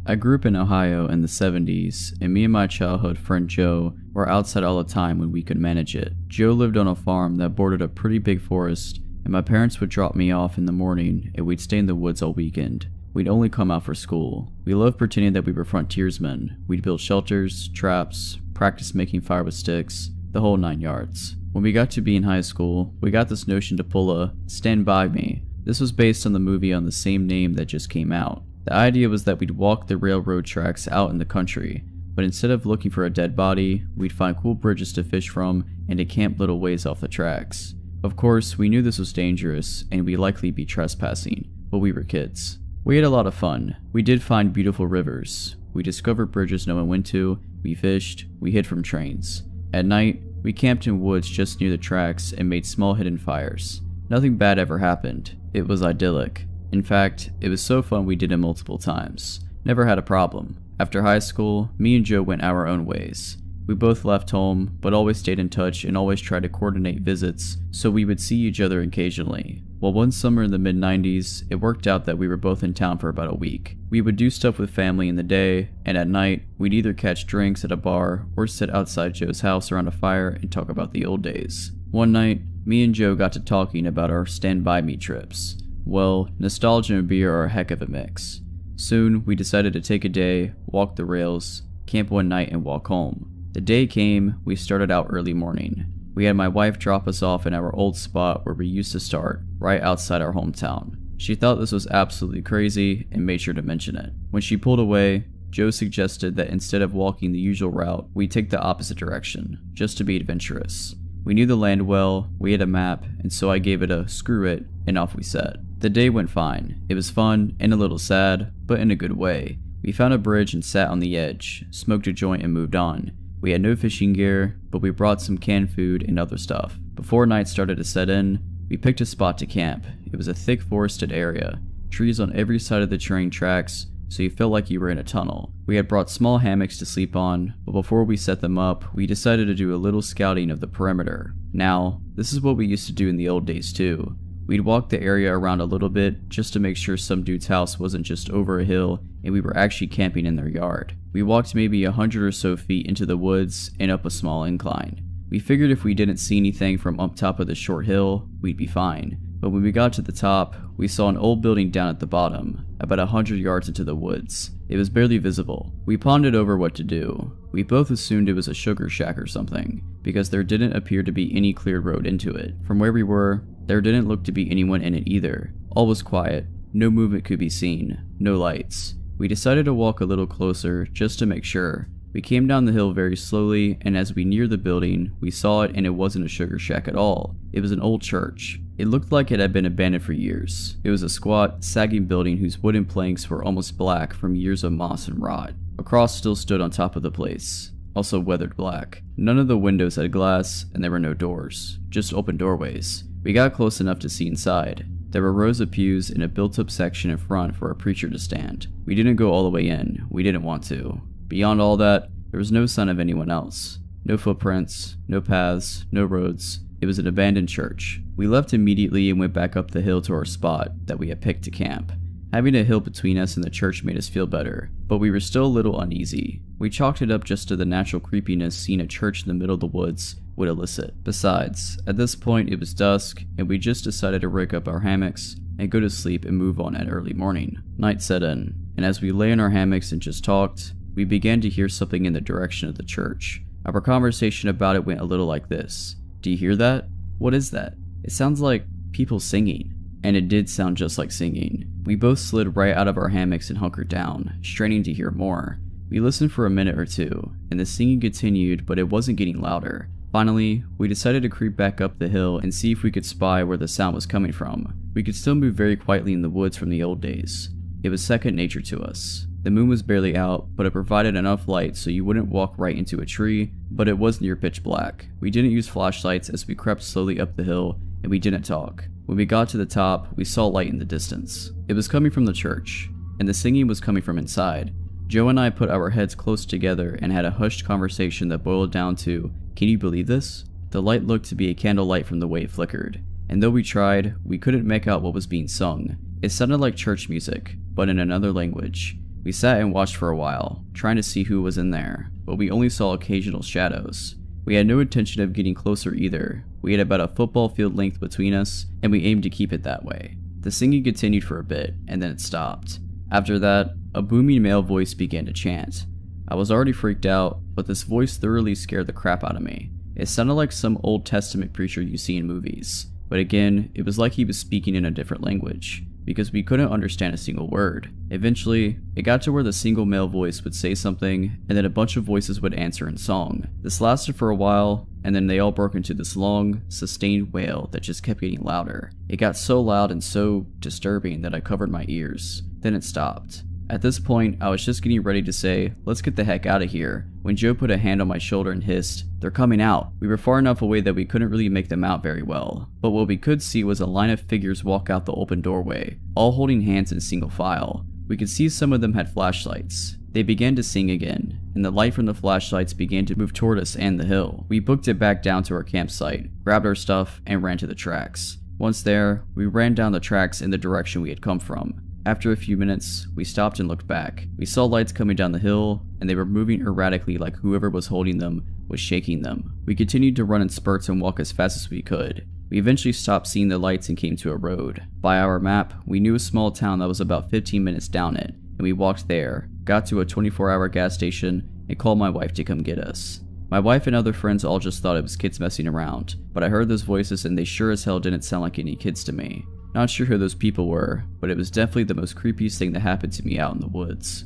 I grew up in Ohio in the 70s, and me and my childhood friend Joe were outside all the time when we could manage it. Joe lived on a farm that bordered a pretty big forest, and my parents would drop me off in the morning and we'd stay in the woods all weekend. We'd only come out for school. We loved pretending that we were frontiersmen. We'd build shelters, traps, practice making fire with sticks, the whole 9 yards. When we got to be in high school, we got this notion to pull a Stand By Me. This was based on the movie on the same name that just came out. The idea was that we'd walk the railroad tracks out in the country, but instead of looking for a dead body, we'd find cool bridges to fish from and to camp little ways off the tracks. Of course, we knew this was dangerous and we'd likely be trespassing, but we were kids. We had a lot of fun. We did find beautiful rivers. We discovered bridges no one went to, we fished, we hid from trains. At night, we camped in woods just near the tracks and made small hidden fires. Nothing bad ever happened. It was idyllic. In fact, it was so fun we did it multiple times. Never had a problem. After high school, me and Joe went our own ways. We both left home, but always stayed in touch and always tried to coordinate visits so we would see each other occasionally. Well, one summer in the mid-90s, it worked out that we were both in town for about a week. We would do stuff with family in the day, and at night, we'd either catch drinks at a bar or sit outside Joe's house around a fire and talk about the old days. One night, me and Joe got to talking about our Stand By Me trips. Well, nostalgia and beer are a heck of a mix. Soon, we decided to take a day, walk the rails, camp one night, and walk home. The day came, we started out early morning. We had my wife drop us off in our old spot where we used to start, right outside our hometown. She thought this was absolutely crazy and made sure to mention it. When she pulled away, Joe suggested that instead of walking the usual route, we take the opposite direction, just to be adventurous. We knew the land well, we had a map, and so I gave it a screw it, and off we set. The day went fine. It was fun and a little sad, but in a good way. We found a bridge and sat on the edge, smoked a joint and moved on. We had no fishing gear, but we brought some canned food and other stuff. Before night started to set in, we picked a spot to camp. It was a thick forested area, trees on every side of the train tracks, so you felt like you were in a tunnel. We had brought small hammocks to sleep on, but before we set them up, we decided to do a little scouting of the perimeter. Now, this is what we used to do in the old days too. We'd walk the area around a little bit just to make sure some dude's house wasn't just over a hill and we were actually camping in their yard. We walked maybe 100 or so feet into the woods and up a small incline. We figured if we didn't see anything from up top of the short hill, we'd be fine. But when we got to the top, we saw an old building down at the bottom, about 100 yards into the woods. It was barely visible. We pondered over what to do. We both assumed it was a sugar shack or something, because there didn't appear to be any clear road into it. From where we were, there didn't look to be anyone in it either. All was quiet. No movement could be seen. No lights. We decided to walk a little closer just to make sure. We came down the hill very slowly, and as we neared the building, we saw it and it wasn't a sugar shack at all. It was an old church. It looked like it had been abandoned for years. It was a squat, sagging building whose wooden planks were almost black from years of moss and rot. A cross still stood on top of the place, also weathered black. None of the windows had glass, and there were no doors, just open doorways. We got close enough to see inside. There were rows of pews in a built-up section in front for a preacher to stand. We didn't go all the way in. We didn't want to. Beyond all that, there was no sign of anyone else. No footprints, no paths, no roads. It was an abandoned church. We left immediately and went back up the hill to our spot that we had picked to camp. Having a hill between us and the church made us feel better, but we were still a little uneasy. We chalked it up just to the natural creepiness seeing a church in the middle of the woods would elicit. Besides, at this point it was dusk, and we just decided to rig up our hammocks and go to sleep and move on at early morning. Night set in, and as we lay in our hammocks and just talked, we began to hear something in the direction of the church. Our conversation about it went a little like this. Do you hear that? What is that? It sounds like people singing. And it did sound just like singing. We both slid right out of our hammocks and hunkered down, straining to hear more. We listened for a minute or two, and the singing continued, but it wasn't getting louder. Finally, we decided to creep back up the hill and see if we could spy where the sound was coming from. We could still move very quietly in the woods from the old days. It was second nature to us. The moon was barely out, but it provided enough light so you wouldn't walk right into a tree, but it was near pitch black. We didn't use flashlights as we crept slowly up the hill, and we didn't talk. When we got to the top, we saw light in the distance. It was coming from the church, and the singing was coming from inside. Joe and I put our heads close together and had a hushed conversation that boiled down to, "Can you believe this?" The light looked to be a candlelight from the way it flickered, and though we tried, we couldn't make out what was being sung. It sounded like church music, but in another language. We sat and watched for a while, trying to see who was in there, but we only saw occasional shadows. We had no intention of getting closer either. We had about a football field length between us, and we aimed to keep it that way. The singing continued for a bit, and then it stopped. After that, a booming male voice began to chant. I was already freaked out, but this voice thoroughly scared the crap out of me. It sounded like some Old Testament preacher you see in movies, but again, it was like he was speaking in a different language, because we couldn't understand a single word. Eventually, it got to where the single male voice would say something, and then a bunch of voices would answer in song. This lasted for a while, and then they all broke into this long, sustained wail that just kept getting louder. It got so loud and so disturbing that I covered my ears. Then it stopped. At this point, I was just getting ready to say, "Let's get the heck out of here," when Joe put a hand on my shoulder and hissed, "They're coming out." We were far enough away that we couldn't really make them out very well, but what we could see was a line of figures walk out the open doorway, all holding hands in single file. We could see some of them had flashlights. They began to sing again, and the light from the flashlights began to move toward us and the hill. We booked it back down to our campsite, grabbed our stuff, and ran to the tracks. Once there, we ran down the tracks in the direction we had come from. After a few minutes, we stopped and looked back. We saw lights coming down the hill, and they were moving erratically like whoever was holding them was shaking them. We continued to run in spurts and walk as fast as we could. We eventually stopped seeing the lights and came to a road. By our map, we knew a small town that was about 15 minutes down it, and we walked there, got to a 24-hour gas station, and called my wife to come get us. My wife and other friends all just thought it was kids messing around, but I heard those voices and they sure as hell didn't sound like any kids to me. Not sure who those people were, but it was definitely the most creepiest thing that happened to me out in the woods.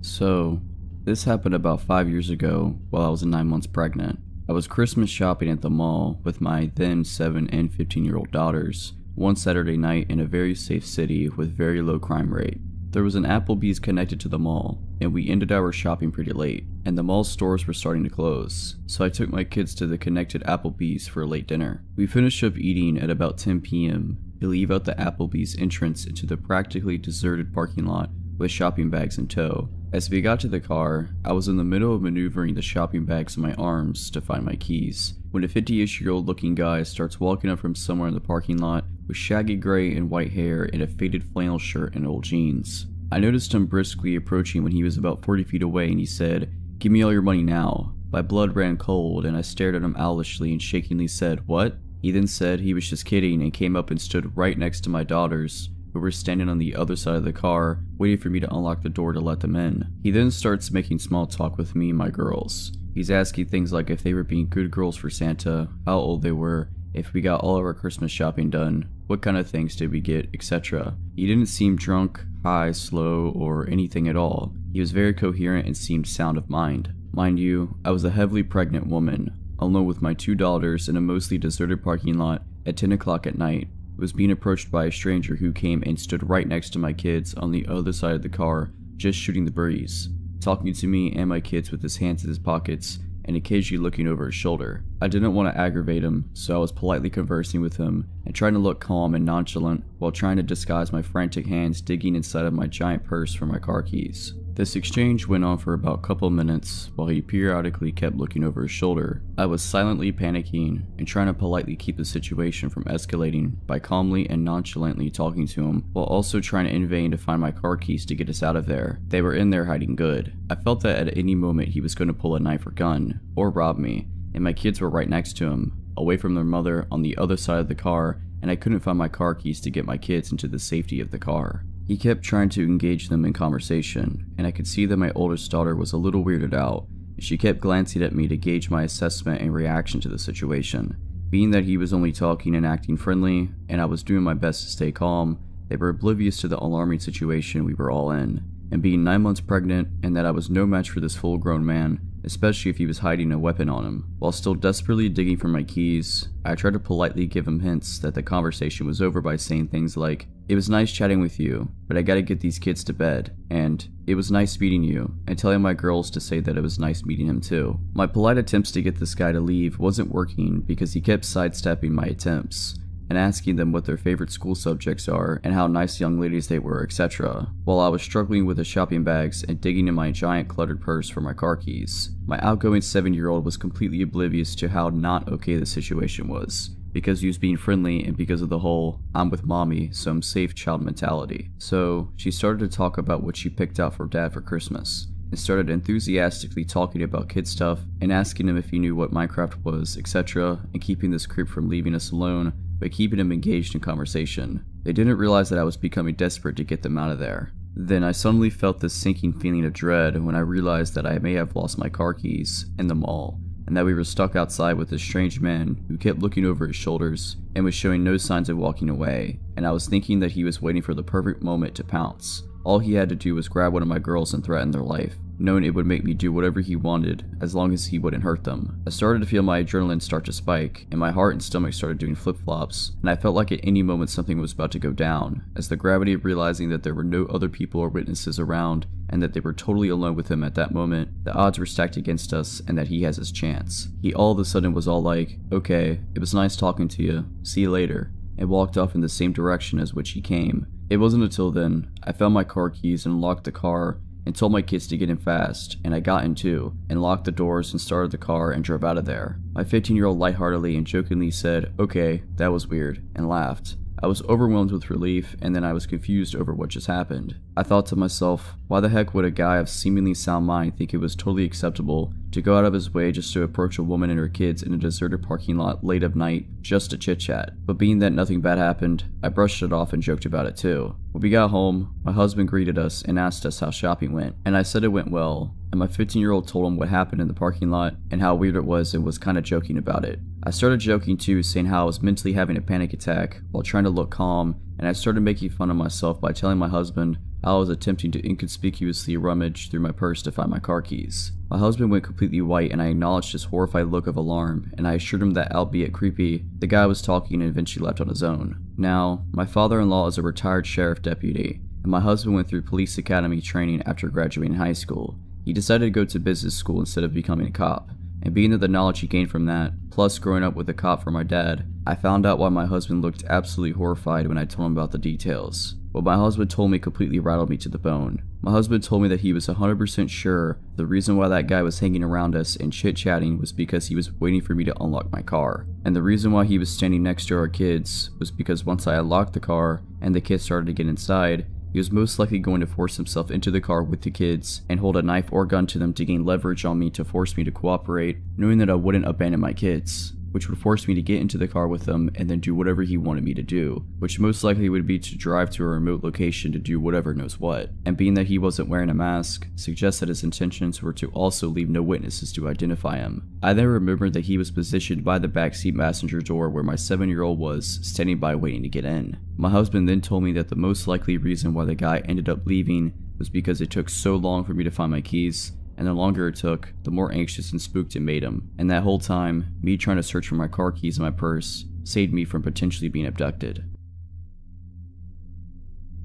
So, this happened about 5 years ago while I was 9 months pregnant. I was Christmas shopping at the mall with my then 7 and 15-year-old daughters one Saturday night in a very safe city with very low crime rate. There was an Applebee's connected to the mall, and we ended our shopping pretty late, and the mall stores were starting to close, so I took my kids to the connected Applebee's for a late dinner. We finished up eating at about 10 p.m. to leave out the Applebee's entrance into the practically deserted parking lot with shopping bags in tow. As we got to the car, I was in the middle of maneuvering the shopping bags in my arms to find my keys, when a 50-ish-year-old looking guy starts walking up from somewhere in the parking lot with shaggy gray and white hair and a faded flannel shirt and old jeans. I noticed him briskly approaching when he was about 40 feet away, and he said, "Give me all your money now." My blood ran cold, and I stared at him owlishly and shakingly said, "What?" He then said he was just kidding and came up and stood right next to my daughters, who were standing on the other side of the car, waiting for me to unlock the door to let them in. He then starts making small talk with me and my girls. He's asking things like if they were being good girls for Santa, how old they were, if we got all of our Christmas shopping done, what kind of things did we get, etc. He didn't seem drunk, high, slow, or anything at all. He was very coherent and seemed sound of mind. Mind you, I was a heavily pregnant woman, alone with my 2 daughters in a mostly deserted parking lot at 10 o'clock at night. I was being approached by a stranger who came and stood right next to my kids on the other side of the car, just shooting the breeze, talking to me and my kids with his hands in his pockets and occasionally looking over his shoulder. I didn't want to aggravate him, so I was politely conversing with him and trying to look calm and nonchalant while trying to disguise my frantic hands digging inside of my giant purse for my car keys. This exchange went on for about a couple minutes while he periodically kept looking over his shoulder. I was silently panicking and trying to politely keep the situation from escalating by calmly and nonchalantly talking to him while also trying in vain to find my car keys to get us out of there. They were in there hiding good. I felt that at any moment he was going to pull a knife or gun or rob me, and my kids were right next to him, away from their mother on the other side of the car, and I couldn't find my car keys to get my kids into the safety of the car. He kept trying to engage them in conversation, and I could see that my oldest daughter was a little weirded out. She kept glancing at me to gauge my assessment and reaction to the situation. Being that he was only talking and acting friendly, and I was doing my best to stay calm, they were oblivious to the alarming situation we were all in. And being 9 months pregnant, and that I was no match for this full-grown man, especially if he was hiding a weapon on him. While still desperately digging for my keys, I tried to politely give him hints that the conversation was over by saying things like, "It was nice chatting with you, but I gotta get these kids to bed," and "It was nice meeting you," and telling my girls to say that it was nice meeting him too. My polite attempts to get this guy to leave wasn't working because he kept sidestepping my attempts and asking them what their favorite school subjects are and how nice young ladies they were, etc., while I was struggling with the shopping bags and digging in my giant cluttered purse for my car keys. My outgoing 7-year-old was completely oblivious to how not okay the situation was, because he was being friendly and because of the whole "I'm with mommy, so I'm safe" child mentality. So she started to talk about what she picked out for dad for Christmas, and started enthusiastically talking about kid stuff and asking him if he knew what Minecraft was, etc., and keeping this creep from leaving us alone but keeping him engaged in conversation. They didn't realize that I was becoming desperate to get them out of there. Then I suddenly felt this sinking feeling of dread when I realized that I may have lost my car keys in the mall, and that we were stuck outside with this strange man who kept looking over his shoulders and was showing no signs of walking away, and I was thinking that he was waiting for the perfect moment to pounce. All he had to do was grab one of my girls and threaten their life, knowing it would make me do whatever he wanted as long as he wouldn't hurt them. I started to feel my adrenaline start to spike, and my heart and stomach started doing flip-flops, and I felt like at any moment something was about to go down, as the gravity of realizing that there were no other people or witnesses around, and that they were totally alone with him at that moment, the odds were stacked against us and that he has his chance. He all of a sudden was all like, "Okay, it was nice talking to you, see you later," and walked off in the same direction as which he came. It wasn't until then I found my car keys and locked the car and told my kids to get in fast, and I got in too, and locked the doors and started the car and drove out of there. My 15-year-old lightheartedly and jokingly said, "Okay, that was weird," and laughed. I was overwhelmed with relief, and then I was confused over what just happened. I thought to myself, why the heck would a guy of seemingly sound mind think it was totally acceptable to go out of his way just to approach a woman and her kids in a deserted parking lot late at night just to chit-chat? But being that nothing bad happened, I brushed it off and joked about it too. When we got home, my husband greeted us and asked us how shopping went, and I said it went well, and my 15-year-old told him what happened in the parking lot and how weird it was and was kinda joking about it. I started joking too, saying how I was mentally having a panic attack while trying to look calm, and I started making fun of myself by telling my husband how I was attempting to inconspicuously rummage through my purse to find my car keys. My husband went completely white, and I acknowledged his horrified look of alarm, and I assured him that, albeit creepy, the guy was talking and eventually left on his own. Now, my father-in-law is a retired sheriff deputy, and my husband went through police academy training after graduating high school. He decided to go to business school instead of becoming a cop, and being that the knowledge he gained from that, plus growing up with a cop for my dad, I found out why my husband looked absolutely horrified when I told him about the details. What my husband told me completely rattled me to the bone. My husband told me that he was 100% sure the reason why that guy was hanging around us and chit-chatting was because he was waiting for me to unlock my car. And the reason why he was standing next to our kids was because once I unlocked the car and the kids started to get inside, he was most likely going to force himself into the car with the kids and hold a knife or gun to them to gain leverage on me to force me to cooperate, knowing that I wouldn't abandon my kids, which would force me to get into the car with them and then do whatever he wanted me to do, which most likely would be to drive to a remote location to do whatever knows what. And being that he wasn't wearing a mask, suggests that his intentions were to also leave no witnesses to identify him. I then remembered that he was positioned by the backseat passenger door where my 7-year-old was, standing by waiting to get in. My husband then told me that the most likely reason why the guy ended up leaving was because it took so long for me to find my keys, and the longer it took, the more anxious and spooked it made him. And that whole time, me trying to search for my car keys in my purse saved me from potentially being abducted.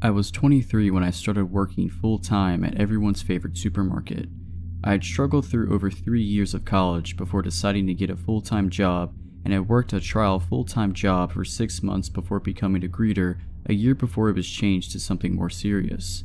I was 23 when I started working full-time at everyone's favorite supermarket. I had struggled through over 3 years of college before deciding to get a full-time job, and had worked a trial full-time job for 6 months before becoming a greeter a year before it was changed to something more serious.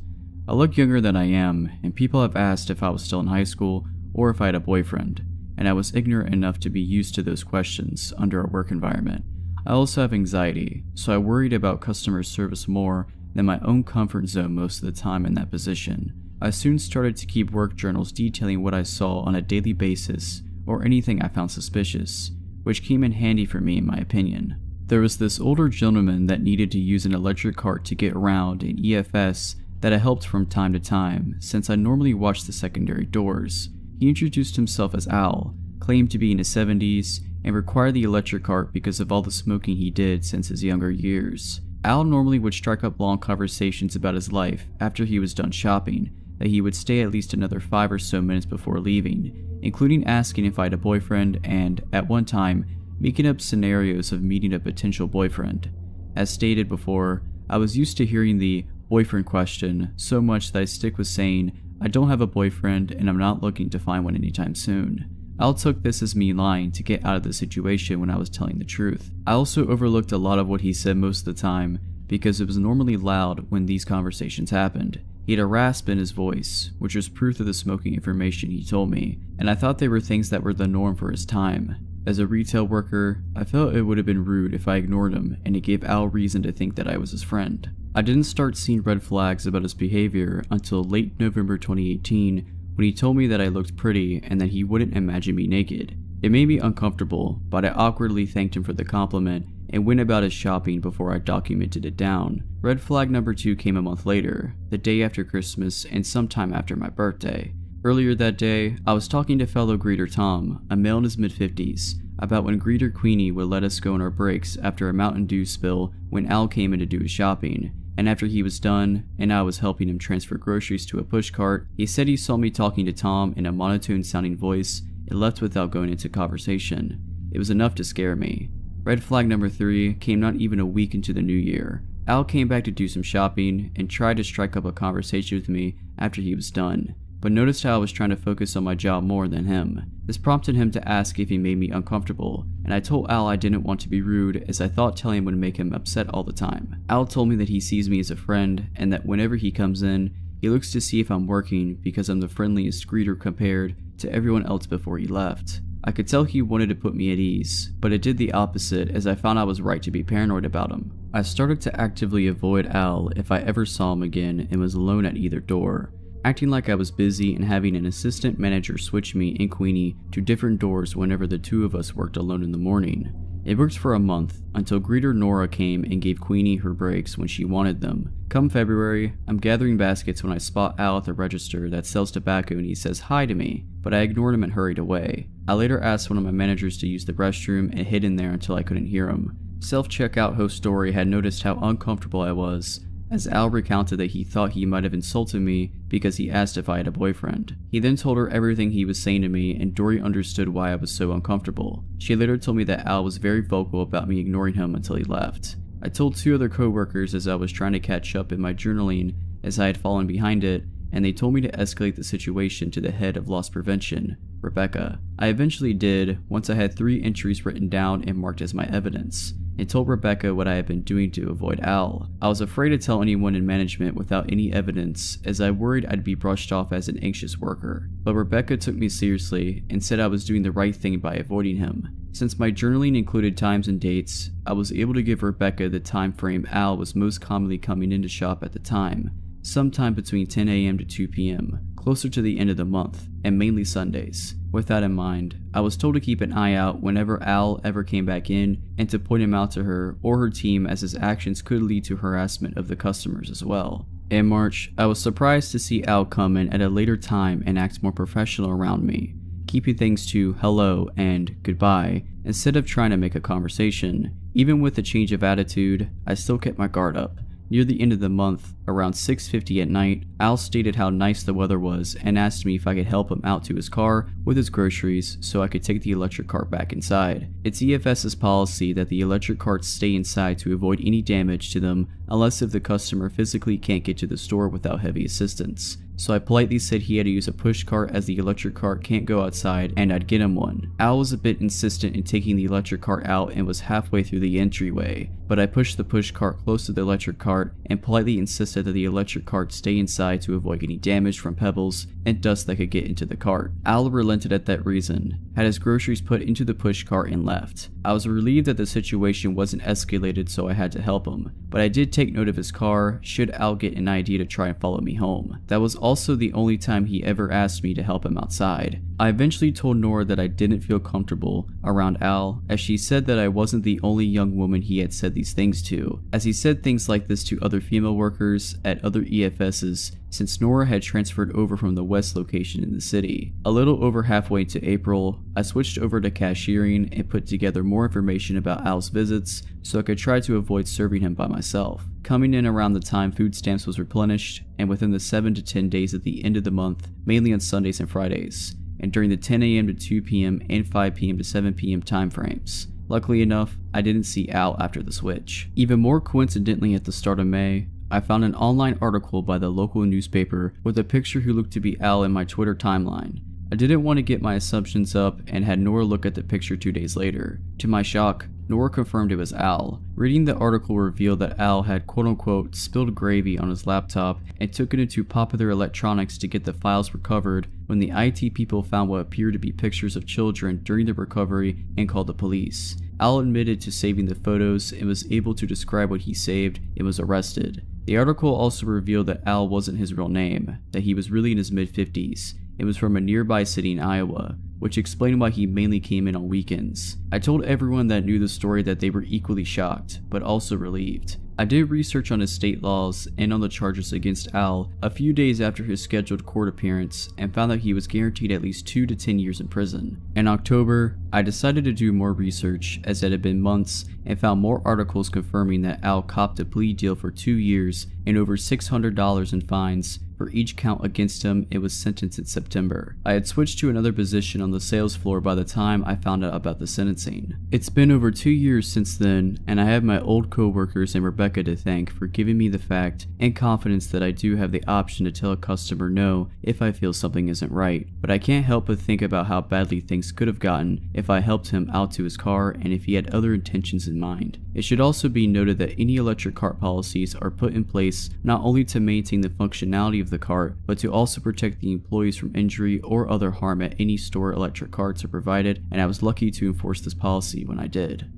I look younger than I am, and people have asked if I was still in high school or if I had a boyfriend, and I was ignorant enough to be used to those questions under a work environment. I also have anxiety, so I worried about customer service more than my own comfort zone most of the time in that position. I soon started to keep work journals detailing what I saw on a daily basis or anything I found suspicious, which came in handy for me in my opinion. There was this older gentleman that needed to use an electric cart to get around in EFS that I helped from time to time since I normally watched the secondary doors. He introduced himself as Al, claimed to be in his 70s, and required the electric cart because of all the smoking he did since his younger years. Al normally would strike up long conversations about his life after he was done shopping, that he would stay at least another 5 or so minutes before leaving, including asking if I had a boyfriend and, at one time, making up scenarios of meeting a potential boyfriend. As stated before, I was used to hearing the boyfriend question so much that I stick with saying, I don't have a boyfriend and I'm not looking to find one anytime soon. Al took this as me lying to get out of the situation when I was telling the truth. I also overlooked a lot of what he said most of the time because it was normally loud when these conversations happened. He had a rasp in his voice, which was proof of the smoking information he told me, and I thought they were things that were the norm for his time. As a retail worker, I felt it would have been rude if I ignored him and it gave Al reason to think that I was his friend. I didn't start seeing red flags about his behavior until late November 2018 when he told me that I looked pretty and that he wouldn't imagine me naked. It made me uncomfortable, but I awkwardly thanked him for the compliment and went about his shopping before I documented it down. Red flag number 2 came a month later, the day after Christmas and sometime after my birthday. Earlier that day, I was talking to fellow greeter Tom, a male in his mid-50s, about when greeter Queenie would let us go on our breaks after a Mountain Dew spill when Al came in to do his shopping, and after he was done, and I was helping him transfer groceries to a pushcart, he said he saw me talking to Tom in a monotone sounding voice and left without going into conversation. It was enough to scare me. Red flag number 3 came not even a week into the new year. Al came back to do some shopping and tried to strike up a conversation with me after he was done, but noticed how I was trying to focus on my job more than him. This prompted him to ask if he made me uncomfortable, and I told Al I didn't want to be rude as I thought telling him would make him upset all the time. Al told me that he sees me as a friend and that whenever he comes in, he looks to see if I'm working because I'm the friendliest greeter compared to everyone else before he left. I could tell he wanted to put me at ease, but it did the opposite as I found I was right to be paranoid about him. I started to actively avoid Al if I ever saw him again and was alone at either door, acting like I was busy and having an assistant manager switch me and Queenie to different doors whenever the two of us worked alone in the morning. It worked for a month until greeter Nora came and gave Queenie her breaks when she wanted them. Come February, I'm gathering baskets when I spot Al at the register that sells tobacco and he says hi to me, but I ignored him and hurried away. I later asked one of my managers to use the restroom and hid in there until I couldn't hear him. Self-checkout host Story had noticed how uncomfortable I was, as Al recounted that he thought he might have insulted me because he asked if I had a boyfriend. He then told her everything he was saying to me and Dory understood why I was so uncomfortable. She later told me that Al was very vocal about me ignoring him until he left. I told 2 other co-workers as I was trying to catch up in my journaling as I had fallen behind it, and they told me to escalate the situation to the head of loss prevention, Rebecca. I eventually did once I had 3 entries written down and marked as my evidence, and told Rebecca what I had been doing to avoid Al. I was afraid to tell anyone in management without any evidence as I worried I'd be brushed off as an anxious worker, but Rebecca took me seriously and said I was doing the right thing by avoiding him. Since my journaling included times and dates, I was able to give Rebecca the time frame Al was most commonly coming into shop at the time, sometime between 10 a.m. to 2 p.m., closer to the end of the month, and mainly Sundays. With that in mind, I was told to keep an eye out whenever Al ever came back in and to point him out to her or her team as his actions could lead to harassment of the customers as well. In March, I was surprised to see Al come in at a later time and act more professional around me, keeping things to hello and goodbye instead of trying to make a conversation. Even with a change of attitude, I still kept my guard up. Near the end of the month, around 6:50 at night, Al stated how nice the weather was and asked me if I could help him out to his car with his groceries so I could take the electric cart back inside. It's EFS's policy that the electric carts stay inside to avoid any damage to them unless if the customer physically can't get to the store without heavy assistance. So I politely said he had to use a push cart as the electric cart can't go outside and I'd get him one. Al was a bit insistent in taking the electric cart out and was halfway through the entryway, but I pushed the push cart close to the electric cart and politely insisted that the electric cart stay inside to avoid any damage from pebbles and dust that could get into the cart. Al relented at that reason, had his groceries put into the push cart and left. I was relieved that the situation wasn't escalated, so I had to help him, but I did take note of his car should Al get an idea to try and follow me home. That was also the only time he ever asked me to help him outside. I eventually told Nora that I didn't feel comfortable around Al, as she said that I wasn't the only young woman he had said these things to, as he said things like this to other female workers at other EFSs since Nora had transferred over from the West location in the city. A little over halfway into April, I switched over to cashiering and put together more information about Al's visits so I could try to avoid serving him by myself. Coming in around the time food stamps was replenished, and within the 7 to 10 days at the end of the month, mainly on Sundays and Fridays, and during the 10 a.m. to 2 p.m. and 5 p.m. to 7 p.m. time frames. Luckily enough, I didn't see Al after the switch. Even more coincidentally, at the start of May, I found an online article by the local newspaper with a picture who looked to be Al in my Twitter timeline. I didn't want to get my assumptions up and had Nora look at the picture 2 days later. To my shock, Nora confirmed it was Al. Reading the article revealed that Al had quote-unquote spilled gravy on his laptop and took it into Popular Electronics to get the files recovered when the IT people found what appeared to be pictures of children during the recovery and called the police. Al admitted to saving the photos and was able to describe what he saved and was arrested. The article also revealed that Al wasn't his real name, that he was really in his mid-50s. It was from a nearby city in Iowa, which explained why he mainly came in on weekends. I told everyone that knew the story that they were equally shocked, but also relieved. I did research on his state laws and on the charges against Al a few days after his scheduled court appearance and found that he was guaranteed at least 2 to 10 years in prison. In October, I decided to do more research as it had been months and found more articles confirming that Al copped a plea deal for 2 years and over $600 in fines for each count against him and was sentenced in September. I had switched to another position on the sales floor by the time I found out about the sentencing. It's been over 2 years since then, and I have my old co-workers and Rebecca to thank for giving me the fact and confidence that I do have the option to tell a customer no if I feel something isn't right. But I can't help but think about how badly things could have gotten if I helped him out to his car and if he had other intentions in mind. It should also be noted that any electric cart policies are put in place not only to maintain the functionality of the cart, but to also protect the employees from injury or other harm at any store electric carts are provided, and I was lucky to enforce this policy when I did.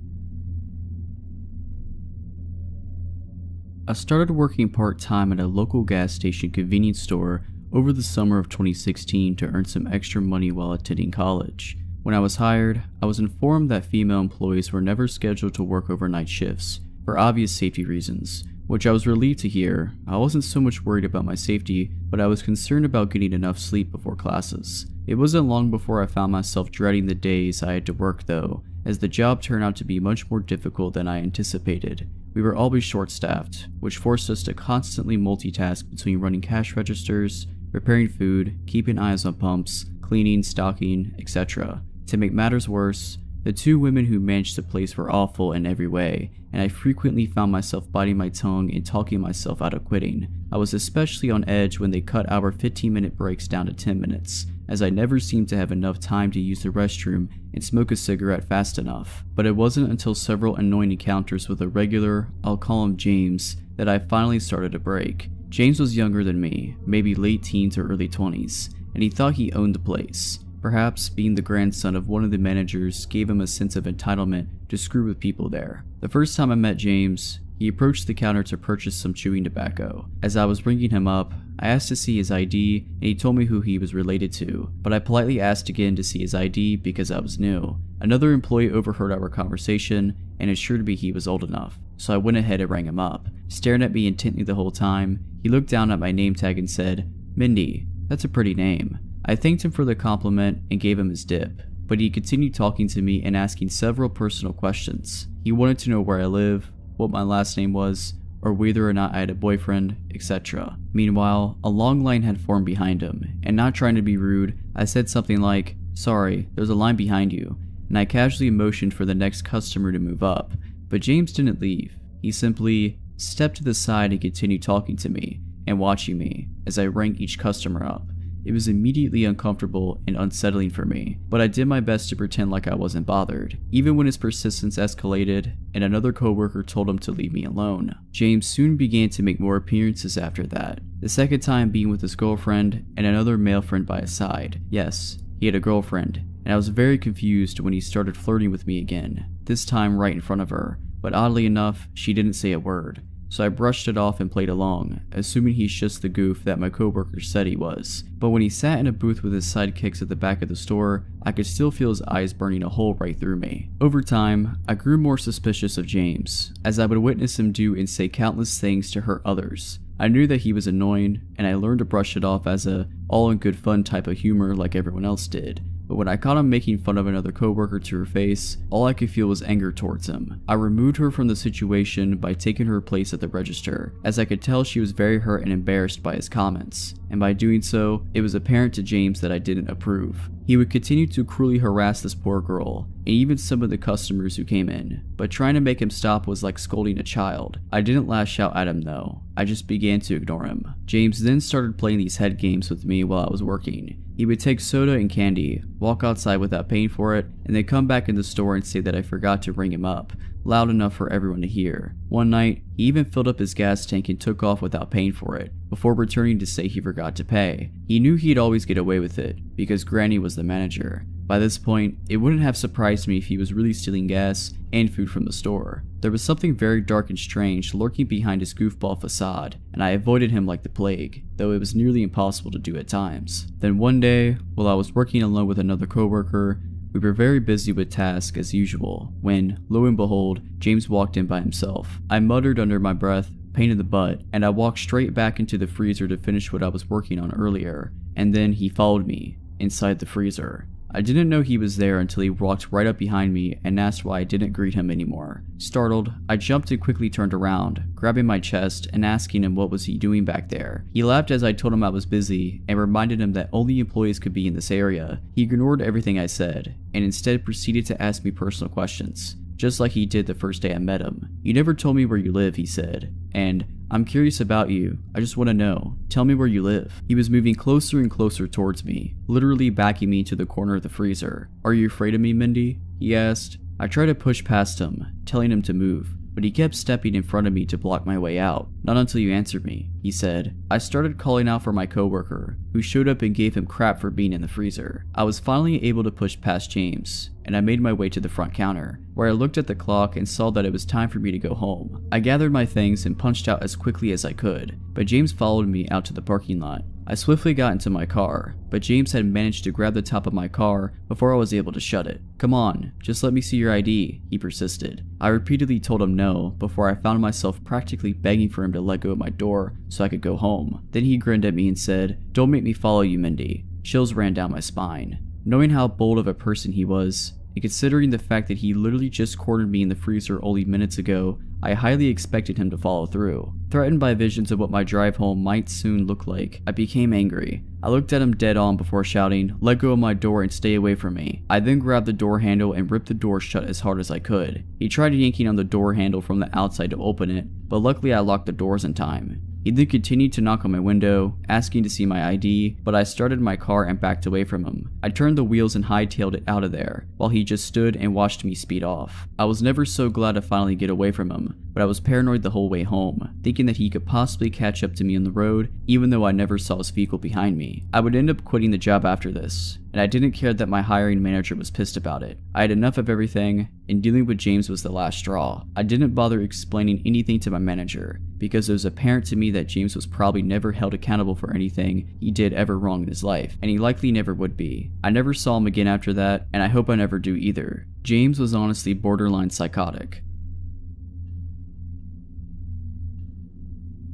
I started working part-time at a local gas station convenience store over the summer of 2016 to earn some extra money while attending college. When I was hired, I was informed that female employees were never scheduled to work overnight shifts, for obvious safety reasons, which I was relieved to hear. I wasn't so much worried about my safety, but I was concerned about getting enough sleep before classes. It wasn't long before I found myself dreading the days I had to work though, as the job turned out to be much more difficult than I anticipated. We were always short-staffed, which forced us to constantly multitask between running cash registers, preparing food, keeping eyes on pumps, cleaning, stocking, etc. To make matters worse, the 2 women who managed the place were awful in every way, and I frequently found myself biting my tongue and talking myself out of quitting. I was especially on edge when they cut our 15-minute breaks down to 10 minutes, as I never seemed to have enough time to use the restroom and smoke a cigarette fast enough. But it wasn't until several annoying encounters with a regular, I'll call him James, that I finally started to break. James was younger than me, maybe late teens or early 20s, and he thought he owned the place. Perhaps being the grandson of one of the managers gave him a sense of entitlement to screw with people there. The first time I met James, he approached the counter to purchase some chewing tobacco. As I was ringing him up, I asked to see his ID and he told me who he was related to, but I politely asked again to see his ID because I was new. Another employee overheard our conversation and assured me he was old enough, so I went ahead and rang him up. Staring at me intently the whole time, he looked down at my name tag and said, "Mindy, that's a pretty name." I thanked him for the compliment and gave him his dip, but he continued talking to me and asking several personal questions. He wanted to know where I live, what my last name was, or whether or not I had a boyfriend, etc. Meanwhile, a long line had formed behind him, and not trying to be rude, I said something like, "Sorry, there's a line behind you," and I casually motioned for the next customer to move up, but James didn't leave. He simply stepped to the side and continued talking to me and watching me as I rang each customer up. It was immediately uncomfortable and unsettling for me, but I did my best to pretend like I wasn't bothered, even when his persistence escalated and another coworker told him to leave me alone. James soon began to make more appearances after that, the second time being with his girlfriend and another male friend by his side. Yes, he had a girlfriend, and I was very confused when he started flirting with me again, this time right in front of her, but oddly enough, she didn't say a word. So I brushed it off and played along, assuming he's just the goof that my coworker said he was. But when he sat in a booth with his sidekicks at the back of the store, I could still feel his eyes burning a hole right through me. Over time, I grew more suspicious of James, as I would witness him do and say countless things to hurt others. I knew that he was annoying, and I learned to brush it off as a all-in-good-fun type of humor like everyone else did. But when I caught him making fun of another coworker to her face, all I could feel was anger towards him. I removed her from the situation by taking her place at the register, as I could tell she was very hurt and embarrassed by his comments, and by doing so, it was apparent to James that I didn't approve. He would continue to cruelly harass this poor girl, and even some of the customers who came in, but trying to make him stop was like scolding a child. I didn't lash out at him though, I just began to ignore him. James then started playing these head games with me while I was working. He would take soda and candy, walk outside without paying for it, and then come back in the store and say that I forgot to ring him up, loud enough for everyone to hear. One night, he even filled up his gas tank and took off without paying for it, before returning to say he forgot to pay. He knew he'd always get away with it, because Granny was the manager. By this point, it wouldn't have surprised me if he was really stealing gas and food from the store. There was something very dark and strange lurking behind his goofball facade, and I avoided him like the plague, though it was nearly impossible to do at times. Then one day, while I was working alone with another coworker, we were very busy with tasks as usual, when, lo and behold, James walked in by himself. I muttered under my breath, pain in the butt, and I walked straight back into the freezer to finish what I was working on earlier, and then he followed me, inside the freezer. I didn't know he was there until he walked right up behind me and asked why I didn't greet him anymore. Startled, I jumped and quickly turned around, grabbing my chest and asking him what was he doing back there. He laughed as I told him I was busy and reminded him that only employees could be in this area. He ignored everything I said and instead proceeded to ask me personal questions, just like he did the first day I met him. "You never told me where you live," he said, and "I'm curious about you. I just want to know. Tell me where you live." He was moving closer and closer towards me, literally backing me to the corner of the freezer. "Are you afraid of me, Mindy?" he asked. I tried to push past him, telling him to move, but he kept stepping in front of me to block my way out. "Not until you answer me," he said. I started calling out for my coworker, who showed up and gave him crap for being in the freezer. I was finally able to push past James, and I made my way to the front counter, where I looked at the clock and saw that it was time for me to go home. I gathered my things and punched out as quickly as I could, but James followed me out to the parking lot. I swiftly got into my car, but James had managed to grab the top of my car before I was able to shut it. "Come on, just let me see your ID, he persisted. I repeatedly told him no, before I found myself practically begging for him to let go of my door so I could go home. Then he grinned at me and said, "Don't make me follow you, Mindy." Chills ran down my spine. Knowing how bold of a person he was, and considering the fact that he literally just cornered me in the freezer only minutes ago, I highly expected him to follow through. Threatened by visions of what my drive home might soon look like, I became angry. I looked at him dead on before shouting, "Let go of my door and stay away from me." I then grabbed the door handle and ripped the door shut as hard as I could. He tried yanking on the door handle from the outside to open it, but luckily I locked the doors in time. He then continued to knock on my window, asking to see my ID, but I started my car and backed away from him. I turned the wheels and hightailed it out of there, while he just stood and watched me speed off. I was never so glad to finally get away from him, but I was paranoid the whole way home, thinking that he could possibly catch up to me on the road, even though I never saw his vehicle behind me. I would end up quitting the job after this, and I didn't care that my hiring manager was pissed about it. I had enough of everything, and dealing with James was the last straw. I didn't bother explaining anything to my manager, because it was apparent to me that James was probably never held accountable for anything he did ever wrong in his life, and he likely never would be. I never saw him again after that, and I hope I never do either. James was honestly borderline psychotic.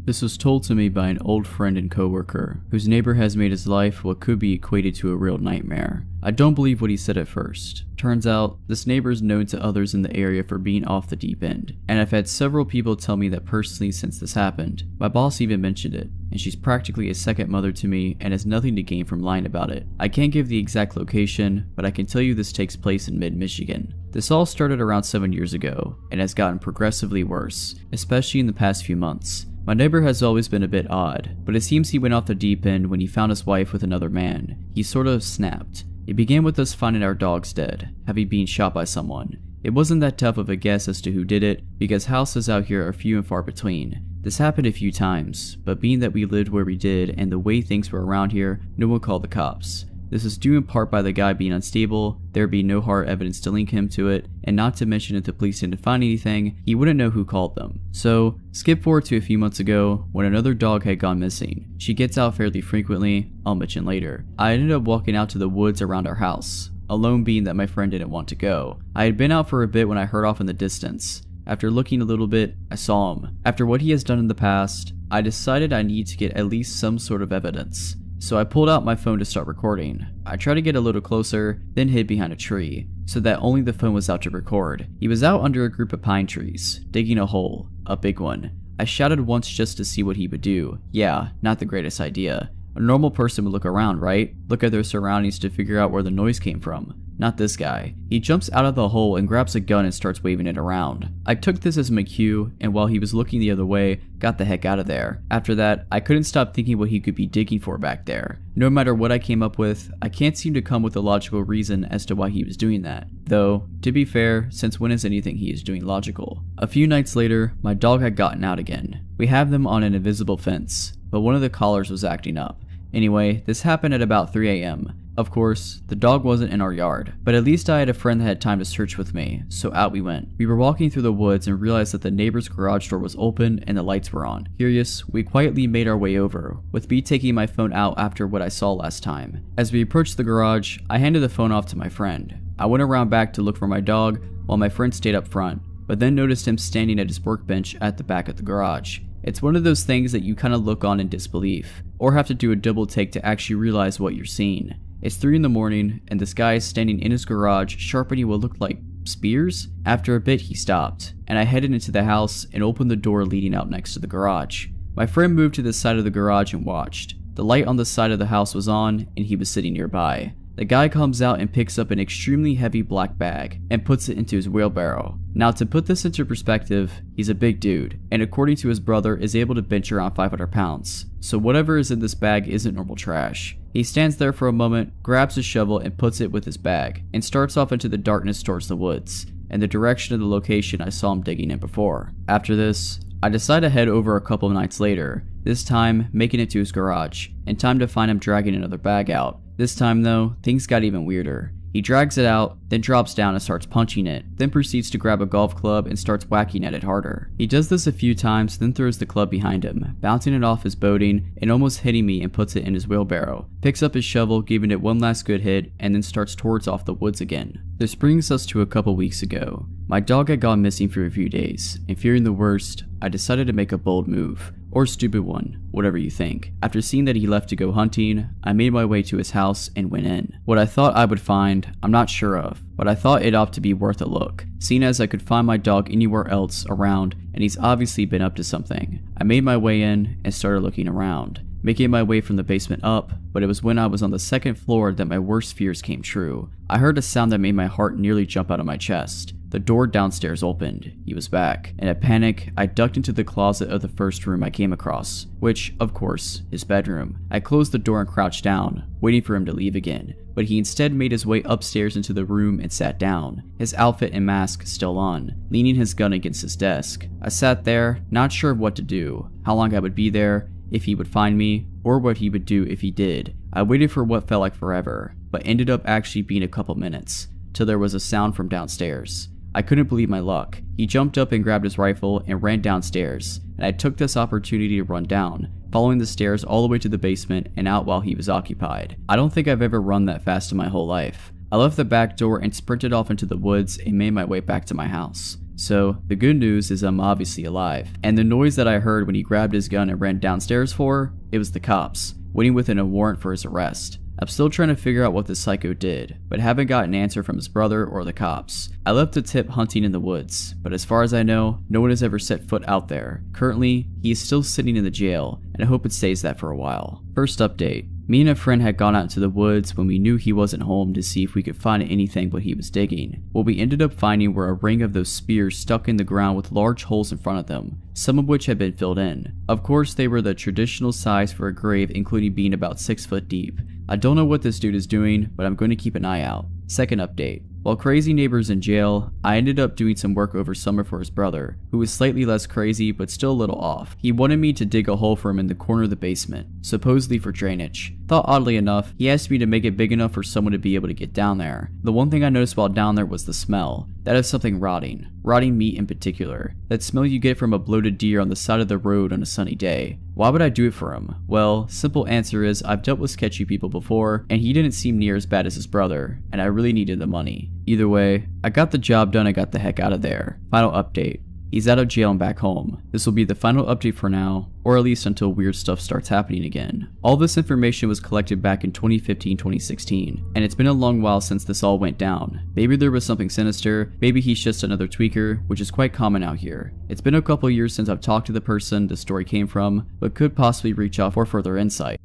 This was told to me by an old friend and coworker, whose neighbor has made his life what could be equated to a real nightmare. I don't believe what he said at first. Turns out, this neighbor is known to others in the area for being off the deep end, and I've had several people tell me that personally since this happened. My boss even mentioned it, and she's practically a second mother to me and has nothing to gain from lying about it. I can't give the exact location, but I can tell you this takes place in mid-Michigan. This all started around 7 years ago, and has gotten progressively worse, especially in the past few months. My neighbor has always been a bit odd, but it seems he went off the deep end when he found his wife with another man. He sort of snapped. It began with us finding our dogs dead, having been shot by someone. It wasn't that tough of a guess as to who did it, because houses out here are few and far between. This happened a few times, but being that we lived where we did and the way things were around here, no one called the cops. This is due in part by the guy being unstable, there being no hard evidence to link him to it, and not to mention if the police didn't find anything, he wouldn't know who called them. So, skip forward to a few months ago, when another dog had gone missing. She gets out fairly frequently, I'll mention later. I ended up walking out to the woods around our house, alone being that my friend didn't want to go. I had been out for a bit when I heard off in the distance. After looking a little bit, I saw him. After what he has done in the past, I decided I need to get at least some sort of evidence. So I pulled out my phone to start recording. I tried to get a little closer, then hid behind a tree, so that only the phone was out to record. He was out under a group of pine trees, digging a hole, a big one. I shouted once just to see what he would do. Yeah, not the greatest idea. A normal person would look around, right? Look at their surroundings to figure out where the noise came from. Not this guy. He jumps out of the hole and grabs a gun and starts waving it around. I took this as my cue, and while he was looking the other way, got the heck out of there. After that, I couldn't stop thinking what he could be digging for back there. No matter what I came up with, I can't seem to come with a logical reason as to why he was doing that. Though, to be fair, since when is anything he is doing logical? A few nights later, my dog had gotten out again. We have them on an invisible fence, but one of the collars was acting up. Anyway, this happened at about 3 a.m. Of course, the dog wasn't in our yard, but at least I had a friend that had time to search with me, so out we went. We were walking through the woods and realized that the neighbor's garage door was open and the lights were on. Curious, we quietly made our way over, with me taking my phone out after what I saw last time. As we approached the garage, I handed the phone off to my friend. I went around back to look for my dog, while my friend stayed up front, but then noticed him standing at his workbench at the back of the garage. It's one of those things that you kind of look on in disbelief, or have to do a double take to actually realize what you're seeing. It's 3 in the morning, and this guy is standing in his garage sharpening what looked like spears. After a bit he stopped, and I headed into the house and opened the door leading out next to the garage. My friend moved to the side of the garage and watched. The light on the side of the house was on, and he was sitting nearby. The guy comes out and picks up an extremely heavy black bag and puts it into his wheelbarrow. Now to put this into perspective, he's a big dude, and according to his brother is able to bench around 500 pounds. So whatever is in this bag isn't normal trash. He stands there for a moment, grabs his shovel and puts it with his bag, and starts off into the darkness towards the woods, and the direction of the location I saw him digging in before. After this, I decide to head over a couple of nights later, this time making it to his garage, in time to find him dragging another bag out. This time though, things got even weirder. He drags it out, then drops down and starts punching it, then proceeds to grab a golf club and starts whacking at it harder. He does this a few times, then throws the club behind him, bouncing it off his boating and almost hitting me, and puts it in his wheelbarrow, picks up his shovel, giving it one last good hit, and then starts towards off the woods again. This brings us to a couple weeks ago. My dog had gone missing for a few days, and fearing the worst, I decided to make a bold move. Or stupid one, whatever you think. After seeing that he left to go hunting, I made my way to his house and went in. What I thought I would find, I'm not sure of, but I thought it ought to be worth a look, seeing as I could find my dog anywhere else around and he's obviously been up to something. I made my way in and started looking around, making my way from the basement up, but it was when I was on the second floor that my worst fears came true. I heard a sound that made my heart nearly jump out of my chest. The door downstairs opened. He was back. In a panic, I ducked into the closet of the first room I came across, which, of course, his bedroom. I closed the door and crouched down, waiting for him to leave again, but he instead made his way upstairs into the room and sat down, his outfit and mask still on, leaning his gun against his desk. I sat there, not sure of what to do, how long I would be there, if he would find me, or what he would do if he did. I waited for what felt like forever, but ended up actually being a couple minutes, till there was a sound from downstairs. I couldn't believe my luck. He jumped up and grabbed his rifle and ran downstairs, and I took this opportunity to run down, following the stairs all the way to the basement and out while he was occupied. I don't think I've ever run that fast in my whole life. I left the back door and sprinted off into the woods and made my way back to my house. So, the good news is I'm obviously alive, and the noise that I heard when he grabbed his gun and ran downstairs it was the cops, waiting within a warrant for his arrest. I'm still trying to figure out what this psycho did, but haven't got an answer from his brother or the cops. I left a tip hunting in the woods, but as far as I know, no one has ever set foot out there. Currently, he is still sitting in the jail, and I hope it stays that for a while. First update. Me and a friend had gone out into the woods when we knew he wasn't home to see if we could find anything what he was digging. What we ended up finding were a ring of those spears stuck in the ground with large holes in front of them, some of which had been filled in. Of course, they were the traditional size for a grave, including being about 6 foot deep. I don't know what this dude is doing, but I'm going to keep an eye out. Second update. While crazy neighbor's in jail, I ended up doing some work over summer for his brother, who was slightly less crazy but still a little off. He wanted me to dig a hole for him in the corner of the basement, supposedly for drainage. Thought oddly enough, he asked me to make it big enough for someone to be able to get down there. The one thing I noticed while down there was the smell. That of something rotting meat in particular. That smell you get from a bloated deer on the side of the road on a sunny day. Why would I do it for him? Well, simple answer is I've dealt with sketchy people before, and he didn't seem near as bad as his brother, and I really needed the money. Either way, I got the job done and got the heck out of there. Final update. He's out of jail and back home. This will be the final update for now, or at least until weird stuff starts happening again. All this information was collected back in 2015-2016, and it's been a long while since this all went down. Maybe there was something sinister, maybe he's just another tweaker, which is quite common out here. It's been a couple years since I've talked to the person the story came from, but could possibly reach out for further insight.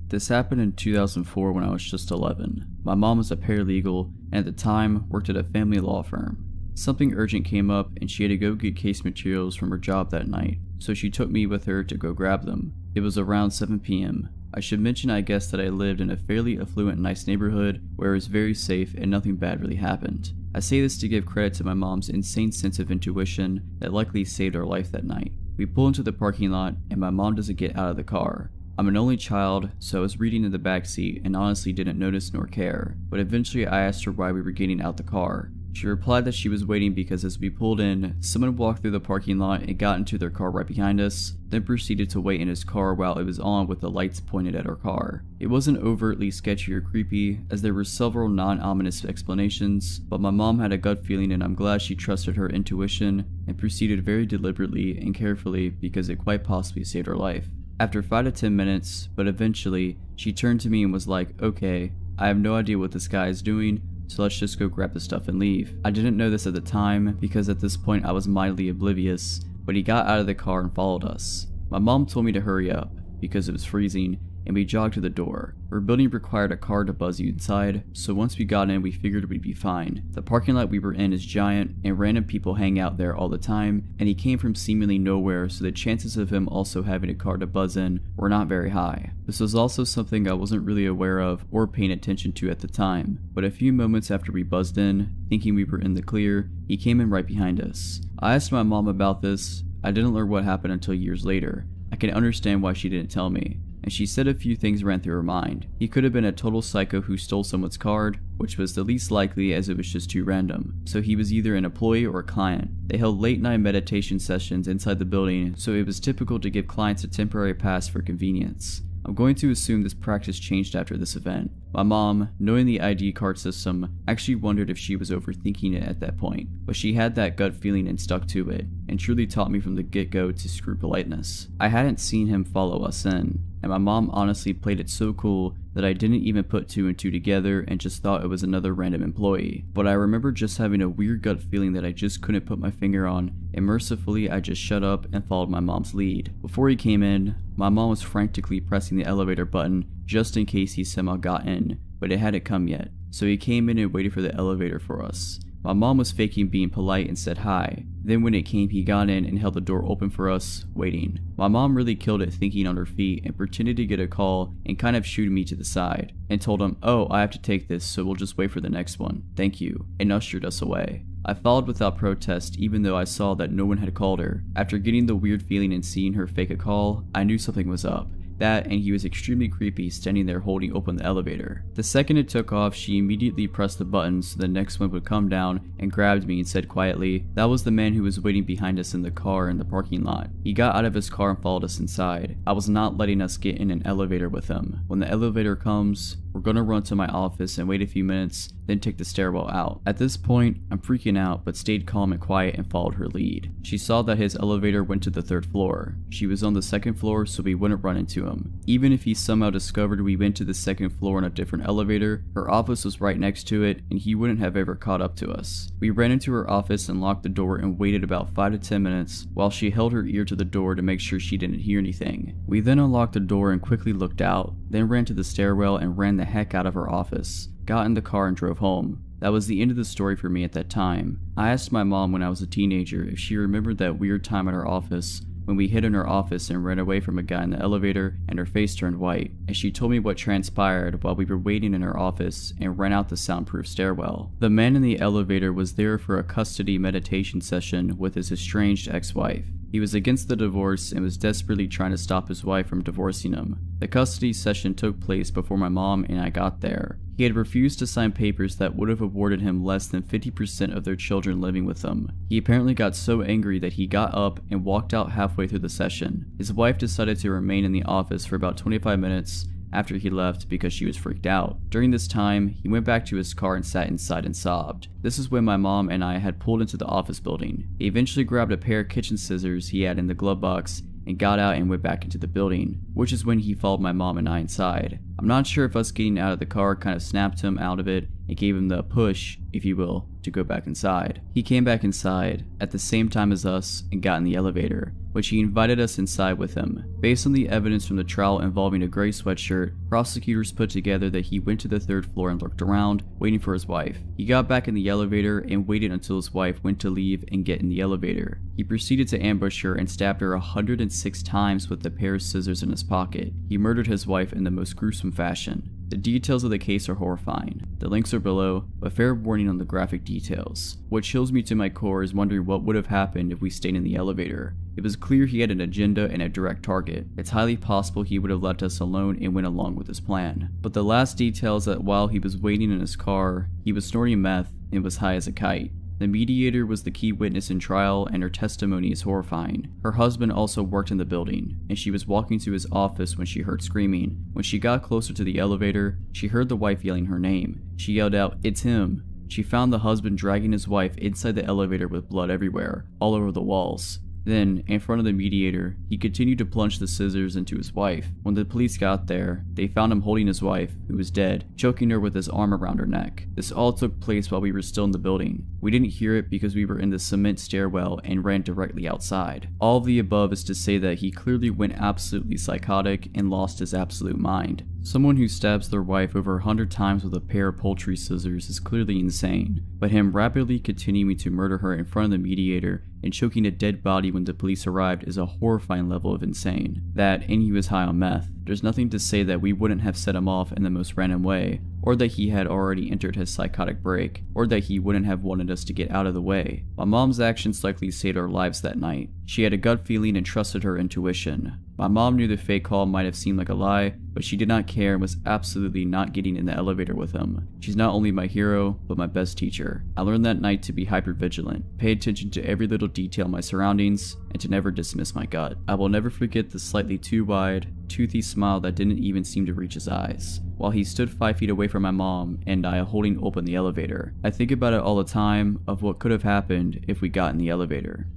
This happened in 2004 when I was just 11. My mom was a paralegal and at the time worked at a family law firm. Something urgent came up and she had to go get case materials from her job that night, so she took me with her to go grab them. It was around 7 p.m. I should mention I guess that I lived in a fairly affluent nice neighborhood where it was very safe and nothing bad really happened. I say this to give credit to my mom's insane sense of intuition that likely saved our life that night. We pull into the parking lot and my mom doesn't get out of the car. I'm an only child, so I was reading in the back seat and honestly didn't notice nor care, but eventually I asked her why we were getting out the car. She replied that she was waiting because as we pulled in, someone walked through the parking lot and got into their car right behind us, then proceeded to wait in his car while it was on with the lights pointed at our car. It wasn't overtly sketchy or creepy, as there were several non-ominous explanations, but my mom had a gut feeling and I'm glad she trusted her intuition and proceeded very deliberately and carefully because it quite possibly saved her life. After 5 to 10 minutes, but eventually, she turned to me and was like, "Okay, I have no idea what this guy is doing, so let's just go grab the stuff and leave." I didn't know this at the time because at this point I was mildly oblivious, but he got out of the car and followed us. My mom told me to hurry up because it was freezing and we jogged to the door. Our building required a car to buzz you inside, so once we got in we figured we'd be fine. The parking lot we were in is giant and random people hang out there all the time, and he came from seemingly nowhere, so the chances of him also having a car to buzz in were not very high. This was also something I wasn't really aware of or paying attention to at the time, but a few moments after we buzzed in, thinking we were in the clear, he came in right behind us. I asked my mom about this. I didn't learn what happened until years later. I can understand why she didn't tell me, and she said a few things ran through her mind. He could have been a total psycho who stole someone's card, which was the least likely as it was just too random, so he was either an employee or a client. They held late night meditation sessions inside the building, so it was typical to give clients a temporary pass for convenience. I'm going to assume this practice changed after this event. My mom, knowing the ID card system, actually wondered if she was overthinking it at that point, but she had that gut feeling and stuck to it, and truly taught me from the get-go to screw politeness. I hadn't seen him follow us in, and my mom honestly played it so cool that I didn't even put 2 and 2 together and just thought it was another random employee. But I remember just having a weird gut feeling that I just couldn't put my finger on, and mercifully I just shut up and followed my mom's lead. Before he came in, my mom was frantically pressing the elevator button just in case he somehow got in, but it hadn't come yet, so he came in and waited for the elevator for us. My mom was faking being polite and said hi. Then when it came, he got in and held the door open for us, waiting. My mom really killed it thinking on her feet and pretended to get a call and kind of shooed me to the side and told him, "Oh, I have to take this, so we'll just wait for the next one. Thank you," and ushered us away. I followed without protest even though I saw that no one had called her. After getting the weird feeling and seeing her fake a call, I knew something was up. That, and he was extremely creepy standing there holding open the elevator. The second it took off, she immediately pressed the button so the next one would come down and grabbed me and said quietly, "That was the man who was waiting behind us in the car in the parking lot. He got out of his car and followed us inside. I was not letting us get in an elevator with him. When the elevator comes, we're gonna run to my office and wait a few minutes, then take the stairwell out. At this point, I'm freaking out but stayed calm and quiet and followed her lead. She saw that his elevator went to the 3rd floor. She was on the 2nd floor so we wouldn't run into him. Even if he somehow discovered we went to the 2nd floor on a different elevator, her office was right next to it and he wouldn't have ever caught up to us. We ran into her office and locked the door and waited about 5 to 10 minutes while she held her ear to the door to make sure she didn't hear anything. We then unlocked the door and quickly looked out, then ran to the stairwell and ran the heck out of her office, got in the car and drove home. That was the end of the story for me at that time. I asked my mom when I was a teenager if she remembered that weird time at our office when we hid in her office and ran away from a guy in the elevator and her face turned white, and she told me what transpired while we were waiting in her office and ran out the soundproof stairwell. The man in the elevator was there for a custody meditation session with his estranged ex-wife. He was against the divorce and was desperately trying to stop his wife from divorcing him. The custody session took place before my mom and I got there. He had refused to sign papers that would have awarded him less than 50% of their children living with him. He apparently got so angry that he got up and walked out halfway through the session. His wife decided to remain in the office for about 25 minutes after he left because she was freaked out. During this time, he went back to his car and sat inside and sobbed. This is when my mom and I had pulled into the office building. He eventually grabbed a pair of kitchen scissors he had in the glove box and got out and went back into the building, which is when he followed my mom and I inside. I'm not sure if us getting out of the car kind of snapped him out of it and gave him the push, if you will, to go back inside. He came back inside at the same time as us and got in the elevator, which he invited us inside with him. Based on the evidence from the trial involving a gray sweatshirt, prosecutors put together that he went to the 3rd floor and looked around, waiting for his wife. He got back in the elevator and waited until his wife went to leave and get in the elevator. He proceeded to ambush her and stabbed her 106 times with a pair of scissors in his pocket. He murdered his wife in the most gruesome fashion. The details of the case are horrifying. The links are below, but fair warning on the graphic details. What chills me to my core is wondering what would have happened if we stayed in the elevator. It was clear he had an agenda and a direct target. It's highly possible he would have left us alone and went along with his plan. But the last detail is that while he was waiting in his car, he was snorting meth and was high as a kite. The mediator was the key witness in trial and her testimony is horrifying. Her husband also worked in the building, and she was walking to his office when she heard screaming. When she got closer to the elevator, she heard the wife yelling her name. She yelled out, "It's him!" She found the husband dragging his wife inside the elevator with blood everywhere, all over the walls. Then, in front of the mediator, he continued to plunge the scissors into his wife. When the police got there, they found him holding his wife, who was dead, choking her with his arm around her neck. This all took place while we were still in the building. We didn't hear it because we were in the cement stairwell and ran directly outside. All of the above is to say that he clearly went absolutely psychotic and lost his absolute mind. Someone who stabs their wife over 100 times with a pair of poultry scissors is clearly insane, but him rapidly continuing to murder her in front of the mediator and choking a dead body when the police arrived is a horrifying level of insane. That, and he was high on meth. There's nothing to say that we wouldn't have set him off in the most random way, or that he had already entered his psychotic break, or that he wouldn't have wanted us to get out of the way. My mom's actions likely saved our lives that night. She had a gut feeling and trusted her intuition. My mom knew the fake call might have seemed like a lie, but she did not care and was absolutely not getting in the elevator with him. She's not only my hero, but my best teacher. I learned that night to be hypervigilant, pay attention to every little detail in my surroundings, and to never dismiss my gut. I will never forget the slightly too wide, toothy smile that didn't even seem to reach his eyes, while he stood 5 feet away from my mom and I holding open the elevator. I think about it all the time, of what could have happened if we got in the elevator.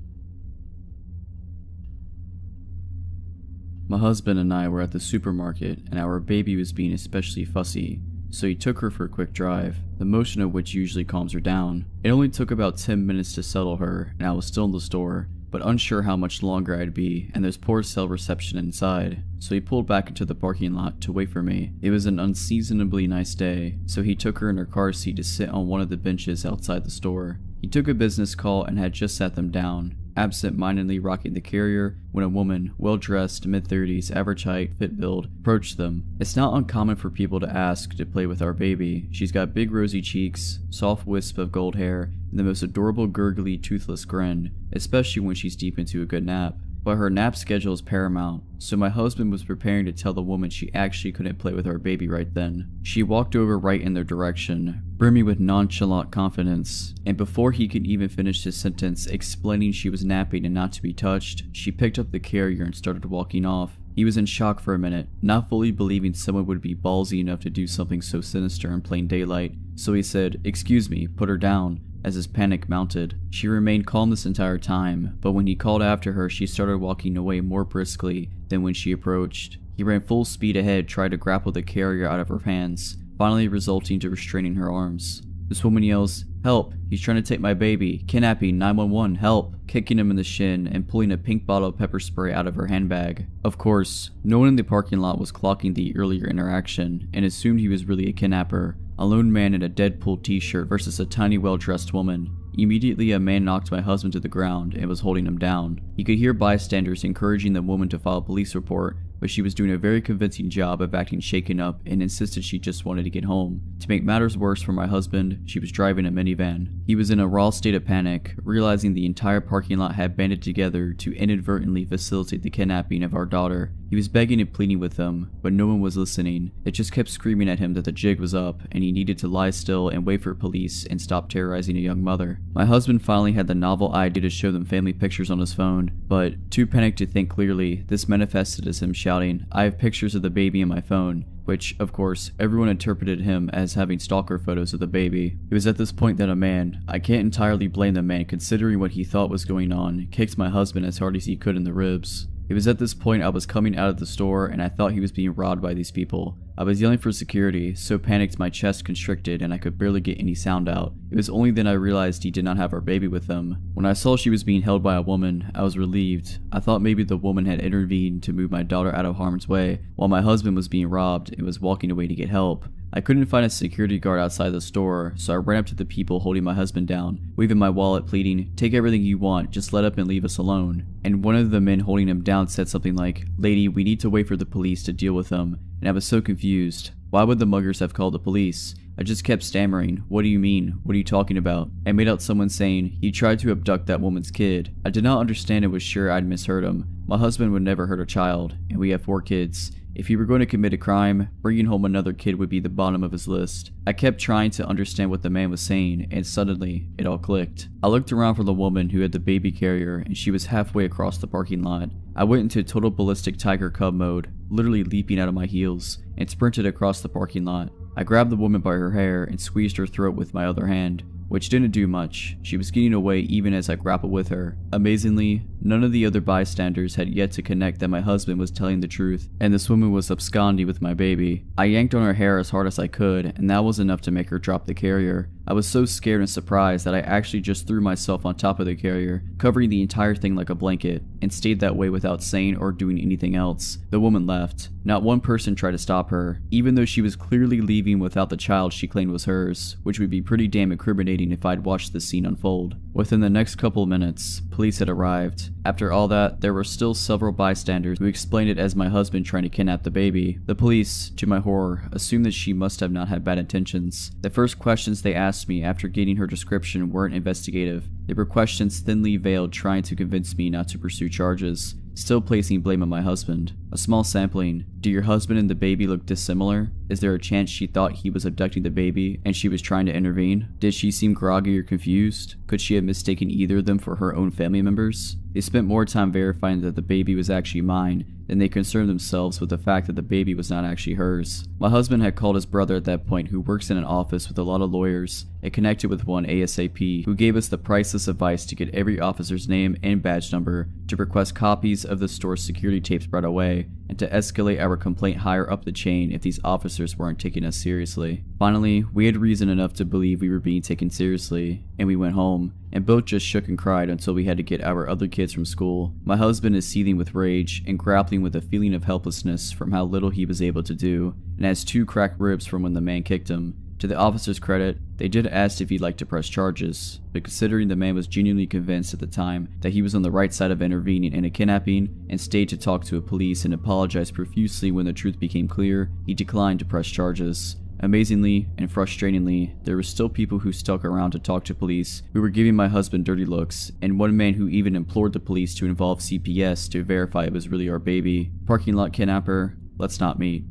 My husband and I were at the supermarket and our baby was being especially fussy, so he took her for a quick drive, the motion of which usually calms her down. It only took about 10 minutes to settle her and I was still in the store, but unsure how much longer I'd be, and there's poor cell reception inside, so he pulled back into the parking lot to wait for me. It was an unseasonably nice day, so he took her in her car seat to sit on one of the benches outside the store. He took a business call and had just sat them down, absent-mindedly rocking the carrier, when a woman, well-dressed, mid-30s, average height, fit build, approached them. It's not uncommon for people to ask to play with our baby. She's got big rosy cheeks, soft wisp of gold hair, and the most adorable gurgly, toothless grin, especially when she's deep into a good nap. But her nap schedule is paramount, so my husband was preparing to tell the woman she actually couldn't play with our baby right then. She walked over right in their direction, brimming with nonchalant confidence, and before he could even finish his sentence explaining she was napping and not to be touched, she picked up the carrier and started walking off. He was in shock for a minute, not fully believing someone would be ballsy enough to do something so sinister in plain daylight, so he said, "Excuse me, put her down." As his panic mounted, she remained calm this entire time, but when he called after her, she started walking away more briskly than when she approached. He ran full speed ahead, trying to grapple the carrier out of her hands, finally resulting to restraining her arms. This woman yells, "Help! He's trying to take my baby! Kidnapping! 911! Help!" kicking him in the shin and pulling a pink bottle of pepper spray out of her handbag. Of course, no one in the parking lot was clocking the earlier interaction and assumed he was really a kidnapper. A lone man in a Deadpool t-shirt versus a tiny well-dressed woman. Immediately, a man knocked my husband to the ground and was holding him down. He could hear bystanders encouraging the woman to file a police report, but she was doing a very convincing job of acting shaken up and insisted she just wanted to get home. To make matters worse for my husband, she was driving a minivan. He was in a raw state of panic, realizing the entire parking lot had banded together to inadvertently facilitate the kidnapping of our daughter. He was begging and pleading with them, but no one was listening. They just kept screaming at him that the jig was up and he needed to lie still and wait for police and stop terrorizing a young mother. My husband finally had the novel idea to show them family pictures on his phone, but too panicked to think clearly, this manifested as him shouting, "I have pictures of the baby in my phone," which, of course, everyone interpreted him as having stalker photos of the baby. It was at this point that a man, I can't entirely blame the man considering what he thought was going on, kicked my husband as hard as he could in the ribs. It was at this point I was coming out of the store and I thought he was being robbed by these people. I was yelling for security, so panicked my chest constricted and I could barely get any sound out. It was only then I realized he did not have our baby with him. When I saw she was being held by a woman, I was relieved. I thought maybe the woman had intervened to move my daughter out of harm's way, while my husband was being robbed and was walking away to get help. I couldn't find a security guard outside the store, so I ran up to the people holding my husband down, waving my wallet pleading, "Take everything you want, just let up and leave us alone." And one of the men holding him down said something like, "Lady, we need to wait for the police to deal with him." And I was so confused. Why would the muggers have called the police? I just kept stammering, "What do you mean? What are you talking about?" I made out someone saying, "He tried to abduct that woman's kid." I did not understand and was sure I'd misheard him. My husband would never hurt a child, and we have 4 kids. If he were going to commit a crime, bringing home another kid would be the bottom of his list. I kept trying to understand what the man was saying, and suddenly, it all clicked. I looked around for the woman who had the baby carrier, and she was halfway across the parking lot. I went into total ballistic tiger cub mode, literally leaping out of my heels, and sprinted across the parking lot. I grabbed the woman by her hair and squeezed her throat with my other hand, which didn't do much. She was getting away even as I grappled with her. Amazingly, none of the other bystanders had yet to connect that my husband was telling the truth, and this woman was absconding with my baby. I yanked on her hair as hard as I could, and that was enough to make her drop the carrier. I was so scared and surprised that I actually just threw myself on top of the carrier, covering the entire thing like a blanket, and stayed that way without saying or doing anything else. The woman left. Not one person tried to stop her, even though she was clearly leaving without the child she claimed was hers, which would be pretty damn incriminating if I'd watched this scene unfold. Within the next couple of minutes, police had arrived. After all that, there were still several bystanders who explained it as my husband trying to kidnap the baby. The police, to my horror, assumed that she must have not had bad intentions. The first questions they asked me after getting her description weren't investigative. They were questions thinly veiled trying to convince me not to pursue charges, still placing blame on my husband. A small sampling. Do your husband and the baby look dissimilar? Is there a chance she thought he was abducting the baby and she was trying to intervene? Did she seem groggy or confused? Could she have mistaken either of them for her own family members? They spent more time verifying that the baby was actually mine than they concerned themselves with the fact that the baby was not actually hers. My husband had called his brother at that point, who works in an office with a lot of lawyers, and connected with one ASAP, who gave us the priceless advice to get every officer's name and badge number, to request copies of the store's security tapes brought away, and to escalate our complaint higher up the chain if these officers weren't taking us seriously. Finally, we had reason enough to believe we were being taken seriously, and we went home, and both just shook and cried until we had to get our other kids from school. My husband is seething with rage and grappling with a feeling of helplessness from how little he was able to do, and has 2 cracked ribs from when the man kicked him. To the officer's credit, they did ask if he'd like to press charges, but considering the man was genuinely convinced at the time that he was on the right side of intervening in a kidnapping and stayed to talk to a police and apologize profusely when the truth became clear, he declined to press charges. Amazingly and frustratingly, there were still people who stuck around to talk to police who were giving my husband dirty looks, and one man who even implored the police to involve CPS to verify it was really our baby. Parking lot kidnapper, let's not meet.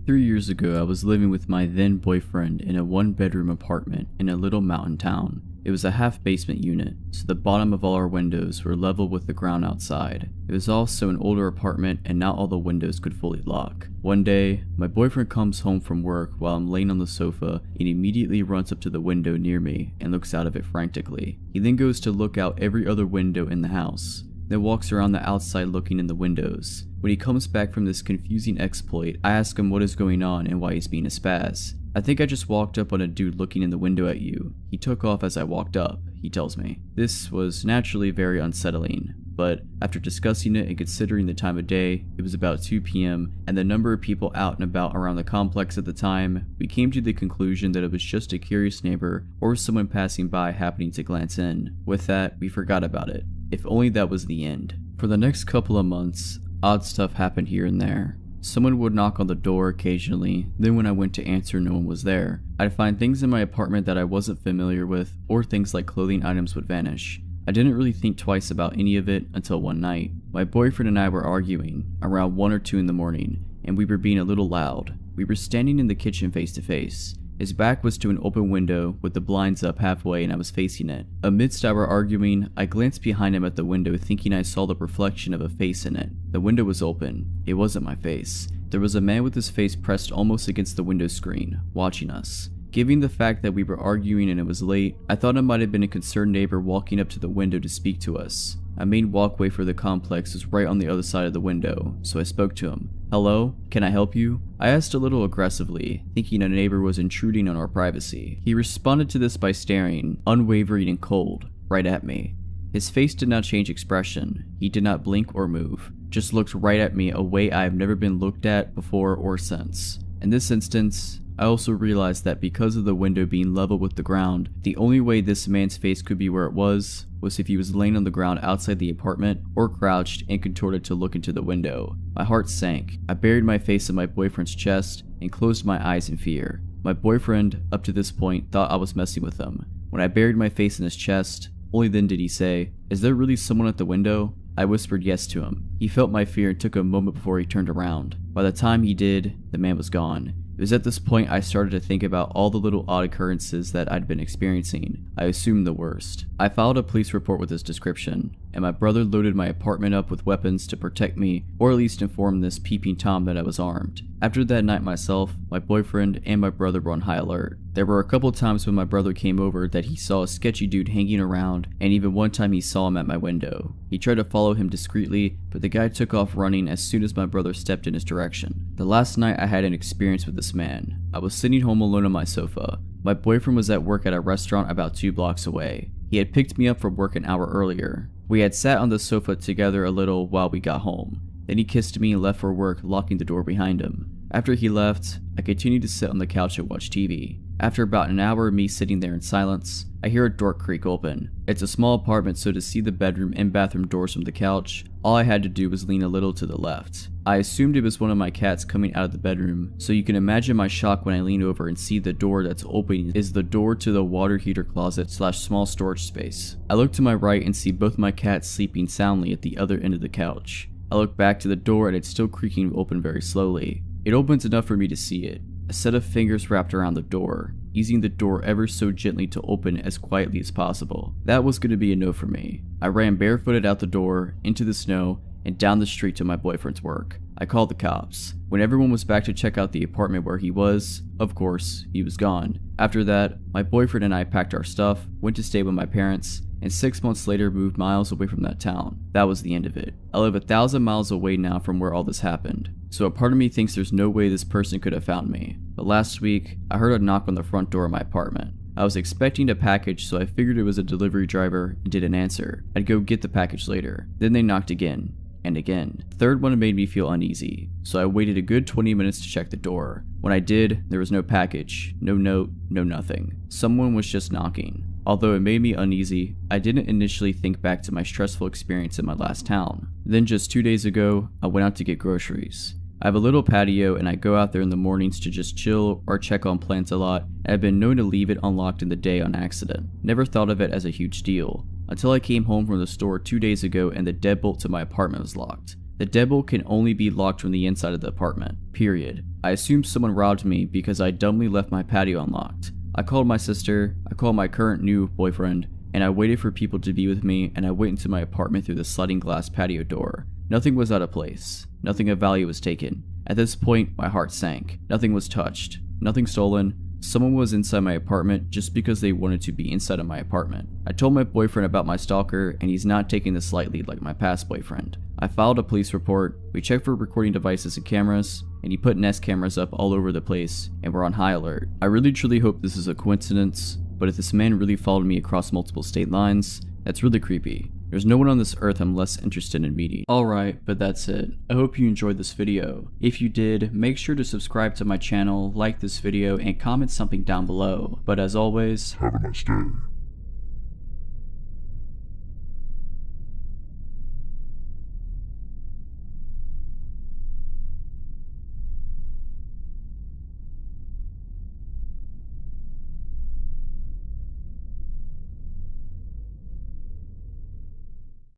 3 years ago, I was living with my then boyfriend in a 1-bedroom apartment in a little mountain town. It was a half-basement unit, so the bottom of all our windows were level with the ground outside. It was also an older apartment and not all the windows could fully lock. One day, my boyfriend comes home from work while I'm laying on the sofa and immediately runs up to the window near me and looks out of it frantically. He then goes to look out every other window in the house, then walks around the outside looking in the windows. When he comes back from this confusing exploit, I ask him what is going on and why he's being a spaz. I think I just walked up on a dude looking in the window at you. He took off as I walked up, he tells me. This was naturally very unsettling, but after discussing it and considering the time of day, it was about 2 p.m. and the number of people out and about around the complex at the time, we came to the conclusion that it was just a curious neighbor or someone passing by happening to glance in. With that, we forgot about it. If only that was the end. For the next couple of months, odd stuff happened here and there. Someone would knock on the door occasionally, then when I went to answer no one was there. I'd find things in my apartment that I wasn't familiar with, or things like clothing items would vanish. I didn't really think twice about any of it until one night. My boyfriend and I were arguing, around 1 or 2 in the morning, and we were being a little loud. We were standing in the kitchen face to face. His back was to an open window with the blinds up halfway and I was facing it. Amidst our arguing, I glanced behind him at the window thinking I saw the reflection of a face in it. The window was open. It wasn't my face. There was a man with his face pressed almost against the window screen, watching us. Given the fact that we were arguing and it was late, I thought it might have been a concerned neighbor walking up to the window to speak to us. A main walkway for the complex was right on the other side of the window, so I spoke to him. "Hello? Can I help you?" I asked a little aggressively, thinking a neighbor was intruding on our privacy. He responded to this by staring, unwavering and cold, right at me. His face did not change expression. He did not blink or move, just looked right at me a way I have never been looked at before or since. In this instance, I also realized that because of the window being level with the ground, the only way this man's face could be where it was if he was laying on the ground outside the apartment or crouched and contorted to look into the window. My heart sank. I buried my face in my boyfriend's chest and closed my eyes in fear. My boyfriend, up to this point, thought I was messing with him. When I buried my face in his chest, only then did he say, "Is there really someone at the window?" I whispered yes to him. He felt my fear and took a moment before he turned around. By the time he did, the man was gone. It was at this point I started to think about all the little odd occurrences that I'd been experiencing. I assumed the worst. I filed a police report with this description, and my brother loaded my apartment up with weapons to protect me, or at least inform this peeping Tom that I was armed. After that night myself, my boyfriend and my brother were on high alert. There were a couple times when my brother came over that he saw a sketchy dude hanging around, and even one time he saw him at my window. He tried to follow him discreetly, but the guy took off running as soon as my brother stepped in his direction. The last night I had an experience with this man. I was sitting home alone on my sofa. My boyfriend was at work at a restaurant about 2 blocks away. He had picked me up from work an hour earlier. We had sat on the sofa together a little while we got home. Then he kissed me and left for work, locking the door behind him. After he left, I continued to sit on the couch and watch TV. After about an hour of me sitting there in silence, I hear a door creak open. It's a small apartment, so to see the bedroom and bathroom doors from the couch, all I had to do was lean a little to the left. I assumed it was one of my cats coming out of the bedroom, so you can imagine my shock when I lean over and see the door that's opening is the door to the water heater closet / small storage space. I look to my right and see both my cats sleeping soundly at the other end of the couch. I look back to the door and it's still creaking open very slowly. It opens enough for me to see it. A set of fingers wrapped around the door, easing the door ever so gently to open as quietly as possible. That was going to be a no for me. I ran barefooted out the door, into the snow, and down the street to my boyfriend's work. I called the cops. When everyone was back to check out the apartment where he was, of course, he was gone. After that, my boyfriend and I packed our stuff, went to stay with my parents, and 6 months later moved miles away from that town. That was the end of it. I live 1,000 miles away now from where all this happened, so a part of me thinks there's no way this person could have found me. But last week, I heard a knock on the front door of my apartment. I was expecting a package, so I figured it was a delivery driver and didn't answer. I'd go get the package later. Then they knocked again. And again. The third one made me feel uneasy, so I waited a good 20 minutes to check the door. When I did, there was no package, no note, no nothing. Someone was just knocking. Although it made me uneasy, I didn't initially think back to my stressful experience in my last town. Then just 2 days ago, I went out to get groceries. I have a little patio and I go out there in the mornings to just chill or check on plants a lot, and I've been known to leave it unlocked in the day on accident. Never thought of it as a huge deal, until I came home from the store 2 days ago and the deadbolt to my apartment was locked. The deadbolt can only be locked from the inside of the apartment, period. I assumed someone robbed me because I dumbly left my patio unlocked. I called my sister, I called my current new boyfriend, and I waited for people to be with me, and I went into my apartment through the sliding glass patio door. Nothing was out of place. Nothing of value was taken. At this point, my heart sank. Nothing was touched. Nothing stolen. Someone was inside my apartment just because they wanted to be inside of my apartment. I told my boyfriend about my stalker, and he's not taking this lightly like my past boyfriend. I filed a police report, we checked for recording devices and cameras, and he put Nest cameras up all over the place, and we're on high alert. I really truly hope this is a coincidence, but if this man really followed me across multiple state lines, that's really creepy. There's no one on this earth I'm less interested in meeting. Alright, but that's it. I hope you enjoyed this video. If you did, make sure to subscribe to my channel, like this video, and comment something down below. But as always, Have a nice day.